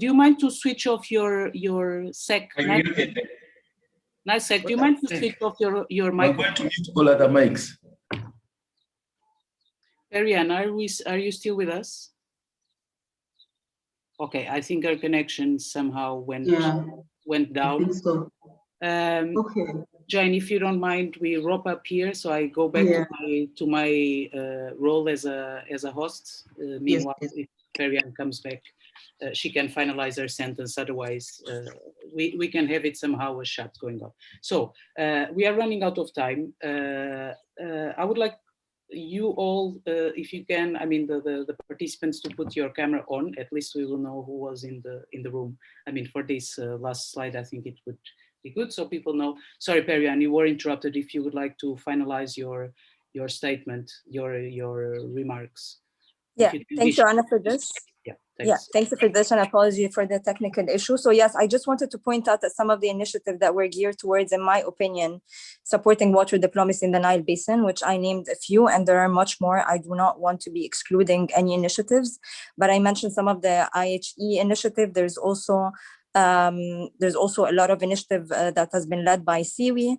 you mind to switch off your sec? Nice sec. Do you mind to switch off your mic? We're going to mute all other mics. Ariane, are you still with us? Okay, I think our connection somehow went down. I think so. Okay. Jane, if you don't mind, we wrap up here. So I go back to my role as a host. Meanwhile, if Ariane comes back, she can finalize her sentence. Otherwise, we can have it somehow a chat going on. So we are running out of time. I would like you all, if you can, I mean the participants, to put your camera on. At least we will know who was in the room. I mean, for this last slide, I think it would be good so people know. Sorry, Perian, you were interrupted. If you would like to finalize your statement, your remarks. Yeah, thank you, Anna, for this. Yeah, thank you for this, and apology for the technical issue. So yes, I just wanted to point out that some of the initiatives that were geared towards, in my opinion, supporting water diplomacy in the Nile Basin, which I named a few, and there are much more. I do not want to be excluding any initiatives, but I mentioned some of the IHE initiative. There's also a lot of initiative that has been led by SIWI.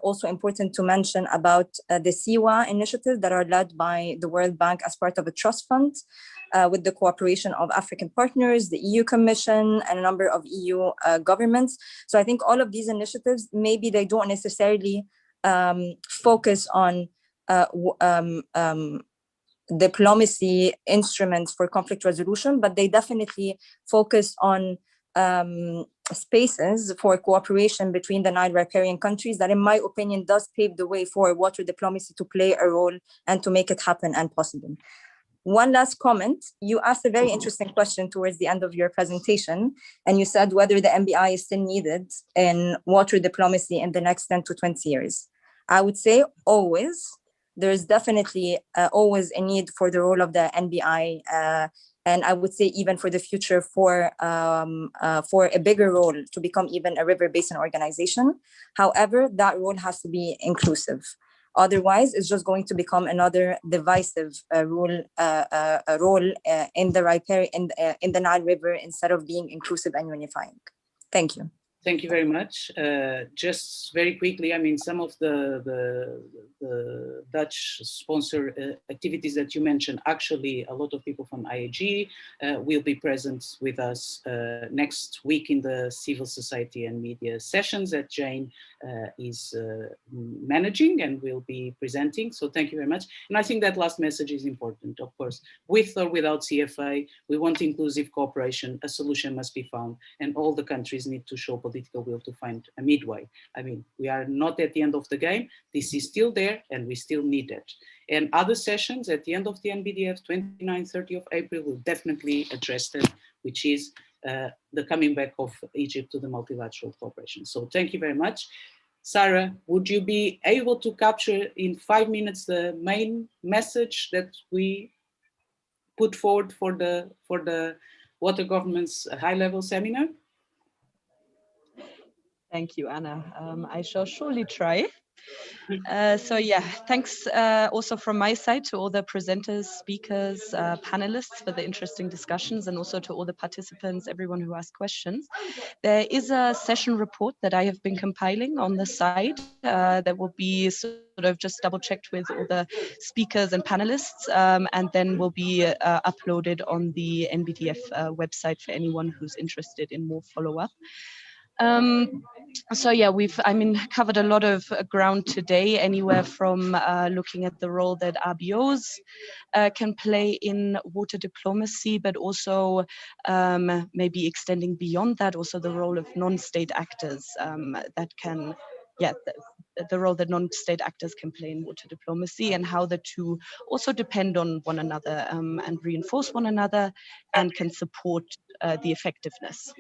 Also important to mention about the SIWA initiative that are led by the World Bank as part of a trust fund with the cooperation of African partners, the EU Commission, and a number of EU governments. So I think all of these initiatives, maybe they don't necessarily focus on diplomacy instruments for conflict resolution, but they definitely focus on spaces for cooperation between the Nile riparian countries that, in my opinion, does pave the way for water diplomacy to play a role and to make it happen and possible. One last comment. You asked a very interesting question towards the end of your presentation, and you said whether the NBI is still needed in water diplomacy in the next 10 to 20 years. I would say always. There is definitely always a need for the role of the NBI, and I would say even for the future for a bigger role to become even a river basin organization. However, that role has to be inclusive. Otherwise, it's just going to become another divisive role in the Nile River instead of being inclusive and unifying. Thank you. Thank you very much. Just very quickly, I mean, some of the Dutch sponsor activities that you mentioned, actually a lot of people from IAG will be present with us next week in the civil society and media sessions that Jane is managing and will be presenting. So thank you very much. And I think that last message is important, of course. With or without CFA, we want inclusive cooperation. A solution must be found, and all the countries need to show political will to find a midway. I mean, we are not at the end of the game. This is still there and we still need it. And other sessions at the end of the NBDF, 29-30 of April, will definitely address that, which is the coming back of Egypt to the multilateral cooperation. So thank you very much. Sarah, would you be able to capture in 5 minutes the main message that we put forward for the Water Government's high-level seminar. Thank you, Anna. I shall surely try. So yeah, thanks also from my side to all the presenters, speakers, panelists for the interesting discussions, and also to all the participants, everyone who asked questions. There is a session report that I have been compiling on the site that will be sort of just double checked with all the speakers and panelists, and then will be uploaded on the NBDF website for anyone who's interested in more follow-up. So yeah, we've, covered a lot of ground today, anywhere from looking at the role that RBOs can play in water diplomacy, but also maybe extending beyond that, also the role of non-state actors that can, the role that non-state actors can play in water diplomacy, and how the two also depend on one another and reinforce one another and can support the effectiveness.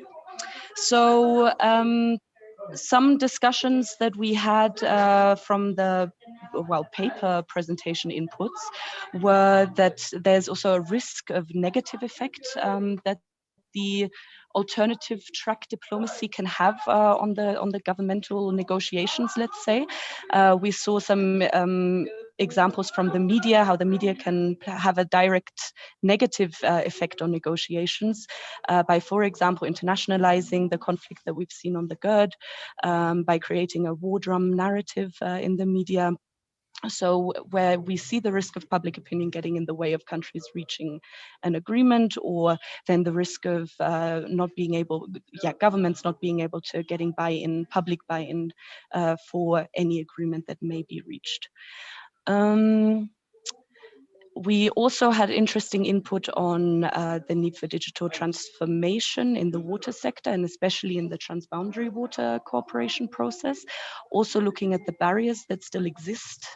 So some discussions that we had from the paper presentation inputs were that there's also a risk of negative effect that the alternative track diplomacy can have on the governmental negotiations, let's say. We saw some examples from the media, how the media can have a direct negative effect on negotiations by, for example, internationalizing the conflict that we've seen on the GERD, by creating a war drum narrative in the media. So where we see the risk of public opinion getting in the way of countries reaching an agreement, or then the risk of not being able, governments not being able to getting buy-in, public buy-in for any agreement that may be reached. We also had interesting input on the need for digital transformation in the water sector, and especially in the transboundary water cooperation process. Also looking at the barriers that still exist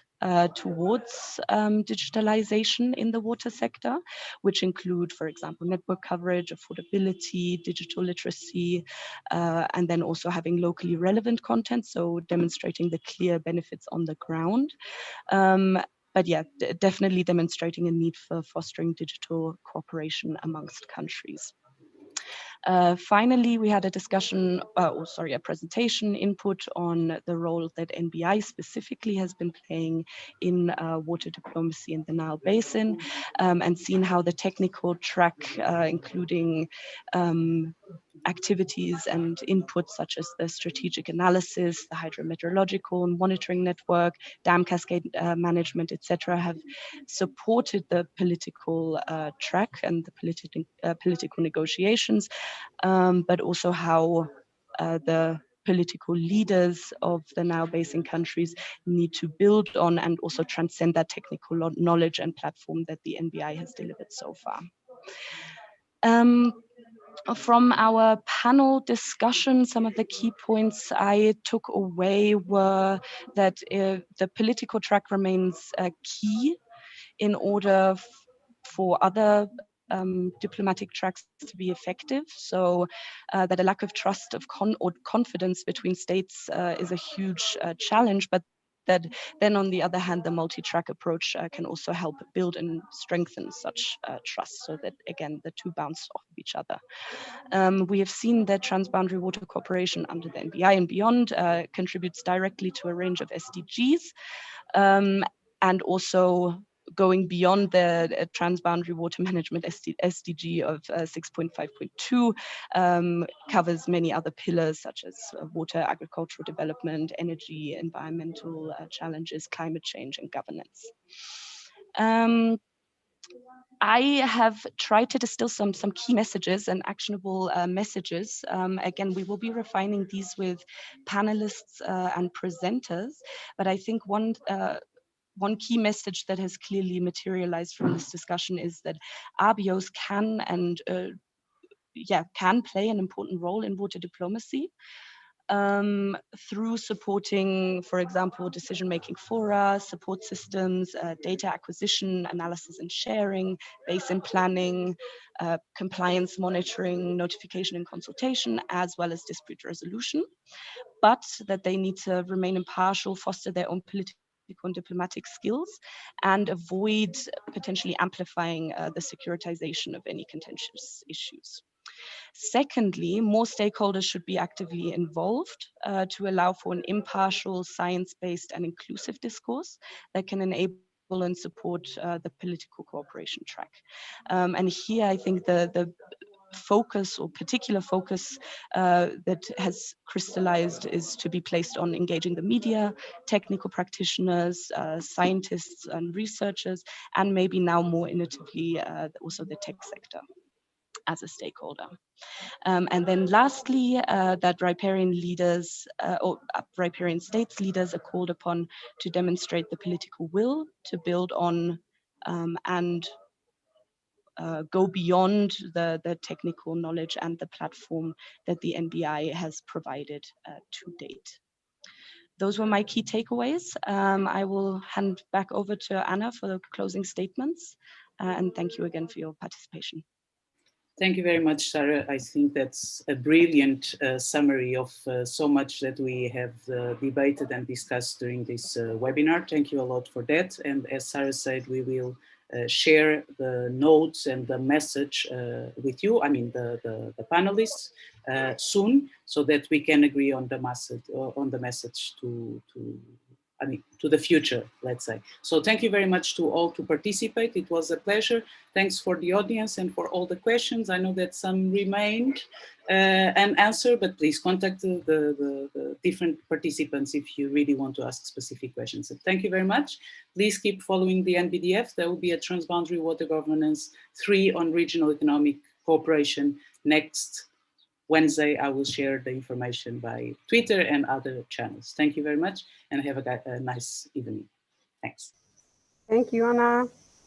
towards digitalization in the water sector, which include, for example, network coverage, affordability, digital literacy, and then also having locally relevant content, so demonstrating the clear benefits on the ground. But yeah, definitely demonstrating a need for fostering digital cooperation amongst countries. Finally, we had a discussion, a presentation input on the role that NBI specifically has been playing in water diplomacy in the Nile Basin, and seen how the technical track, including activities and inputs such as the strategic analysis, the hydrometeorological and monitoring network, dam cascade management, etc., have supported the political track and the political negotiations, but also how the political leaders of the Nile Basin countries need to build on and also transcend that technical knowledge and platform that the NBI has delivered so far. From our panel discussion, some of the key points I took away were that the political track remains key in order for other diplomatic tracks to be effective. So that a lack of trust or confidence between states is a huge challenge, but that then on the other hand, the multi-track approach can also help build and strengthen such trust, so that again, the two bounce off of each other. We have seen that transboundary water cooperation under the NBI and beyond contributes directly to a range of SDGs, and also going beyond the transboundary water management SDG of 6.5.2, covers many other pillars such as water, agricultural development, energy, environmental challenges, climate change, and governance. I have tried to distill some key messages and actionable messages. Again, we will be refining these with panelists and presenters, but I think one key message that has clearly materialized from this discussion is that RBOs can and can play an important role in water diplomacy through supporting, for example, decision-making fora, support systems, data acquisition, analysis and sharing, basin planning, compliance monitoring, notification and consultation, as well as dispute resolution, but that they need to remain impartial, foster their own political and diplomatic skills, and avoid potentially amplifying the securitization of any contentious issues. Secondly, more stakeholders should be actively involved to allow for an impartial, science-based and inclusive discourse that can enable and support the political cooperation track. And here I think the focus or particular focus that has crystallized is to be placed on engaging the media, technical practitioners, scientists and researchers, and maybe now more innovatively also the tech sector as a stakeholder. And then lastly, that riparian leaders or riparian states leaders are called upon to demonstrate the political will to build on and go beyond the technical knowledge and the platform that the NBI has provided to date. Those were my key takeaways. I will hand back over to Anna for the closing statements. And thank you again for your participation. Thank you very much, Sarah. I think that's a brilliant summary of so much that we have debated and discussed during this webinar. Thank you a lot for that. And as Sarah said, we will share the notes and the message with you, I mean the panelists, soon, so that we can agree on the message to the future, let's say. So thank you very much to all to participate. It was a pleasure. Thanks for the audience and for all the questions. I know that some remained unanswered, but please contact the different participants if you really want to ask specific questions. So thank you very much. Please keep following the NBDF. There will be a Transboundary Water Governance 3 on regional economic cooperation next Wednesday. I will share the information by Twitter and other channels. Thank you very much and have a nice evening. Thanks. Thank you, Anna.